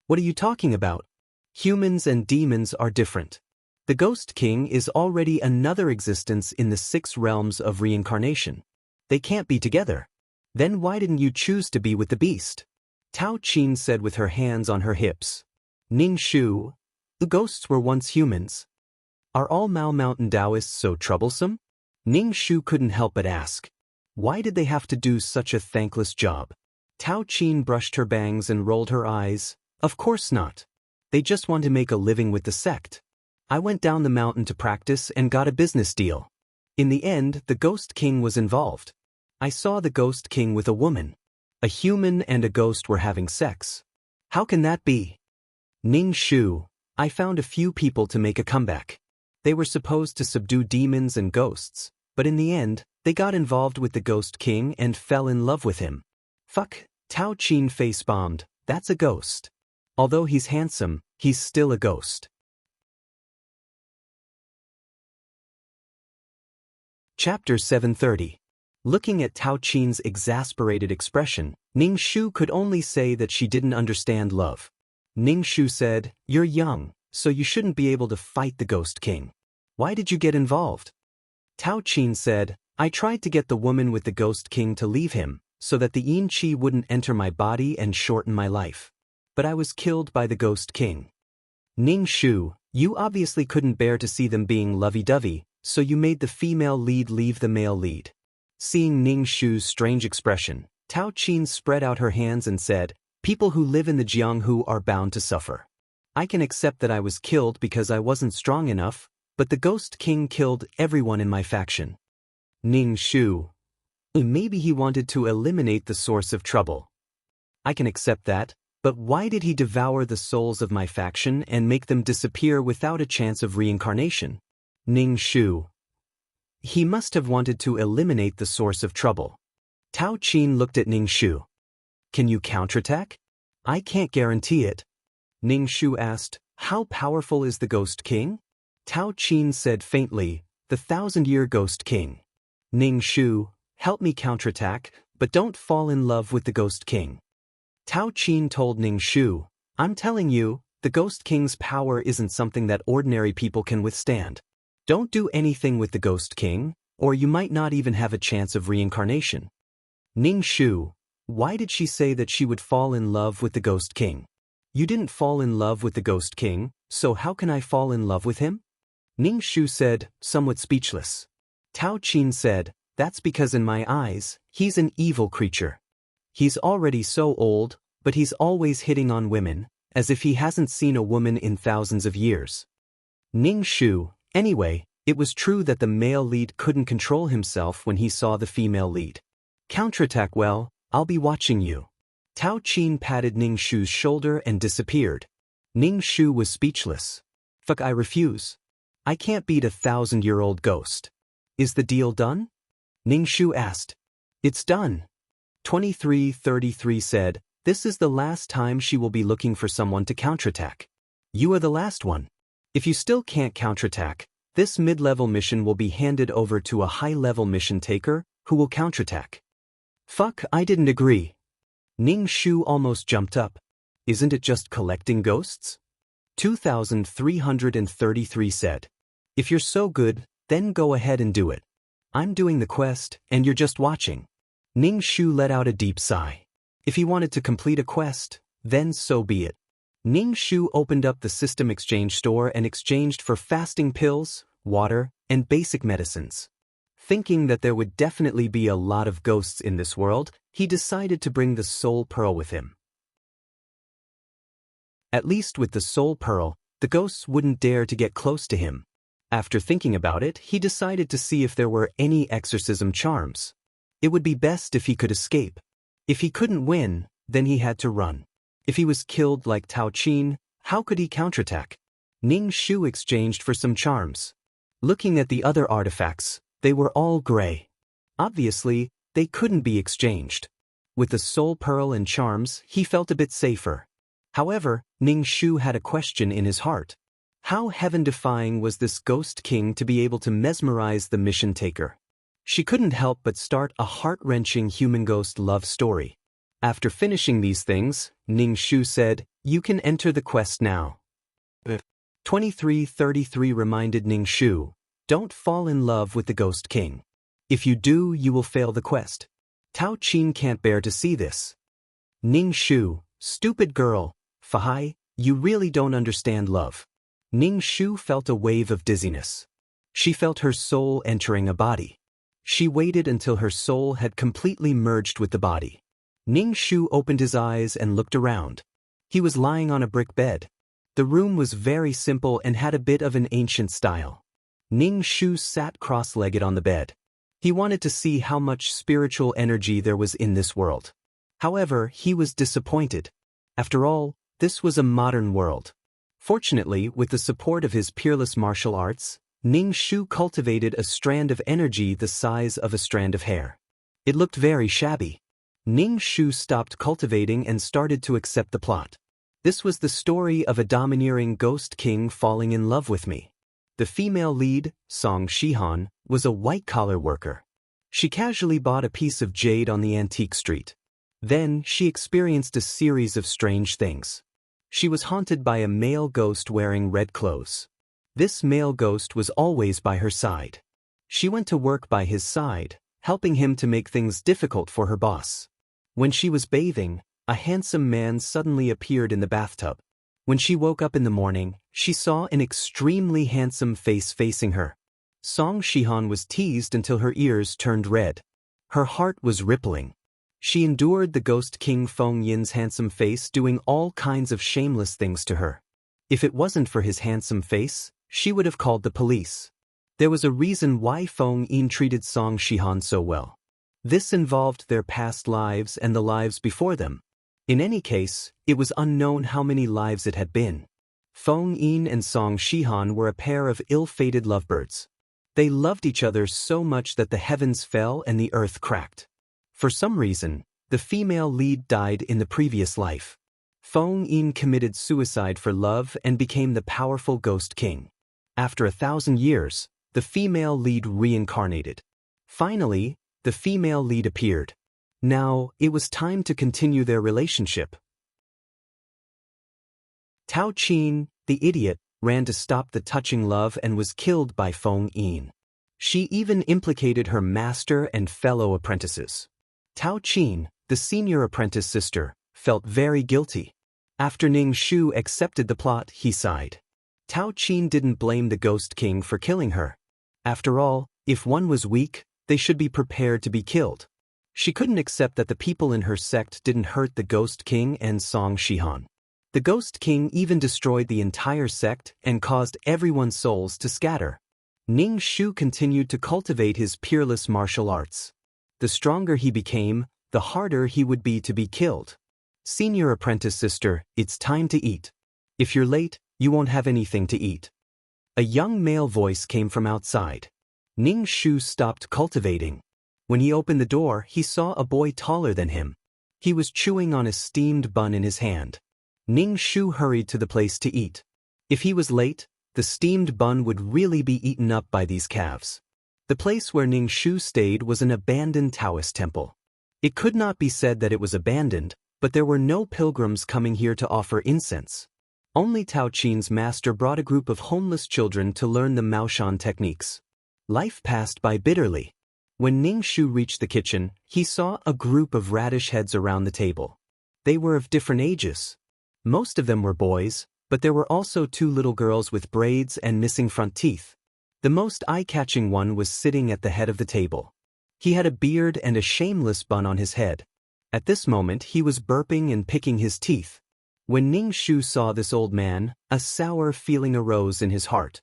A: What are you talking about? Humans and demons are different. The Ghost King is already another existence in the 6 realms of reincarnation. They can't be together. Then why didn't you choose to be with the beast? Tao Qin said with her hands on her hips. Ning Shu, the ghosts were once humans. Are all Mao Mountain Taoists so troublesome? Ning Shu couldn't help but ask. Why did they have to do such a thankless job? Tao Qin brushed her bangs and rolled her eyes. Of course not. They just want to make a living with the sect. I went down the mountain to practice and got a business deal. In the end, the Ghost King was involved. I saw the Ghost King with a woman. A human and a ghost were having sex. How can that be? Ning Shu, I found a few people to make a comeback. They were supposed to subdue demons and ghosts, but in the end, they got involved with the Ghost King and fell in love with him. Fuck, Tao Qin face-bombed, that's a ghost. Although he's handsome, he's still a ghost. Chapter 730. Looking at Tao Qin's exasperated expression, Ning Shu could only say that she didn't understand love. Ning Shu said, "You're young, so you shouldn't be able to fight the Ghost King. Why did you get involved?" Tao Qin said, "I tried to get the woman with the Ghost King to leave him, so that the yin qi wouldn't enter my body and shorten my life. But I was killed by the Ghost King." Ning Shu, "You obviously couldn't bear to see them being lovey-dovey, so you made the female lead leave the male lead." Seeing Ning Shu's strange expression, Tao Qin spread out her hands and said, "People who live in the Jianghu are bound to suffer. I can accept that I was killed because I wasn't strong enough, but the Ghost King killed everyone in my faction." Ning Shu, "Maybe he wanted to eliminate the source of trouble. I can accept that, but why did he devour the souls of my faction and make them disappear without a chance of reincarnation?" Ning Shu, "He must have wanted to eliminate the source of trouble." Tao Qin looked at Ning Shu. "Can you counterattack?" "I can't guarantee it." Ning Shu asked, "How powerful is the Ghost King?" Tao Qin said faintly, "The 1,000-year Ghost King." Ning Shu, "Help me counterattack, but don't fall in love with the Ghost King." Tao Qin told Ning Shu, "I'm telling you, the Ghost King's power isn't something that ordinary people can withstand. Don't do anything with the Ghost King, or you might not even have a chance of reincarnation." Ning Shu, "Why did she say that she would fall in love with the Ghost King?" "You didn't fall in love with the Ghost King, so how can I fall in love with him?" Ning Shu said, somewhat speechless. Tao Qin said, "That's because in my eyes, he's an evil creature. He's already so old, but he's always hitting on women, as if he hasn't seen a woman in thousands of years." Ning Shu, "Anyway, it was true that the male lead couldn't control himself when he saw the female lead. Counterattack well, I'll be watching you." Tao Qin patted Ning Shu's shoulder and disappeared. Ning Shu was speechless. "Fuck, I refuse. I can't beat a 1,000-year-old ghost. Is the deal done?" Ning Shu asked. "It's done." 2333 said, "This is the last time she will be looking for someone to counterattack. You are the last one. If you still can't counterattack, this mid-level mission will be handed over to a high-level mission taker, who will counterattack." "Fuck, I didn't agree." Ning Shu almost jumped up. "Isn't it just collecting ghosts?" 2333 said, "If you're so good, then go ahead and do it. I'm doing the quest, and you're just watching." Ning Shu let out a deep sigh. If he wanted to complete a quest, then so be it. Ning Shu opened up the system exchange store and exchanged for fasting pills, water, and basic medicines. Thinking that there would definitely be a lot of ghosts in this world, he decided to bring the Soul Pearl with him. At least with the Soul Pearl, the ghosts wouldn't dare to get close to him. After thinking about it, he decided to see if there were any exorcism charms. It would be best if he could escape. If he couldn't win, then he had to run. If he was killed like Tao Qin, how could he counterattack? Ning Shu exchanged for some charms. Looking at the other artifacts, they were all gray. Obviously, they couldn't be exchanged. With the Soul Pearl and charms, he felt a bit safer. However, Ning Shu had a question in his heart. How heaven-defying was this Ghost King to be able to mesmerize the mission taker? She couldn't help but start a heart-wrenching human-ghost love story. After finishing these things, Ning Shu said, "You can enter the quest now." 2333 reminded Ning Shu, "Don't fall in love with the Ghost King. If you do, you will fail the quest." Tao Qin can't bear to see this. Ning Shu, "Stupid girl, Fahai, you really don't understand love." Ning Shu felt a wave of dizziness. She felt her soul entering a body. She waited until her soul had completely merged with the body. Ning Shu opened his eyes and looked around. He was lying on a brick bed. The room was very simple and had a bit of an ancient style. Ning Shu sat cross-legged on the bed. He wanted to see how much spiritual energy there was in this world. However, he was disappointed. After all, this was a modern world. Fortunately, with the support of his peerless martial arts, Ning Shu cultivated a strand of energy the size of a strand of hair. It looked very shabby. Ning Shu stopped cultivating and started to accept the plot. This was the story of a domineering ghost king falling in love with me. The female lead, Song Shihan, was a white-collar worker. She casually bought a piece of jade on the antique street. Then, she experienced a series of strange things. She was haunted by a male ghost wearing red clothes. This male ghost was always by her side. She went to work by his side, helping him to make things difficult for her boss. When she was bathing, a handsome man suddenly appeared in the bathtub. When she woke up in the morning, she saw an extremely handsome face facing her. Song Shihan was teased until her ears turned red. Her heart was rippling. She endured the ghost king Feng Yin's handsome face doing all kinds of shameless things to her. If it wasn't for his handsome face, she would have called the police. There was a reason why Feng Yin treated Song Shihan so well. This involved their past lives and the lives before them. In any case, it was unknown how many lives it had been. Feng Yin and Song Shihan were a pair of ill-fated lovebirds. They loved each other so much that the heavens fell and the earth cracked. For some reason, the female lead died in the previous life. Feng Yin committed suicide for love and became the powerful ghost king. After 1,000 years, the female lead reincarnated. Finally, the female lead appeared. Now, it was time to continue their relationship. Tao Qin, the idiot, ran to stop the touching love and was killed by Feng Yin. She even implicated her master and fellow apprentices. Tao Qin, the senior apprentice sister, felt very guilty. After Ning Shu accepted the plot, he sighed. Tao Qin didn't blame the ghost king for killing her. After all, if one was weak, they should be prepared to be killed. She couldn't accept that the people in her sect didn't hurt the ghost king and Song Shihan. The ghost king even destroyed the entire sect and caused everyone's souls to scatter. Ning Shu continued to cultivate his peerless martial arts. The stronger he became, the harder he would be to be killed. Senior apprentice sister, it's time to eat. If you're late, you won't have anything to eat. A young male voice came from outside. Ning Shu stopped cultivating. When he opened the door, he saw a boy taller than him. He was chewing on a steamed bun in his hand. Ning Shu hurried to the place to eat. If he was late, the steamed bun would really be eaten up by these calves. The place where Ning Shu stayed was an abandoned Taoist temple. It could not be said that it was abandoned, but there were no pilgrims coming here to offer incense. Only Tao Qin's master brought a group of homeless children to learn the Maoshan techniques. Life passed by bitterly. When Ning Shu reached the kitchen, he saw a group of radish heads around the table. They were of different ages. Most of them were boys, but there were also 2 little girls with braids and missing front teeth. The most eye-catching one was sitting at the head of the table. He had a beard and a shameless bun on his head. At this moment he was burping and picking his teeth. When Ning Shu saw this old man, a sour feeling arose in his heart.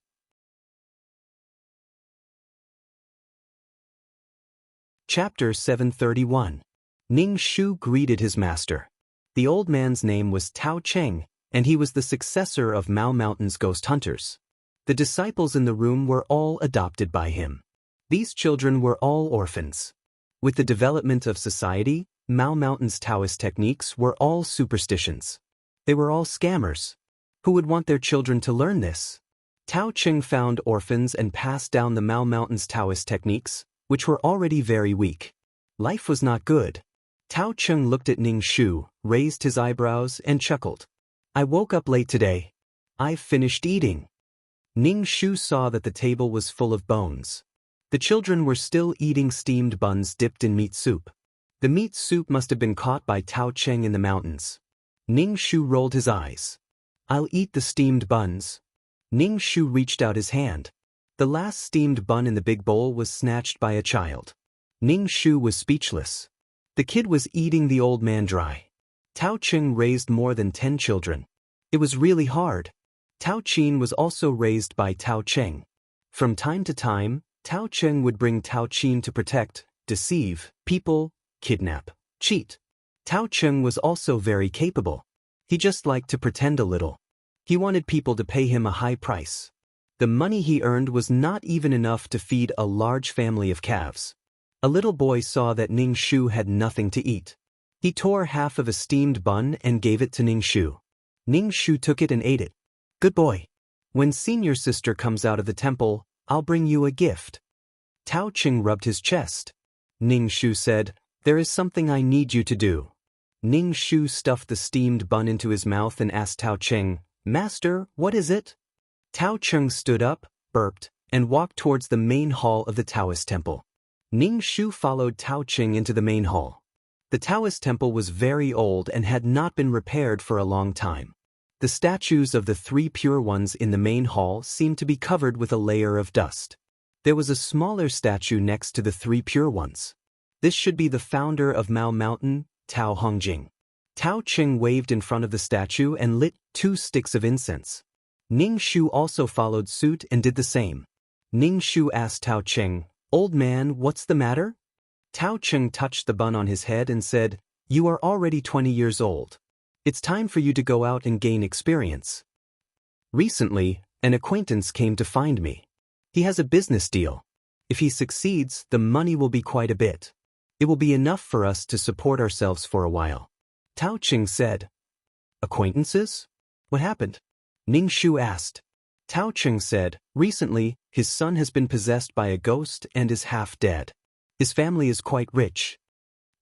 A: Chapter 731. Ning Shu greeted his master. The old man's name was Tao Cheng, and he was the successor of Mao Mountain's ghost hunters. The disciples in the room were all adopted by him. These children were all orphans. With the development of society, Mao Mountain's Taoist techniques were all superstitions. They were all scammers. Who would want their children to learn this? Tao Cheng found orphans and passed down the Mao Mountain's Taoist techniques, which were already very weak. Life was not good. Tao Cheng looked at Ning Shu, raised his eyebrows, and chuckled. I woke up late today. I've finished eating. Ning Shu saw that the table was full of bones. The children were still eating steamed buns dipped in meat soup. The meat soup must have been caught by Tao Cheng in the mountains. Ning Shu rolled his eyes. I'll eat the steamed buns. Ning Shu reached out his hand. The last steamed bun in the big bowl was snatched by a child. Ning Shu was speechless. The kid was eating the old man dry. Tao Cheng raised more than 10 children. It was really hard. Tao Qin was also raised by Tao Cheng. From time to time, Tao Cheng would bring Tao Qin to protect, deceive people, kidnap, cheat. Tao Cheng was also very capable. He just liked to pretend a little. He wanted people to pay him a high price. The money he earned was not even enough to feed a large family of calves. A little boy saw that Ning Shu had nothing to eat. He tore half of a steamed bun and gave it to Ning Shu. Ning Shu took it and ate it. Good boy. When senior sister comes out of the temple, I'll bring you a gift. Tao Ching rubbed his chest. Ning Shu said, there is something I need you to do. Ning Shu stuffed the steamed bun into his mouth and asked Tao Ching, Master, what is it? Tao Ching stood up, burped, and walked towards the main hall of the Taoist temple. Ning Shu followed Tao Ching into the main hall. The Taoist temple was very old and had not been repaired for a long time. The statues of the three pure ones in the main hall seemed to be covered with a layer of dust. There was a smaller statue next to the three pure ones. This should be the founder of Mao Mountain, Tao Hongjing. Tao Ching waved in front of the statue and lit 2 sticks of incense. Ning Shu also followed suit and did the same. Ning Shu asked Tao Ching, Old man, what's the matter? Tao Ching touched the bun on his head and said, You are already 20 years old. It's time for you to go out and gain experience. Recently, an acquaintance came to find me. He has a business deal. If he succeeds, the money will be quite a bit. It will be enough for us to support ourselves for a while. Tao Ching said, Acquaintances? What happened? Ning Shu asked. Tao Ching said, Recently, his son has been possessed by a ghost and is half dead. His family is quite rich.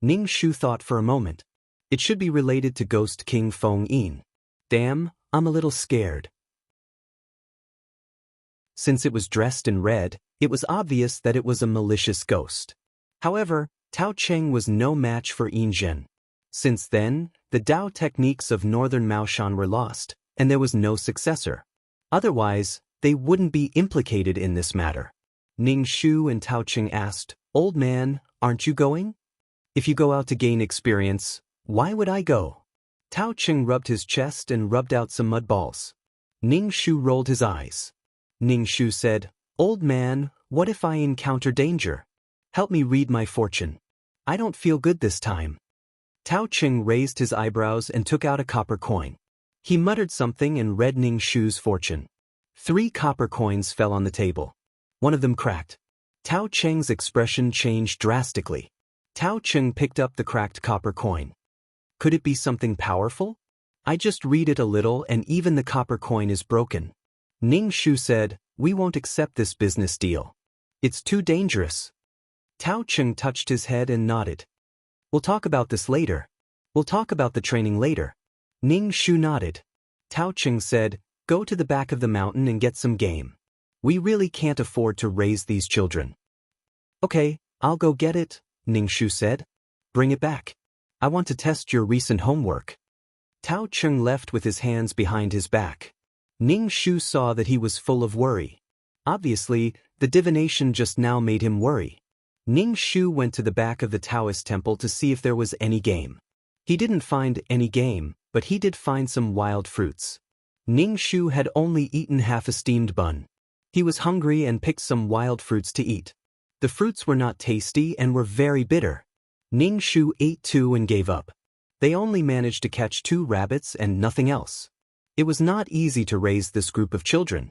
A: Ning Shu thought for a moment. It should be related to Ghost King Feng Yin. Damn, I'm a little scared. Since it was dressed in red, it was obvious that it was a malicious ghost. However, Tao Cheng was no match for Yin Zhen. Since then, the Dao techniques of Northern Maoshan were lost, and there was no successor. Otherwise, they wouldn't be implicated in this matter. Ning Shu and Tao Cheng asked, Old man, aren't you going? If you go out to gain experience, why would I go? Tao Cheng rubbed his chest and rubbed out some mud balls. Ning Shu rolled his eyes. Ning Shu said, Old man, what if I encounter danger? Help me read my fortune. I don't feel good this time. Tao Cheng raised his eyebrows and took out a copper coin. He muttered something and read Ning Shu's fortune. 3 copper coins fell on the table. One of them cracked. Tao Cheng's expression changed drastically. Tao Cheng picked up the cracked copper coin. Could it be something powerful? I just read it a little and even the copper coin is broken. Ning Shu said, We won't accept this business deal. It's too dangerous. Tao Cheng touched his head and nodded. We'll talk about this later. We'll talk about the training later. Ning Shu nodded. Tao Cheng said, Go to the back of the mountain and get some game. We really can't afford to raise these children. Okay, I'll go get it, Ning Shu said. Bring it back. I want to test your recent homework. Tao Cheng left with his hands behind his back. Ning Shu saw that he was full of worry. Obviously, the divination just now made him worry. Ning Shu went to the back of the Taoist temple to see if there was any game. He didn't find any game, but he did find some wild fruits. Ning Shu had only eaten half a steamed bun. He was hungry and picked some wild fruits to eat. The fruits were not tasty and were very bitter. Ning Shu ate 2 and gave up. They only managed to catch 2 rabbits and nothing else. It was not easy to raise this group of children.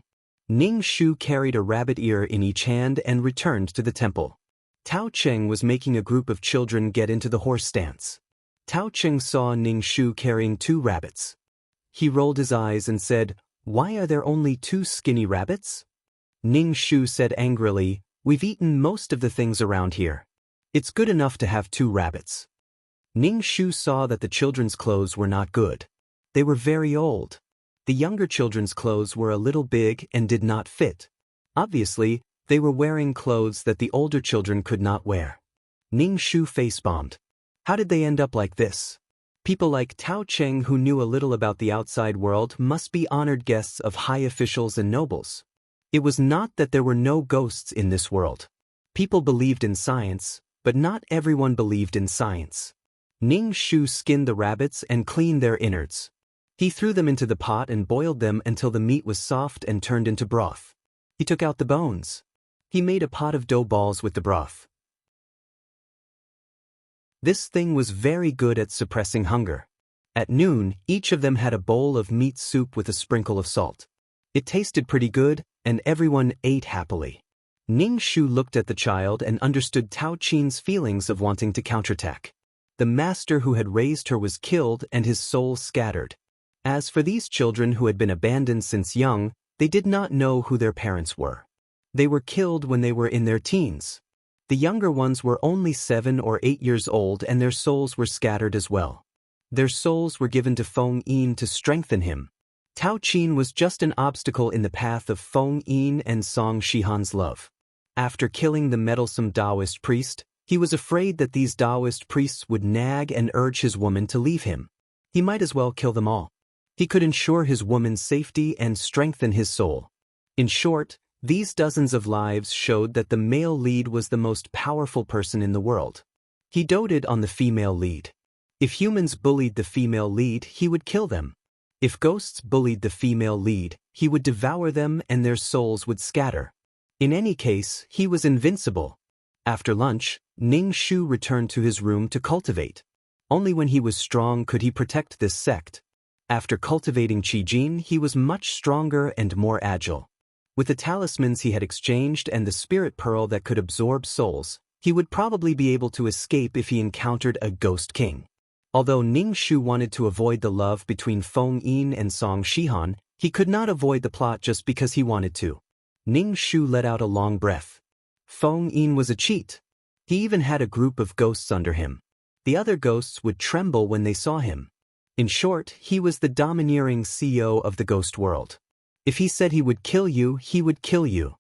A: Ning Shu carried a rabbit ear in each hand and returned to the temple. Tao Cheng was making a group of children get into the horse stance. Tao Cheng saw Ning Shu carrying 2 rabbits. He rolled his eyes and said, Why are there only 2 skinny rabbits? Ning Shu said angrily, We've eaten most of the things around here. It's good enough to have 2 rabbits. Ning Shu saw that the children's clothes were not good. They were very old. The younger children's clothes were a little big and did not fit. Obviously, they were wearing clothes that the older children could not wear. Ning Shu face-bombed. How did they end up like this? People like Tao Cheng who knew a little about the outside world must be honored guests of high officials and nobles. It was not that there were no ghosts in this world. People believed in science, but not everyone believed in science. Ning Shu skinned the rabbits and cleaned their innards. He threw them into the pot and boiled them until the meat was soft and turned into broth. He took out the bones. He made a pot of dough balls with the broth. This thing was very good at suppressing hunger. At noon, each of them had a bowl of meat soup with a sprinkle of salt. It tasted pretty good, and everyone ate happily. Ning Shu looked at the child and understood Tao Qin's feelings of wanting to counterattack. The master who had raised her was killed and his soul scattered. As for these children who had been abandoned since young, they did not know who their parents were. They were killed when they were in their teens. The younger ones were only 7 or 8 years old and their souls were scattered as well. Their souls were given to Feng Yin to strengthen him. Tao Qin was just an obstacle in the path of Feng Yin and Song Shihan's love. After killing the meddlesome Taoist priest, he was afraid that these Taoist priests would nag and urge his woman to leave him. He might as well kill them all. He could ensure his woman's safety and strengthen his soul. In short, these dozens of lives showed that the male lead was the most powerful person in the world. He doted on the female lead. If humans bullied the female lead, he would kill them. If ghosts bullied the female lead, he would devour them and their souls would scatter. In any case, he was invincible. After lunch, Ning Shu returned to his room to cultivate. Only when he was strong could he protect this sect. After cultivating Qi Jin, he was much stronger and more agile. With the talismans he had exchanged and the spirit pearl that could absorb souls, he would probably be able to escape if he encountered a ghost king. Although Ning Shu wanted to avoid the love between Feng Yin and Song Shihan, he could not avoid the plot just because he wanted to. Ning Shu let out a long breath. Feng Yin was a cheat. He even had a group of ghosts under him. The other ghosts would tremble when they saw him. In short, he was the domineering CEO of the ghost world. If he said he would kill you, he would kill you.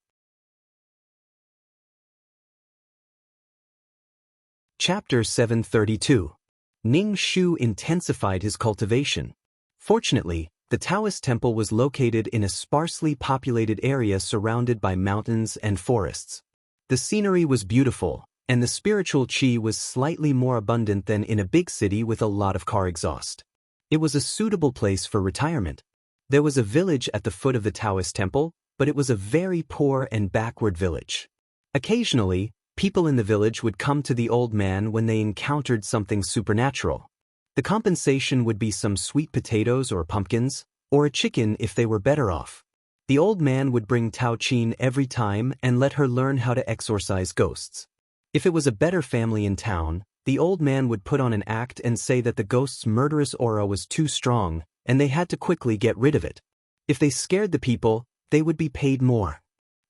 A: Chapter 732. Ning Shu intensified his cultivation. Fortunately, the Taoist temple was located in a sparsely populated area surrounded by mountains and forests. The scenery was beautiful, and the spiritual qi was slightly more abundant than in a big city with a lot of car exhaust. It was a suitable place for retirement. There was a village at the foot of the Taoist temple, but it was a very poor and backward village. Occasionally, people in the village would come to the old man when they encountered something supernatural. The compensation would be some sweet potatoes or pumpkins, or a chicken if they were better off. The old man would bring Tao Qin every time and let her learn how to exorcise ghosts. If it was a better family in town, the old man would put on an act and say that the ghost's murderous aura was too strong, and they had to quickly get rid of it. If they scared the people, they would be paid more.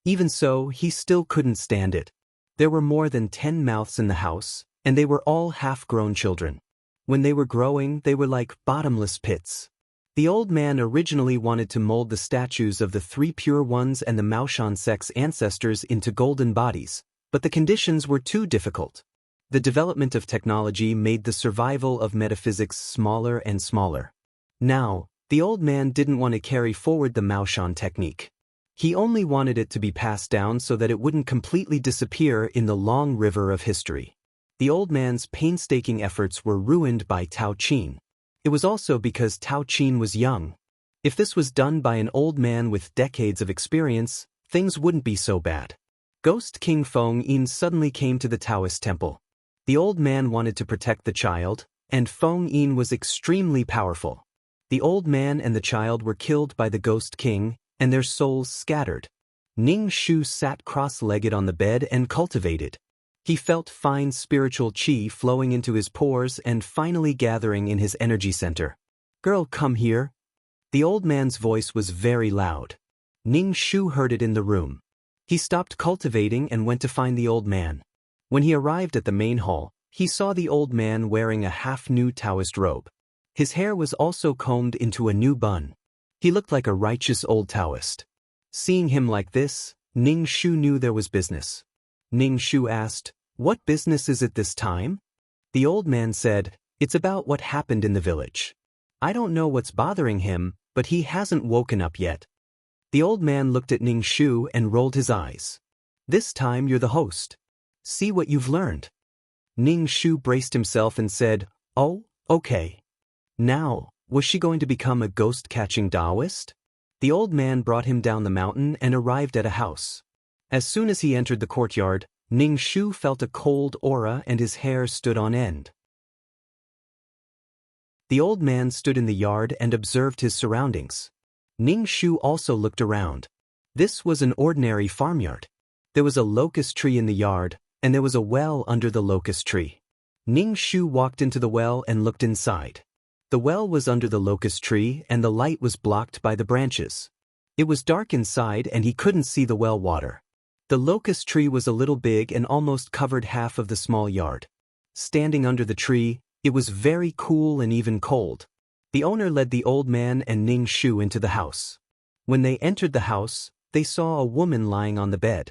A: Even so, he still couldn't stand it. There were more than 10 mouths in the house, and they were all half-grown children. When they were growing, they were like bottomless pits. The old man originally wanted to mold the statues of the 3 pure ones and the Maoshan sect's ancestors into golden bodies, but the conditions were too difficult. The development of technology made the survival of metaphysics smaller and smaller. Now, the old man didn't want to carry forward the Maoshan technique. He only wanted it to be passed down so that it wouldn't completely disappear in the long river of history. The old man's painstaking efforts were ruined by Tao Qin. It was also because Tao Qin was young. If this was done by an old man with decades of experience, things wouldn't be so bad. Ghost King Feng Yin suddenly came to the Taoist temple. The old man wanted to protect the child, and Feng Yin was extremely powerful. The old man and the child were killed by the Ghost King, and their souls scattered. Ning Shu sat cross-legged on the bed and cultivated. He felt fine spiritual qi flowing into his pores and finally gathering in his energy center. "Girl, come here." The old man's voice was very loud. Ning Shu heard it in the room. He stopped cultivating and went to find the old man. When he arrived at the main hall, he saw the old man wearing a half-new Taoist robe. His hair was also combed into a new bun. He looked like a righteous old Taoist. Seeing him like this, Ning Shu knew there was business. Ning Shu asked, "What business is it this time?" The old man said, "It's about what happened in the village. I don't know what's bothering him, but he hasn't woken up yet." The old man looked at Ning Shu and rolled his eyes. "This time you're the host. See what you've learned." Ning Shu braced himself and said, "Oh, okay." Now, was she going to become a ghost-catching Taoist? The old man brought him down the mountain and arrived at a house. As soon as he entered the courtyard, Ning Shu felt a cold aura and his hair stood on end. The old man stood in the yard and observed his surroundings. Ning Shu also looked around. This was an ordinary farmyard. There was a locust tree in the yard, and there was a well under the locust tree. Ning Shu walked into the well and looked inside. The well was under the locust tree and the light was blocked by the branches. It was dark inside and he couldn't see the well water. The locust tree was a little big and almost covered half of the small yard. Standing under the tree, it was very cool and even cold. The owner led the old man and Ning Shu into the house. When they entered the house, they saw a woman lying on the bed.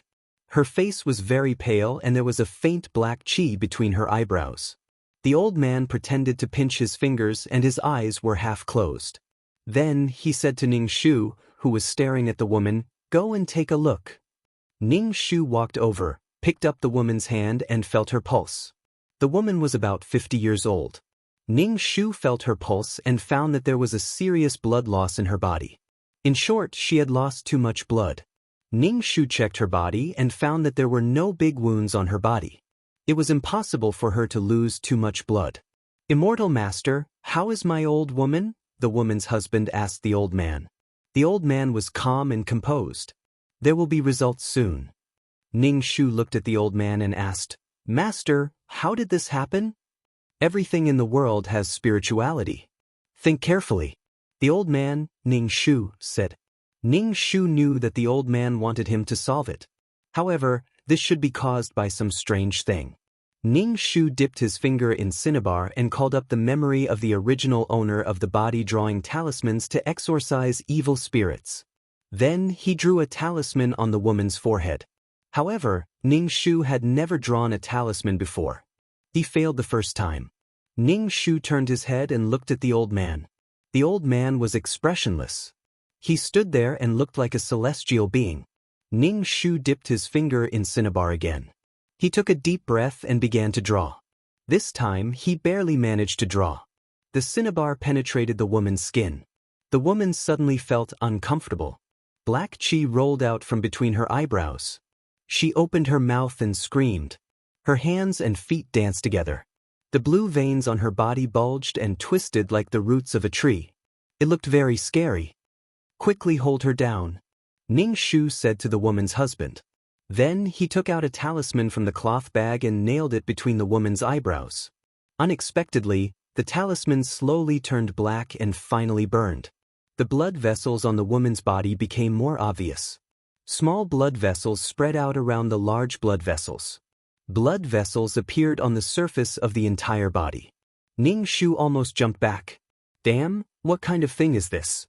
A: Her face was very pale and there was a faint black chi between her eyebrows. The old man pretended to pinch his fingers and his eyes were half closed. Then he said to Ning Shu, who was staring at the woman, "Go and take a look." Ning Shu walked over, picked up the woman's hand and felt her pulse. The woman was about 50 years old. Ning Shu felt her pulse and found that there was a serious blood loss in her body. In short, she had lost too much blood. Ning Shu checked her body and found that there were no big wounds on her body. It was impossible for her to lose too much blood. "Immortal Master, how is my old woman?" the woman's husband asked the old man. The old man was calm and composed. "There will be results soon." Ning Shu looked at the old man and asked, "Master, how did this happen?" "Everything in the world has spirituality. Think carefully." The old man, Ning Shu, said. Ning Shu knew that the old man wanted him to solve it. However, this should be caused by some strange thing. Ning Shu dipped his finger in cinnabar and called up the memory of the original owner of the body, drawing talismans to exorcise evil spirits. Then he drew a talisman on the woman's forehead. However, Ning Shu had never drawn a talisman before. He failed the first time. Ning Shu turned his head and looked at the old man. The old man was expressionless. He stood there and looked like a celestial being. Ning Shu dipped his finger in cinnabar again. He took a deep breath and began to draw. This time, he barely managed to draw. The cinnabar penetrated the woman's skin. The woman suddenly felt uncomfortable. Black chi rolled out from between her eyebrows. She opened her mouth and screamed. Her hands and feet danced together. The blue veins on her body bulged and twisted like the roots of a tree. It looked very scary. "Quickly hold her down," Ning Shu said to the woman's husband. Then he took out a talisman from the cloth bag and nailed it between the woman's eyebrows. Unexpectedly, the talisman slowly turned black and finally burned. The blood vessels on the woman's body became more obvious. Small blood vessels spread out around the large blood vessels. Blood vessels appeared on the surface of the entire body. Ning Shu almost jumped back. "Damn, what kind of thing is this?"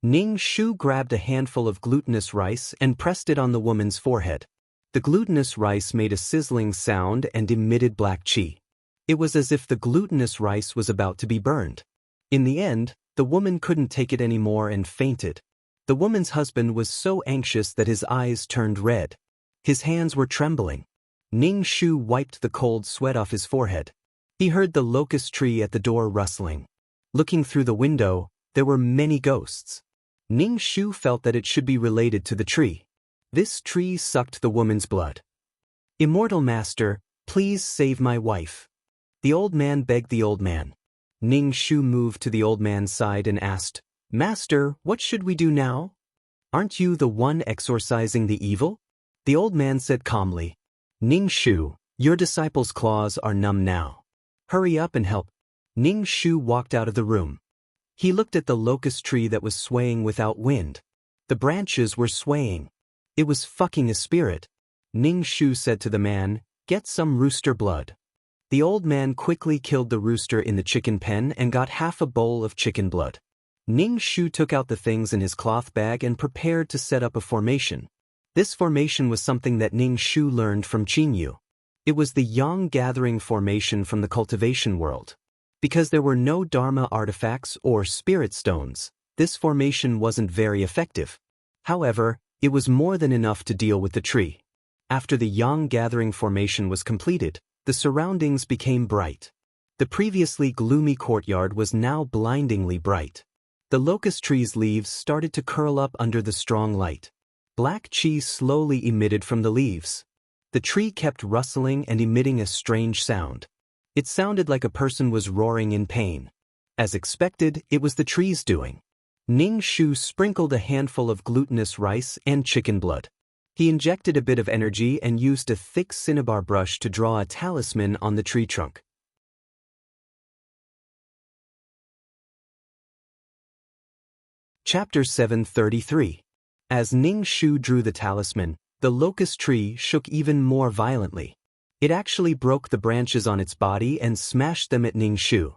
A: Ning Shu grabbed a handful of glutinous rice and pressed it on the woman's forehead. The glutinous rice made a sizzling sound and emitted black chi. It was as if the glutinous rice was about to be burned. In the end, the woman couldn't take it anymore and fainted. The woman's husband was so anxious that his eyes turned red. His hands were trembling. Ning Shu wiped the cold sweat off his forehead. He heard the locust tree at the door rustling. Looking through the window, there were many ghosts. Ning Shu felt that it should be related to the tree. This tree sucked the woman's blood. "Immortal Master, please save my wife." The old man begged the old man. Ning Shu moved to the old man's side and asked, "Master, what should we do now? Aren't you the one exorcising the evil?" The old man said calmly, "Ning Shu, your disciples' claws are numb now. Hurry up and help." Ning Shu walked out of the room. He looked at the locust tree that was swaying without wind. The branches were swaying. It was fucking a spirit. Ning Shu said to the man, "Get some rooster blood." The old man quickly killed the rooster in the chicken pen and got half a bowl of chicken blood. Ning Shu took out the things in his cloth bag and prepared to set up a formation. This formation was something that Ning Shu learned from Qinyu. It was the Yang Gathering formation from the cultivation world. Because there were no Dharma artifacts or spirit stones, this formation wasn't very effective. However, it was more than enough to deal with the tree. After the Yang Gathering formation was completed, the surroundings became bright. The previously gloomy courtyard was now blindingly bright. The locust tree's leaves started to curl up under the strong light. Black chi slowly emitted from the leaves. The tree kept rustling and emitting a strange sound. It sounded like a person was roaring in pain. As expected, it was the tree's doing. Ning Shu sprinkled a handful of glutinous rice and chicken blood. He injected a bit of energy and used a thick cinnabar brush to draw a talisman on the tree trunk. Chapter 733. As Ning Shu drew the talisman, the locust tree shook even more violently. It actually broke the branches on its body and smashed them at Ning Shu.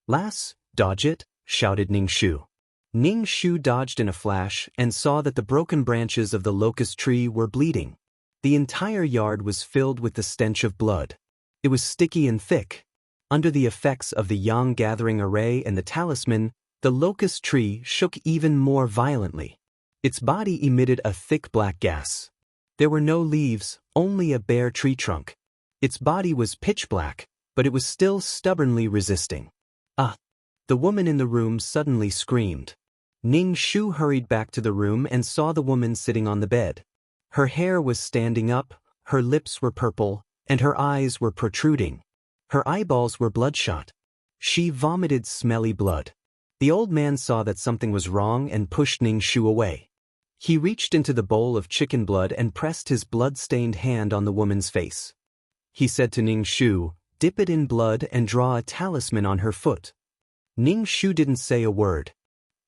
A: "Lass, dodge it," shouted Ning Shu. Ning Shu dodged in a flash and saw that the broken branches of the locust tree were bleeding. The entire yard was filled with the stench of blood. It was sticky and thick. Under the effects of the yang gathering array and the talisman, the locust tree shook even more violently. Its body emitted a thick black gas. There were no leaves, only a bare tree trunk. Its body was pitch black, but it was still stubbornly resisting. "Ah!" The woman in the room suddenly screamed. Ning Shu hurried back to the room and saw the woman sitting on the bed. Her hair was standing up, her lips were purple, and her eyes were protruding. Her eyeballs were bloodshot. She vomited smelly blood. The old man saw that something was wrong and pushed Ning Shu away. He reached into the bowl of chicken blood and pressed his blood-stained hand on the woman's face. He said to Ning Shu, "Dip it in blood and draw a talisman on her foot." Ning Shu didn't say a word.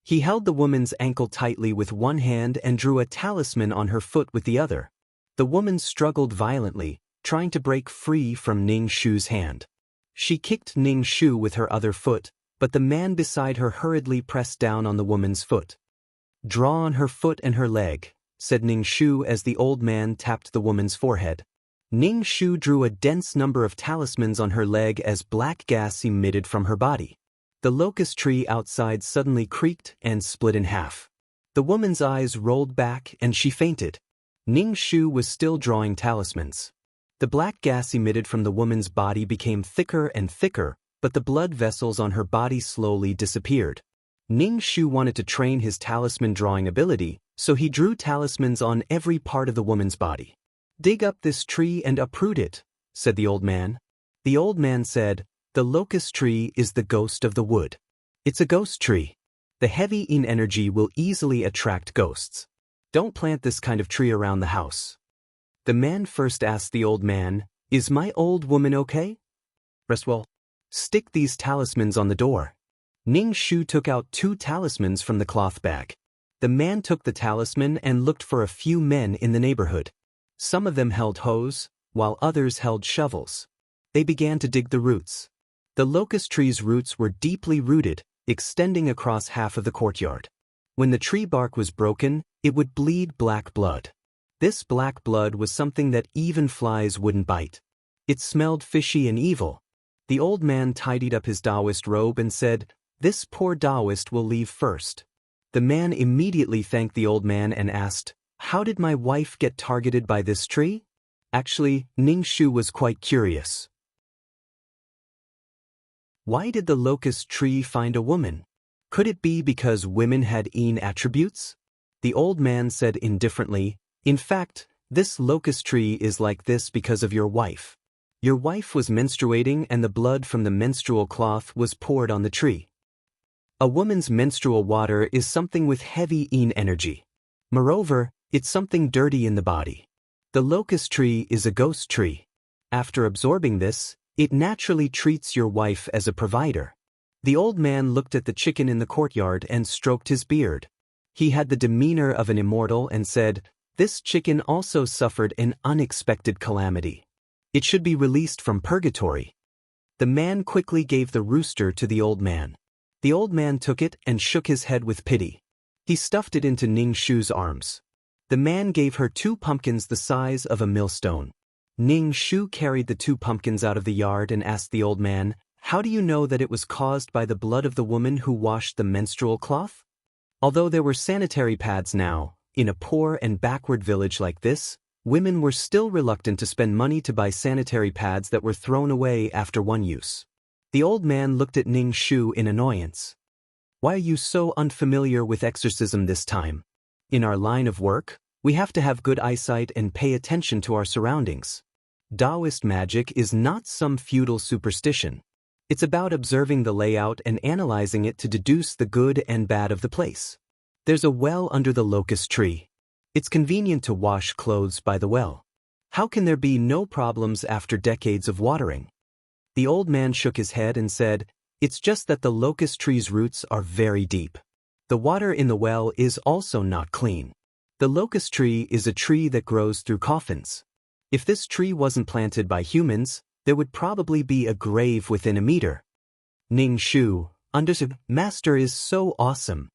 A: He held the woman's ankle tightly with one hand and drew a talisman on her foot with the other. The woman struggled violently, trying to break free from Ning Shu's hand. She kicked Ning Shu with her other foot, but the man beside her hurriedly pressed down on the woman's foot. "Draw on her foot and her leg," said Ning Shu as the old man tapped the woman's forehead. Ning Shu drew a dense number of talismans on her leg as black gas emitted from her body. The locust tree outside suddenly creaked and split in half. The woman's eyes rolled back and she fainted. Ning Shu was still drawing talismans. The black gas emitted from the woman's body became thicker and thicker, but the blood vessels on her body slowly disappeared. Ning Shu wanted to train his talisman drawing ability, so he drew talismans on every part of the woman's body. "Dig up this tree and uproot it," said the old man. The old man said, "The locust tree is the ghost of the wood. It's a ghost tree. The heavy yin energy will easily attract ghosts. Don't plant this kind of tree around the house." The man first asked the old man, "Is my old woman okay?" "Rest well. Stick these talismans on the door." Ning Shu took out 2 talismans from the cloth bag. The man took the talisman and looked for a few men in the neighborhood. Some of them held hoes, while others held shovels. They began to dig the roots. The locust tree's roots were deeply rooted, extending across half of the courtyard. When the tree bark was broken, it would bleed black blood. This black blood was something that even flies wouldn't bite. It smelled fishy and evil. The old man tidied up his Taoist robe and said, "This poor Taoist will leave first." The man immediately thanked the old man and asked, "How did my wife get targeted by this tree?" Actually, Ning Shu was quite curious. Why did the locust tree find a woman? Could it be because women had yin attributes? The old man said indifferently, "In fact, this locust tree is like this because of your wife. Your wife was menstruating and the blood from the menstrual cloth was poured on the tree. A woman's menstrual water is something with heavy yin energy. Moreover, it's something dirty in the body. The locust tree is a ghost tree. After absorbing this, it naturally treats your wife as a provider." The old man looked at the chicken in the courtyard and stroked his beard. He had the demeanor of an immortal and said, "This chicken also suffered an unexpected calamity. It should be released from purgatory." The man quickly gave the rooster to the old man. The old man took it and shook his head with pity. He stuffed it into Ning Shu's arms. The man gave her 2 pumpkins the size of a millstone. Ning Shu carried the 2 pumpkins out of the yard and asked the old man, "How do you know that it was caused by the blood of the woman who washed the menstrual cloth?" Although there were sanitary pads now, in a poor and backward village like this, women were still reluctant to spend money to buy sanitary pads that were thrown away after one use. The old man looked at Ning Shu in annoyance. "Why are you so unfamiliar with exorcism this time? In our line of work, we have to have good eyesight and pay attention to our surroundings. Taoist magic is not some feudal superstition. It's about observing the layout and analyzing it to deduce the good and bad of the place. There's a well under the locust tree. It's convenient to wash clothes by the well. How can there be no problems after decades of watering?" The old man shook his head and said, "It's just that the locust tree's roots are very deep. The water in the well is also not clean. The locust tree is a tree that grows through coffins. If this tree wasn't planted by humans, there would probably be a grave within a meter. Ning Shu, understood. Master is so awesome.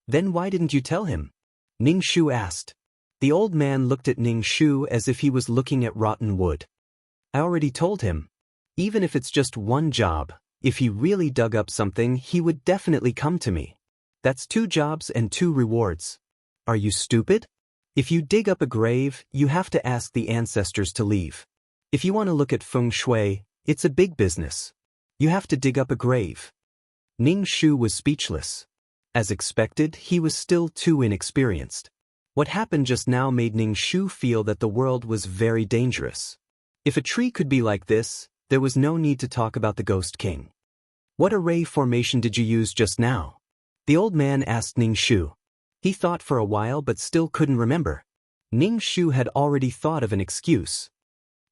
A: Then why didn't you tell him? Ning Shu asked. The old man looked at Ning Shu as if he was looking at rotten wood. I already told him. Even if it's just one job, if he really dug up something, he would definitely come to me. That's 2 jobs and 2 rewards. Are you stupid? If you dig up a grave, you have to ask the ancestors to leave. If you want to look at feng shui, it's a big business. You have to dig up a grave. Ning Shu was speechless. As expected, he was still too inexperienced. What happened just now made Ning Shu feel that the world was very dangerous. If a tree could be like this, there was no need to talk about the Ghost King. What array formation did you use just now? The old man asked Ning Shu. He thought for a while but still couldn't remember. Ning Shu had already thought of an excuse.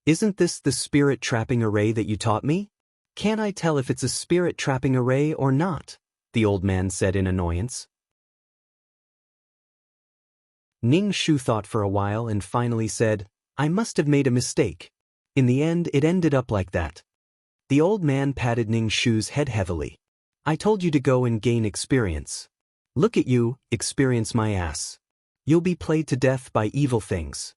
A: Isn't this the spirit trapping array that you taught me? Can't I tell if it's a spirit trapping array or not? The old man said in annoyance. Ning Shu thought for a while and finally said, I must have made a mistake. In the end, it ended up like that. The old man patted Ning Shu's head heavily. I told you to go and gain experience. Look at you, experience my ass. You'll be played to death by evil things.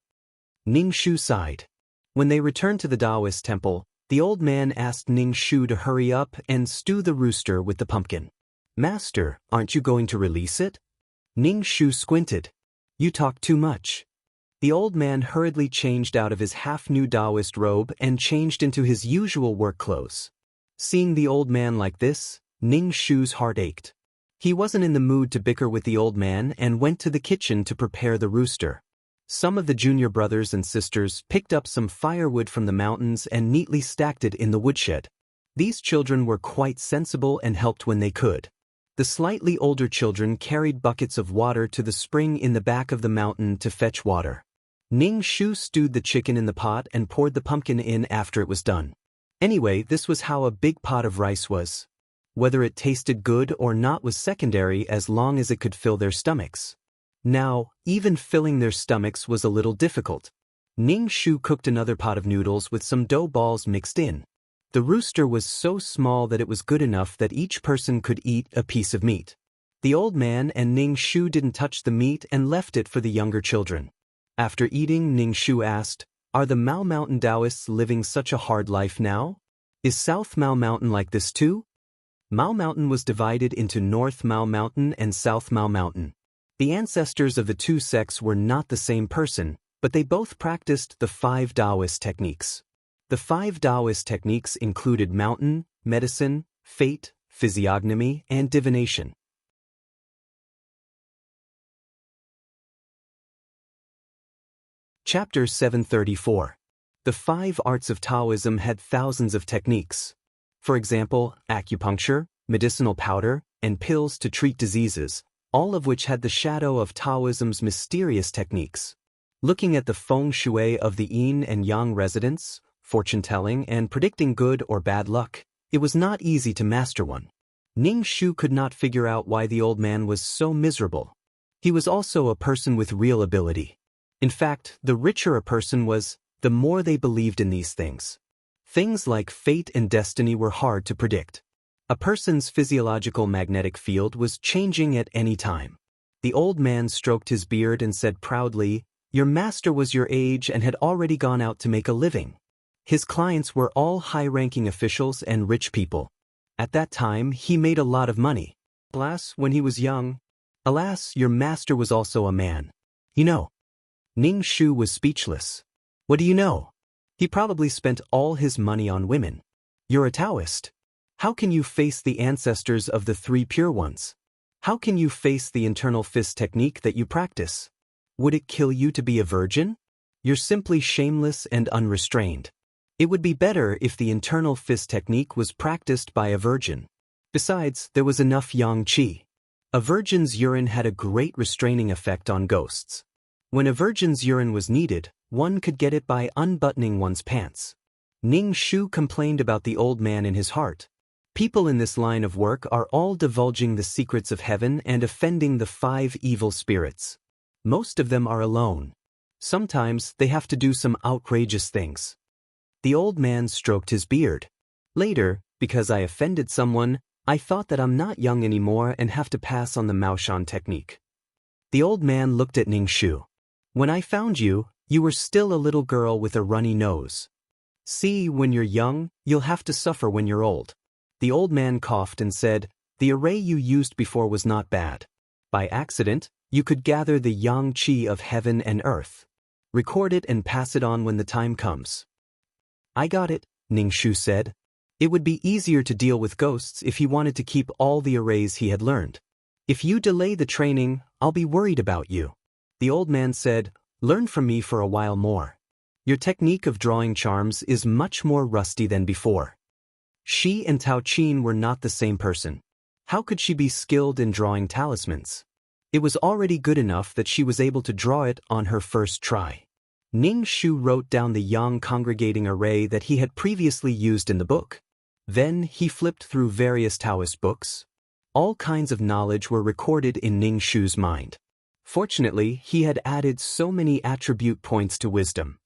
A: Ning Shu sighed. When they returned to the Taoist temple, the old man asked Ning Shu to hurry up and stew the rooster with the pumpkin. Master, aren't you going to release it? Ning Shu squinted. You talk too much. The old man hurriedly changed out of his half-new Taoist robe and changed into his usual work clothes. Seeing the old man like this, Ning Shu's heart ached. He wasn't in the mood to bicker with the old man and went to the kitchen to prepare the rooster. Some of the junior brothers and sisters picked up some firewood from the mountains and neatly stacked it in the woodshed. These children were quite sensible and helped when they could. The slightly older children carried buckets of water to the spring in the back of the mountain to fetch water. Ning Shu stewed the chicken in the pot and poured the pumpkin in after it was done. Anyway, this was how a big pot of rice was. Whether it tasted good or not was secondary as long as it could fill their stomachs. Now, even filling their stomachs was a little difficult. Ning Shu cooked another pot of noodles with some dough balls mixed in. The rooster was so small that it was good enough that each person could eat a piece of meat. The old man and Ning Shu didn't touch the meat and left it for the younger children. After eating, Ning Shu asked, Are the Mao Mountain Taoists living such a hard life now? Is South Mao Mountain like this too? Mao Mountain was divided into North Mao Mountain and South Mao Mountain. The ancestors of the 2 sects were not the same person, but they both practiced the 5 Taoist techniques. The 5 Taoist techniques included mountain, medicine, fate, physiognomy, and divination. Chapter 734. The 5 arts of Taoism had thousands of techniques. For example, acupuncture, medicinal powder, and pills to treat diseases, all of which had the shadow of Taoism's mysterious techniques. Looking at the feng shui of the yin and yang residents, fortune-telling, and predicting good or bad luck, it was not easy to master one. Ning Shu could not figure out why the old man was so miserable. He was also a person with real ability. In fact, the richer a person was, the more they believed in these things. Things like fate and destiny were hard to predict. A person's physiological magnetic field was changing at any time. The old man stroked his beard and said proudly, Your master was your age and had already gone out to make a living. His clients were all high-ranking officials and rich people. At that time, he made a lot of money. Alas, when he was young. Alas, your master was also a man. You know. Ning Shu was speechless. What do you know? He probably spent all his money on women. You're a Taoist. How can you face the ancestors of the 3 pure ones? How can you face the internal fist technique that you practice? Would it kill you to be a virgin? You're simply shameless and unrestrained. It would be better if the internal fist technique was practiced by a virgin. Besides, there was enough yang qi. A virgin's urine had a great restraining effect on ghosts. When a virgin's urine was needed, one could get it by unbuttoning one's pants. Ning Shu complained about the old man in his heart. People in this line of work are all divulging the secrets of heaven and offending the 5 evil spirits. Most of them are alone. Sometimes they have to do some outrageous things. The old man stroked his beard. Later, because I offended someone, I thought that I'm not young anymore and have to pass on the Maoshan technique. The old man looked at Ning Shu. When I found you, you were still a little girl with a runny nose. See, when you're young, you'll have to suffer when you're old. The old man coughed and said, the array you used before was not bad. By accident, you could gather the yang qi of heaven and earth. Record it and pass it on when the time comes. I got it, Ning Shu said. It would be easier to deal with ghosts if he wanted to keep all the arrays he had learned. If you delay the training, I'll be worried about you. The old man said, learn from me for a while more. Your technique of drawing charms is much more rusty than before. She and Tao Qin were not the same person. How could she be skilled in drawing talismans? It was already good enough that she was able to draw it on her first try. Ning Shu wrote down the yang congregating array that he had previously used in the book. Then he flipped through various Taoist books. All kinds of knowledge were recorded in Ning Shu's mind. Fortunately, he had added so many attribute points to wisdom.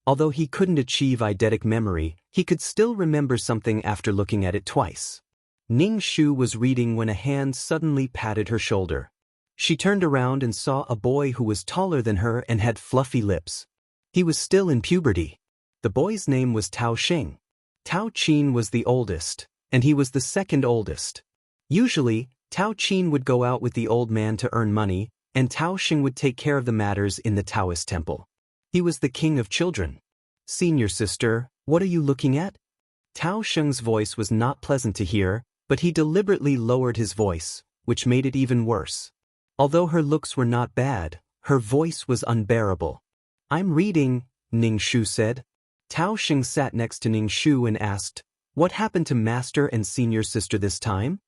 A: Although he couldn't achieve eidetic memory, he could still remember something after looking at it twice. Ning Shu was reading when a hand suddenly patted her shoulder. She turned around and saw a boy who was taller than her and had fluffy lips. He was still in puberty. The boy's name was Tao Xing. Tao Qin was the oldest, and he was the second oldest. Usually, Tao Qin would go out with the old man to earn money, and Tao Xing would take care of the matters in the Taoist temple. He was the king of children. Senior sister, what are you looking at? Tao Xing's voice was not pleasant to hear, but he deliberately lowered his voice, which made it even worse. Although her looks were not bad, her voice was unbearable. I'm reading, Ning Shu said. Tao Xing sat next to Ning Shu and asked, what happened to master and senior sister this time?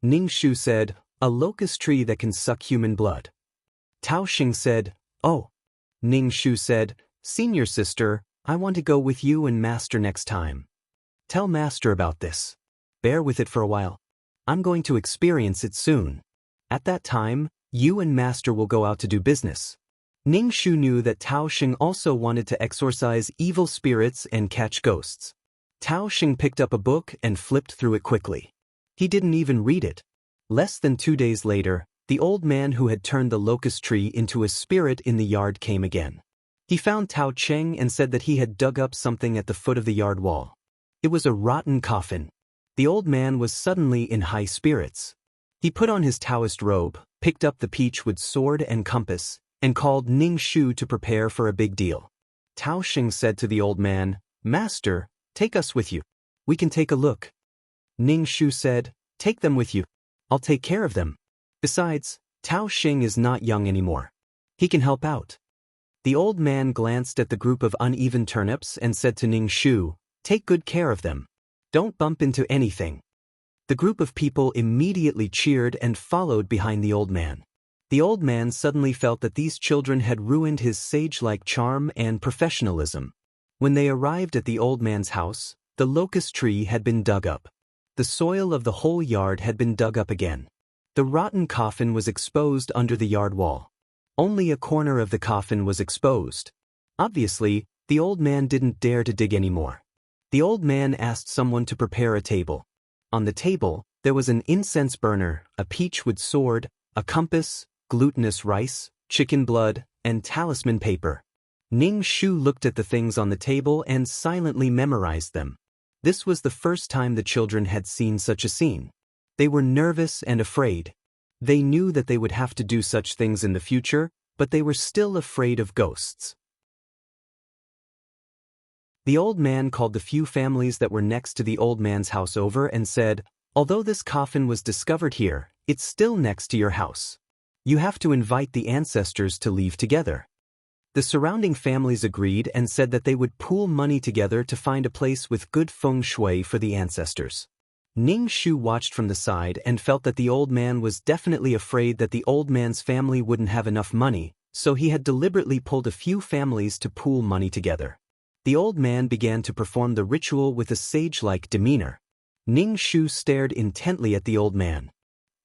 A: Ning Shu said, a locust tree that can suck human blood. Tao Xing said, oh. Ning Shu said, senior sister, I want to go with you and master next time. Tell master about this. Bear with it for a while. I'm going to experience it soon. At that time, you and master will go out to do business. Ning Shu knew that Tao Xing also wanted to exorcise evil spirits and catch ghosts. Tao Xing picked up a book and flipped through it quickly. He didn't even read it. Less than 2 days later, the old man who had turned the locust tree into a spirit in the yard came again. He found Tao Cheng and said that he had dug up something at the foot of the yard wall. It was a rotten coffin. The old man was suddenly in high spirits. He put on his Taoist robe, picked up the peachwood sword and compass, and called Ning Shu to prepare for a big deal. Tao Xing said to the old man, Master, take us with you. We can take a look. Ning Shu said, take them with you. I'll take care of them. Besides, Tao Xing is not young anymore. He can help out. The old man glanced at the group of uneven turnips and said to Ning Shu, take good care of them. Don't bump into anything. The group of people immediately cheered and followed behind the old man. The old man suddenly felt that these children had ruined his sage-like charm and professionalism. When they arrived at the old man's house, the locust tree had been dug up. The soil of the whole yard had been dug up again. The rotten coffin was exposed under the yard wall. Only a corner of the coffin was exposed. Obviously, the old man didn't dare to dig anymore. The old man asked someone to prepare a table. On the table, there was an incense burner, a peachwood sword, a compass, glutinous rice, chicken blood, and talisman paper. Ning Shu looked at the things on the table and silently memorized them. This was the first time the children had seen such a scene. They were nervous and afraid. They knew that they would have to do such things in the future, but they were still afraid of ghosts. The old man called the few families that were next to the old man's house over and said, although this coffin was discovered here, it's still next to your house. You have to invite the ancestors to leave together. The surrounding families agreed and said that they would pool money together to find a place with good feng shui for the ancestors. Ning Shu watched from the side and felt that the old man was definitely afraid that the old man's family wouldn't have enough money, so he had deliberately pulled a few families to pool money together. The old man began to perform the ritual with a sage-like demeanor. Ning Shu stared intently at the old man.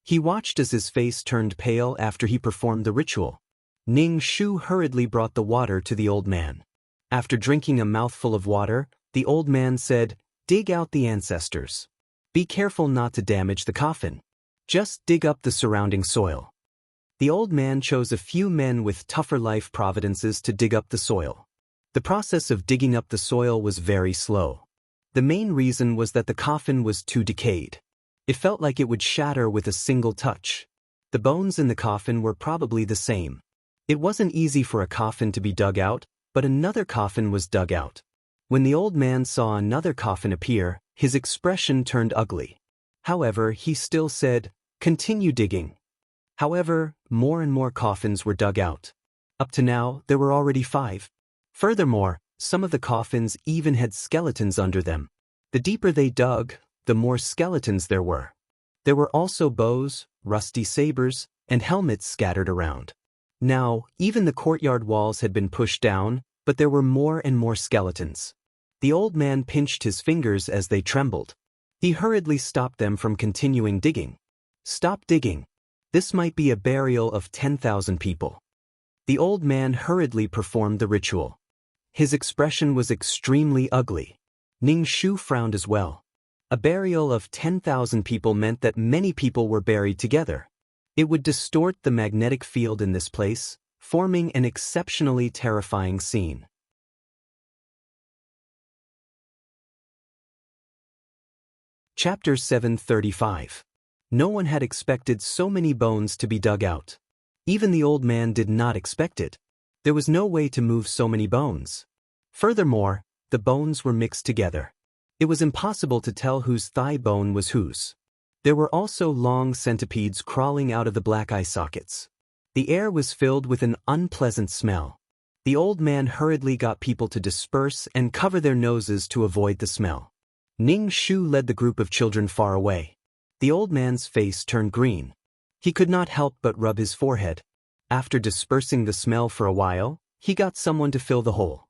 A: He watched as his face turned pale after he performed the ritual. Ning Shu hurriedly brought the water to the old man. After drinking a mouthful of water, the old man said, "Dig out the ancestors. Be careful not to damage the coffin. Just dig up the surrounding soil." The old man chose a few men with tougher life providences to dig up the soil. The process of digging up the soil was very slow. The main reason was that the coffin was too decayed. It felt like it would shatter with a single touch. The bones in the coffin were probably the same. It wasn't easy for a coffin to be dug out, but another coffin was dug out. When the old man saw another coffin appear, his expression turned ugly. However, he still said, "Continue digging." However, more and more coffins were dug out. Up to now, there were already 5. Furthermore, some of the coffins even had skeletons under them. The deeper they dug, the more skeletons there were. There were also bows, rusty sabers, and helmets scattered around. Now, even the courtyard walls had been pushed down, but there were more and more skeletons. The old man pinched his fingers as they trembled. He hurriedly stopped them from continuing digging. "Stop digging. This might be a burial of 10,000 people." The old man hurriedly performed the ritual. His expression was extremely ugly. Ning Shu frowned as well. A burial of 10,000 people meant that many people were buried together. It would distort the magnetic field in this place, forming an exceptionally terrifying scene. Chapter 735. No one had expected so many bones to be dug out. Even the old man did not expect it. There was no way to move so many bones. Furthermore, the bones were mixed together. It was impossible to tell whose thigh bone was whose. There were also long centipedes crawling out of the black eye sockets. The air was filled with an unpleasant smell. The old man hurriedly got people to disperse and cover their noses to avoid the smell. Ning Shu led the group of children far away. The old man's face turned green. He could not help but rub his forehead. After dispersing the smell for a while, he got someone to fill the hole.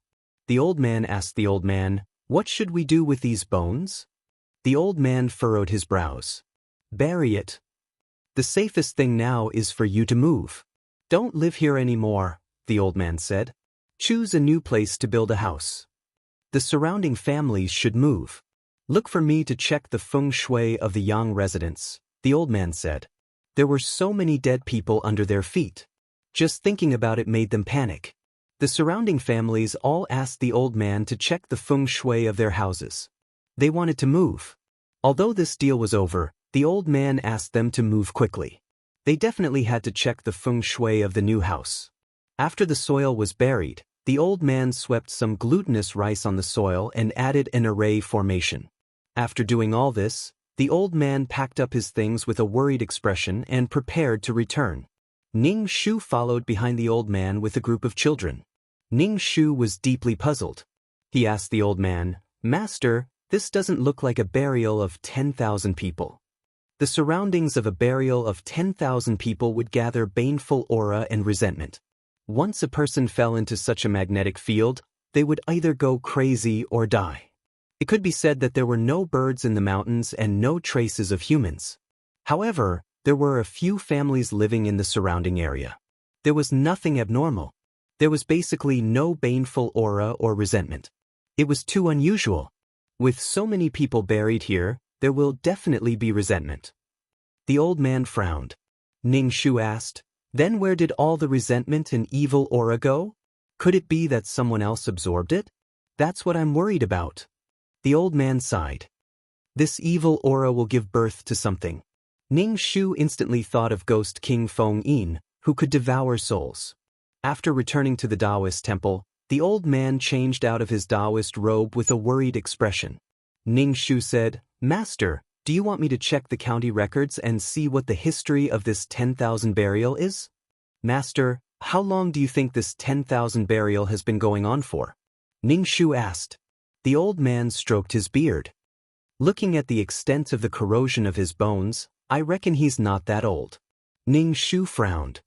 A: The old man asked the old man, "What should we do with these bones?" The old man furrowed his brows. "Bury it. The safest thing now is for you to move. Don't live here anymore," the old man said. "Choose a new place to build a house. The surrounding families should move. Look for me to check the feng shui of the Yang residence," the old man said. There were so many dead people under their feet. Just thinking about it made them panic. The surrounding families all asked the old man to check the feng shui of their houses. They wanted to move. Although this deal was over, the old man asked them to move quickly. They definitely had to check the feng shui of the new house. After the soil was buried, the old man swept some glutinous rice on the soil and added an array formation. After doing all this, the old man packed up his things with a worried expression and prepared to return. Ning Shu followed behind the old man with a group of children. Ning Shu was deeply puzzled. He asked the old man, "Master, this doesn't look like a burial of 10,000 people." The surroundings of a burial of 10,000 people would gather baneful aura and resentment. Once a person fell into such a magnetic field, they would either go crazy or die. It could be said that there were no birds in the mountains and no traces of humans. However, there were a few families living in the surrounding area. There was nothing abnormal. There was basically no baneful aura or resentment. It was too unusual. With so many people buried here, there will definitely be resentment. The old man frowned. Ning Shu asked, "Then where did all the resentment and evil aura go? Could it be that someone else absorbed it? That's what I'm worried about." The old man sighed. "This evil aura will give birth to something." Ning Shu instantly thought of Ghost King Feng Yin, who could devour souls. After returning to the Taoist temple, the old man changed out of his Taoist robe with a worried expression. Ning Shu said, "Master, do you want me to check the county records and see what the history of this 10,000 burial is?" "Master, how long do you think this 10,000 burial has been going on for?" Ning Shu asked. The old man stroked his beard. "Looking at the extent of the corrosion of his bones, I reckon he's not that old." Ning Shu frowned.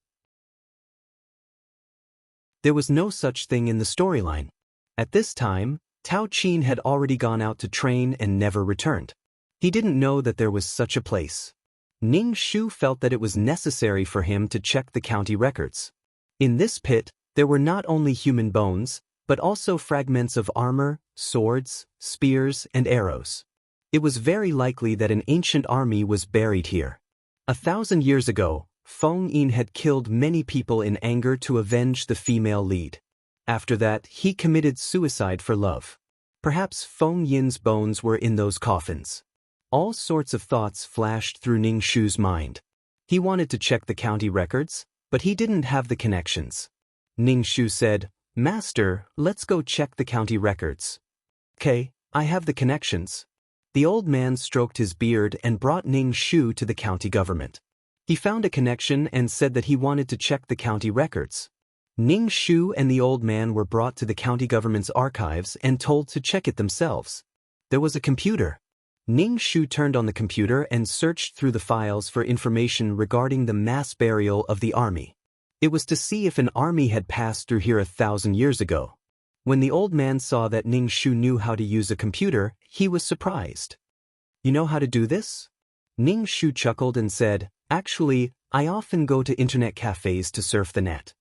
A: There was no such thing in the storyline. At this time, Tao Qin had already gone out to train and never returned. He didn't know that there was such a place. Ning Shu felt that it was necessary for him to check the county records. In this pit, there were not only human bones, but also fragments of armor, swords, spears, and arrows. It was very likely that an ancient army was buried here. 1,000 years ago, Feng Yin had killed many people in anger to avenge the female lead. After that, he committed suicide for love. Perhaps Feng Yin's bones were in those coffins. All sorts of thoughts flashed through Ning Shu's mind. He wanted to check the county records, but he didn't have the connections. Ning Shu said, "Master, let's go check the county records." "Okay, I have the connections." The old man stroked his beard and brought Ning Shu to the county government. He found a connection and said that he wanted to check the county records. Ning Shu and the old man were brought to the county government's archives and told to check it themselves. There was a computer. Ning Shu turned on the computer and searched through the files for information regarding the mass burial of the army. It was to see if an army had passed through here 1,000 years ago. When the old man saw that Ning Shu knew how to use a computer, he was surprised. "You know how to do this?" Ning Shu chuckled and said, "Actually, I often go to internet cafes to surf the net."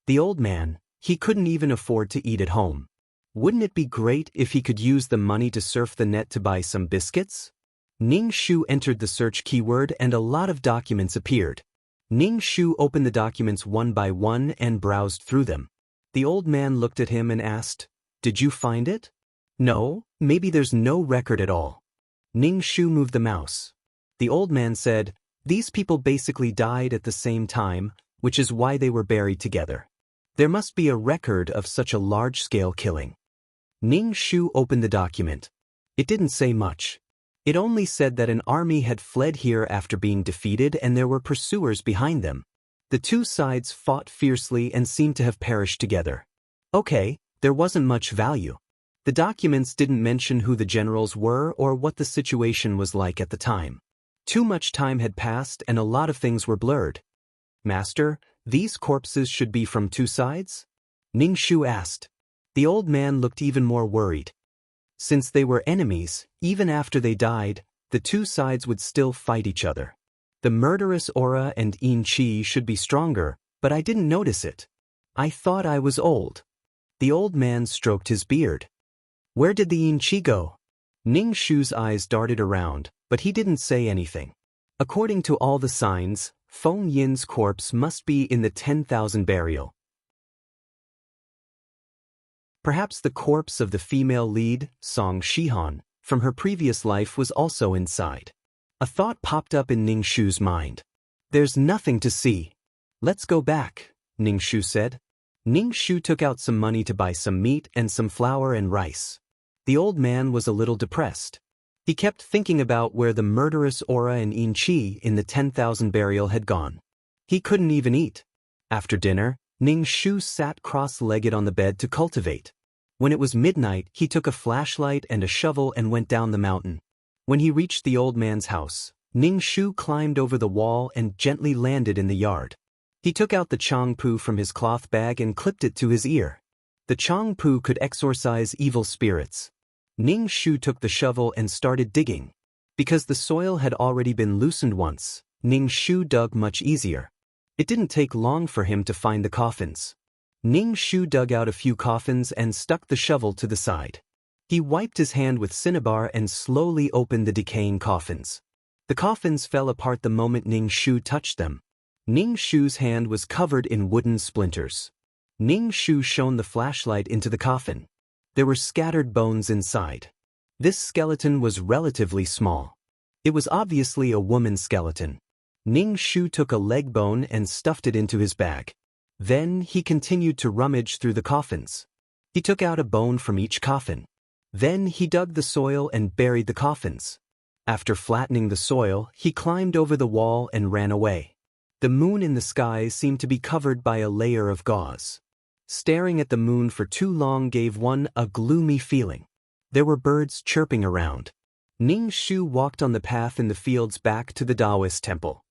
A: The old man, he couldn't even afford to eat at home. Wouldn't it be great if he could use the money to surf the net to buy some biscuits? Ning Shu entered the search keyword and a lot of documents appeared. Ning Shu opened the documents one by one and browsed through them. The old man looked at him and asked, "Did you find it?" "No, maybe there's no record at all." Ning Shu moved the mouse. The old man said, "These people basically died at the same time, which is why they were buried together. There must be a record of such a large-scale killing." Ning Shu opened the document. It didn't say much. It only said that an army had fled here after being defeated and there were pursuers behind them. The two sides fought fiercely and seemed to have perished together. Okay, there wasn't much value. The documents didn't mention who the generals were or what the situation was like at the time. Too much time had passed and a lot of things were blurred. "Master, these corpses should be from two sides?" Ning Shu asked. The old man looked even more worried. Since they were enemies, even after they died, the two sides would still fight each other. The murderous aura and Yin Qi should be stronger, but I didn't notice it. I thought I was old. The old man stroked his beard. "Where did the Yin Qi go?" Ning Shu's eyes darted around, but he didn't say anything. According to all the signs, Feng Yin's corpse must be in the 10,000 burial. Perhaps the corpse of the female lead, Song Shihan, from her previous life was also inside. A thought popped up in Ning Shu's mind. "There's nothing to see. Let's go back," Ning Shu said. Ning Shu took out some money to buy some meat and some flour and rice. The old man was a little depressed. He kept thinking about where the murderous aura and Yin Qi in the 10,000 burial had gone. He couldn't even eat. After dinner, Ning Shu sat cross-legged on the bed to cultivate. When it was midnight, he took a flashlight and a shovel and went down the mountain. When he reached the old man's house, Ning Shu climbed over the wall and gently landed in the yard. He took out the Changpu from his cloth bag and clipped it to his ear. The Changpu could exorcise evil spirits. Ning Shu took the shovel and started digging. Because the soil had already been loosened once, Ning Shu dug much easier. It didn't take long for him to find the coffins. Ning Shu dug out a few coffins and stuck the shovel to the side. He wiped his hand with cinnabar and slowly opened the decaying coffins. The coffins fell apart the moment Ning Shu touched them. Ning Shu's hand was covered in wooden splinters. Ning Shu shone the flashlight into the coffin. There were scattered bones inside. This skeleton was relatively small. It was obviously a woman's skeleton. Ning Shu took a leg bone and stuffed it into his bag. Then he continued to rummage through the coffins. He took out a bone from each coffin. Then he dug the soil and buried the coffins. After flattening the soil, he climbed over the wall and ran away. The moon in the sky seemed to be covered by a layer of gauze. Staring at the moon for too long gave one a gloomy feeling. There were birds chirping around. Ning Shu walked on the path in the fields back to the Taoist temple.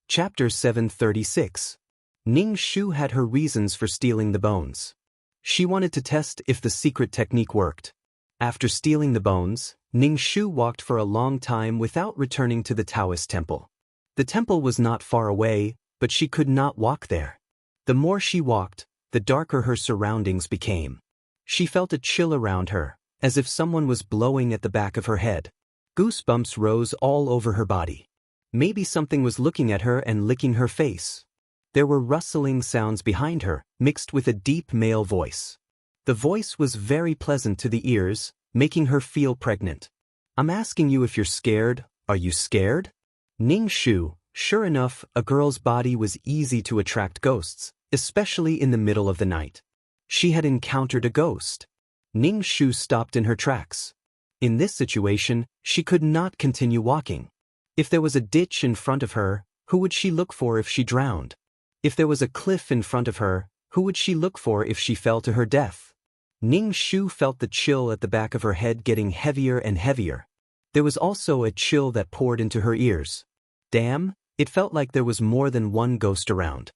A: Chapter 736. Ning Shu had her reasons for stealing the bones. She wanted to test if the secret technique worked. After stealing the bones, Ning Shu walked for a long time without returning to the Taoist temple. The temple was not far away, but she could not walk there. The more she walked, the darker her surroundings became. She felt a chill around her, as if someone was blowing at the back of her head. Goosebumps rose all over her body. Maybe something was looking at her and licking her face. There were rustling sounds behind her, mixed with a deep male voice. The voice was very pleasant to the ears, making her feel pregnant. "I'm asking you if you're scared. Are you scared?" Ning Shu. Sure enough, a girl's body was easy to attract ghosts, especially in the middle of the night. She had encountered a ghost. Ning Shu stopped in her tracks. In this situation, she could not continue walking. If there was a ditch in front of her, who would she look for if she drowned? If there was a cliff in front of her, who would she look for if she fell to her death? Ning Shu felt the chill at the back of her head getting heavier and heavier. There was also a chill that poured into her ears. Damn, it felt like there was more than one ghost around.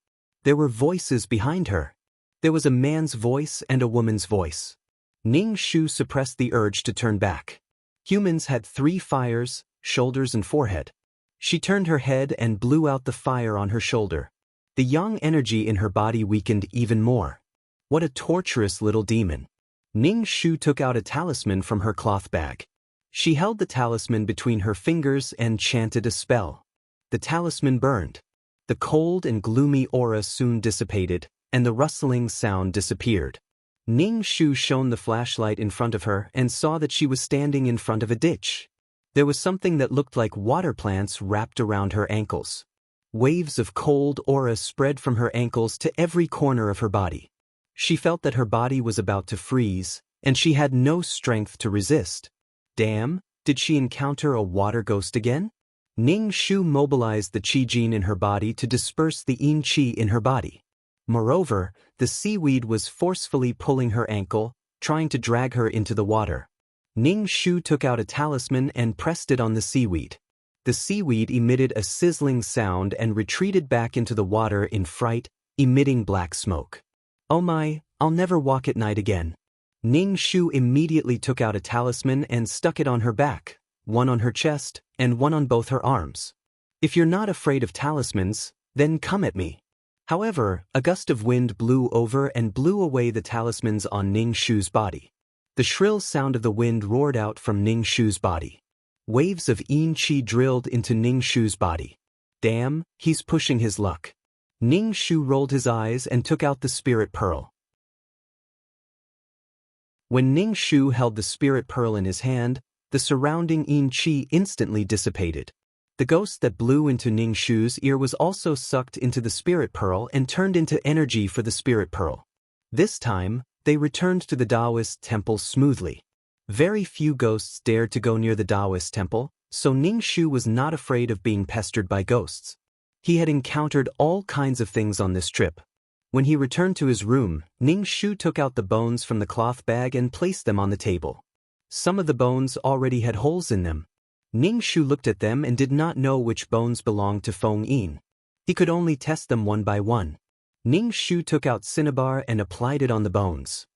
A: There were voices behind her. There was a man's voice and a woman's voice. Ning Shu suppressed the urge to turn back. Humans had 3 fires, shoulders and forehead. She turned her head and blew out the fire on her shoulder. The yang energy in her body weakened even more. What a torturous little demon. Ning Shu took out a talisman from her cloth bag. She held the talisman between her fingers and chanted a spell. The talisman burned. The cold and gloomy aura soon dissipated, and the rustling sound disappeared. Ning Shu shone the flashlight in front of her and saw that she was standing in front of a ditch. There was something that looked like water plants wrapped around her ankles. Waves of cold aura spread from her ankles to every corner of her body. She felt that her body was about to freeze, and she had no strength to resist. Damn, did she encounter a water ghost again? Ning Shu mobilized the qi gene in her body to disperse the yin qi in her body. Moreover, the seaweed was forcefully pulling her ankle, trying to drag her into the water. Ning Shu took out a talisman and pressed it on the seaweed. The seaweed emitted a sizzling sound and retreated back into the water in fright, emitting black smoke. Oh my, I'll never walk at night again. Ning Shu immediately took out a talisman and stuck it on her back, one on her chest, and one on both her arms. If you're not afraid of talismans, then come at me. However, a gust of wind blew over and blew away the talismans on Ning Shu's body. The shrill sound of the wind roared out from Ning Shu's body. Waves of yin qi drilled into Ning Shu's body. Damn, he's pushing his luck. Ning Shu rolled his eyes and took out the spirit pearl. When Ning Shu held the spirit pearl in his hand, the surrounding yin qi instantly dissipated. The ghost that blew into Ning Shu's ear was also sucked into the spirit pearl and turned into energy for the spirit pearl. This time, they returned to the Taoist temple smoothly. Very few ghosts dared to go near the Taoist temple, so Ning Shu was not afraid of being pestered by ghosts. He had encountered all kinds of things on this trip. When he returned to his room, Ning Shu took out the bones from the cloth bag and placed them on the table. Some of the bones already had holes in them. Ning Shu looked at them and did not know which bones belonged to Feng Yin. He could only test them one by one. Ning Shu took out cinnabar and applied it on the bones.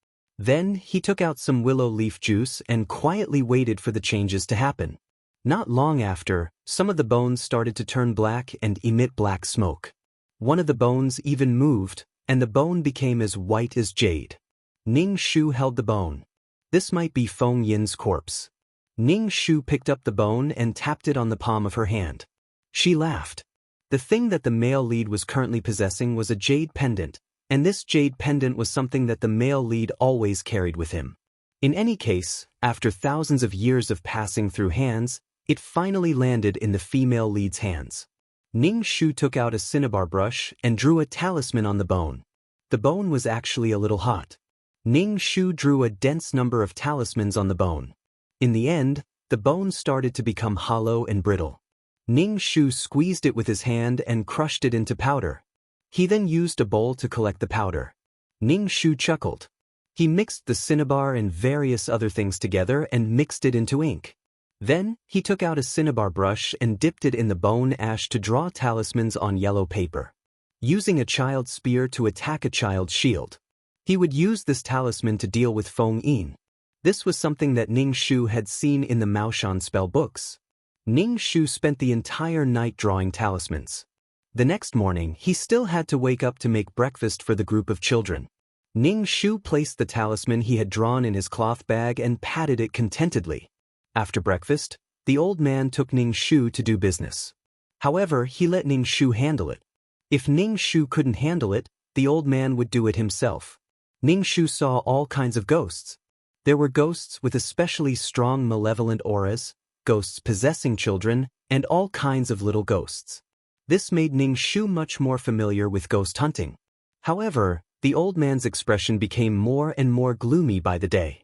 A: Then he took out some willow leaf juice and quietly waited for the changes to happen. Not long after, some of the bones started to turn black and emit black smoke. One of the bones even moved, and the bone became as white as jade. Ning Shu held the bone. This might be Feng Yin's corpse. Ning Shu picked up the bone and tapped it on the palm of her hand. She laughed. The thing that the male lead was currently possessing was a jade pendant, and this jade pendant was something that the male lead always carried with him. In any case, after thousands of years of passing through hands, it finally landed in the female lead's hands. Ning Shu took out a cinnabar brush and drew a talisman on the bone. The bone was actually a little hot. Ning Shu drew a dense number of talismans on the bone. In the end, the bone started to become hollow and brittle. Ning Shu squeezed it with his hand and crushed it into powder. He then used a bowl to collect the powder. Ning Shu chuckled. He mixed the cinnabar and various other things together and mixed it into ink. Then, he took out a cinnabar brush and dipped it in the bone ash to draw talismans on yellow paper. using a child's spear to attack a child's shield. He would use this talisman to deal with Feng Yin. This was something that Ning Shu had seen in the Maoshan spell books. Ning Shu spent the entire night drawing talismans. The next morning, he still had to wake up to make breakfast for the group of children. Ning Shu placed the talisman he had drawn in his cloth bag and patted it contentedly. After breakfast, the old man took Ning Shu to do business. However, he let Ning Shu handle it. If Ning Shu couldn't handle it, the old man would do it himself. Ning Shu saw all kinds of ghosts. There were ghosts with especially strong malevolent auras, ghosts possessing children, and all kinds of little ghosts. This made Ning Shu much more familiar with ghost hunting. However, the old man's expression became more and more gloomy by the day.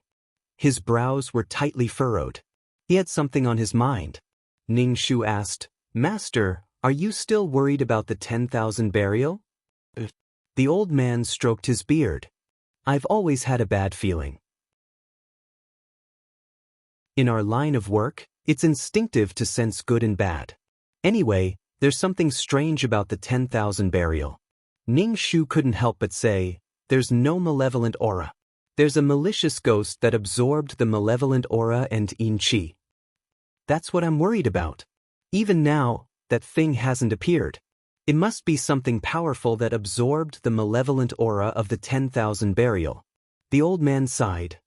A: His brows were tightly furrowed. He had something on his mind. Ning Shu asked, "Master, are you still worried about the 10,000 burial?" The old man stroked his beard. "I've always had a bad feeling. In our line of work, it's instinctive to sense good and bad. Anyway, there's something strange about the 10,000 burial." Ning Shu couldn't help but say, "There's no malevolent aura. There's a malicious ghost that absorbed the malevolent aura and yin qi. That's what I'm worried about. Even now, that thing hasn't appeared. It must be something powerful that absorbed the malevolent aura of the 10,000 burial." The old man sighed.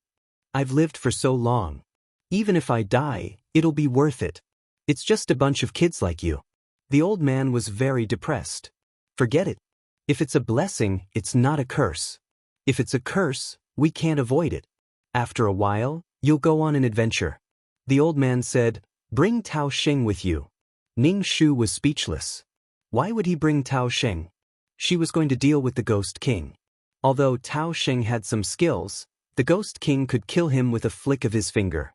A: "I've lived for so long. Even if I die, it'll be worth it. It's just a bunch of kids like you." The old man was very depressed. "Forget it. If it's a blessing, it's not a curse. If it's a curse, we can't avoid it. After a while, you'll go on an adventure." The old man said, "Bring Tao Xing with you." Ning Shu was speechless. Why would he bring Tao Xing? She was going to deal with the Ghost King. Although Tao Xing had some skills, the Ghost King could kill him with a flick of his finger.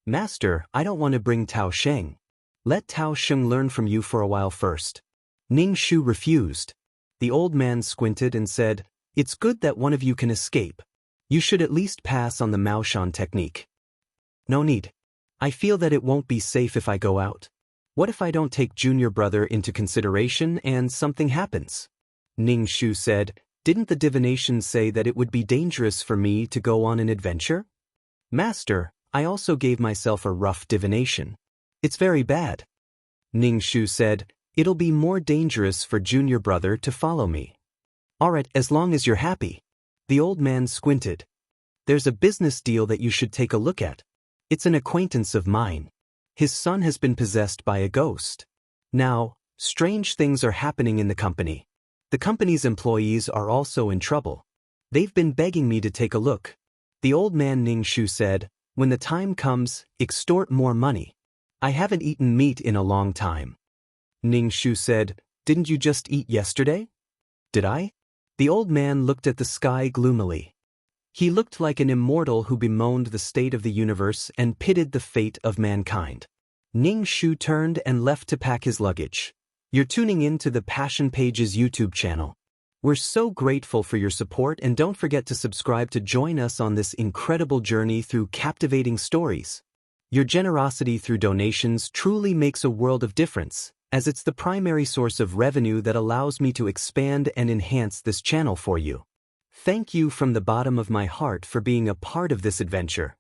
A: "Master, I don't want to bring Tao Xing. Let Tao Xing learn from you for a while first." Ning Shu refused. The old man squinted and said, "It's good that one of you can escape. You should at least pass on the Maoshan technique." "No need. I feel that it won't be safe if I go out. What if I don't take junior brother into consideration and something happens?" Ning Shu said, "Didn't the divination say that it would be dangerous for me to go on an adventure?" "Master, I also gave myself a rough divination. It's very bad." Ning Shu said, "It'll be more dangerous for junior brother to follow me." "Alright, as long as you're happy." The old man squinted. "There's a business deal that you should take a look at. It's an acquaintance of mine. His son has been possessed by a ghost. Now, strange things are happening in the company. The company's employees are also in trouble. They've been begging me to take a look." The old man Ning Shu said, "When the time comes, extort more money. I haven't eaten meat in a long time." Ning Shu said, "Didn't you just eat yesterday?" "Did I?" The old man looked at the sky gloomily. He looked like an immortal who bemoaned the state of the universe and pitied the fate of mankind. Ning Shu turned and left to pack his luggage. You're tuning in to the Passion Pages YouTube channel. We're so grateful for your support, and don't forget to subscribe to join us on this incredible journey through captivating stories. Your generosity through donations truly makes a world of difference, as it's the primary source of revenue that allows me to expand and enhance this channel for you. Thank you from the bottom of my heart for being a part of this adventure.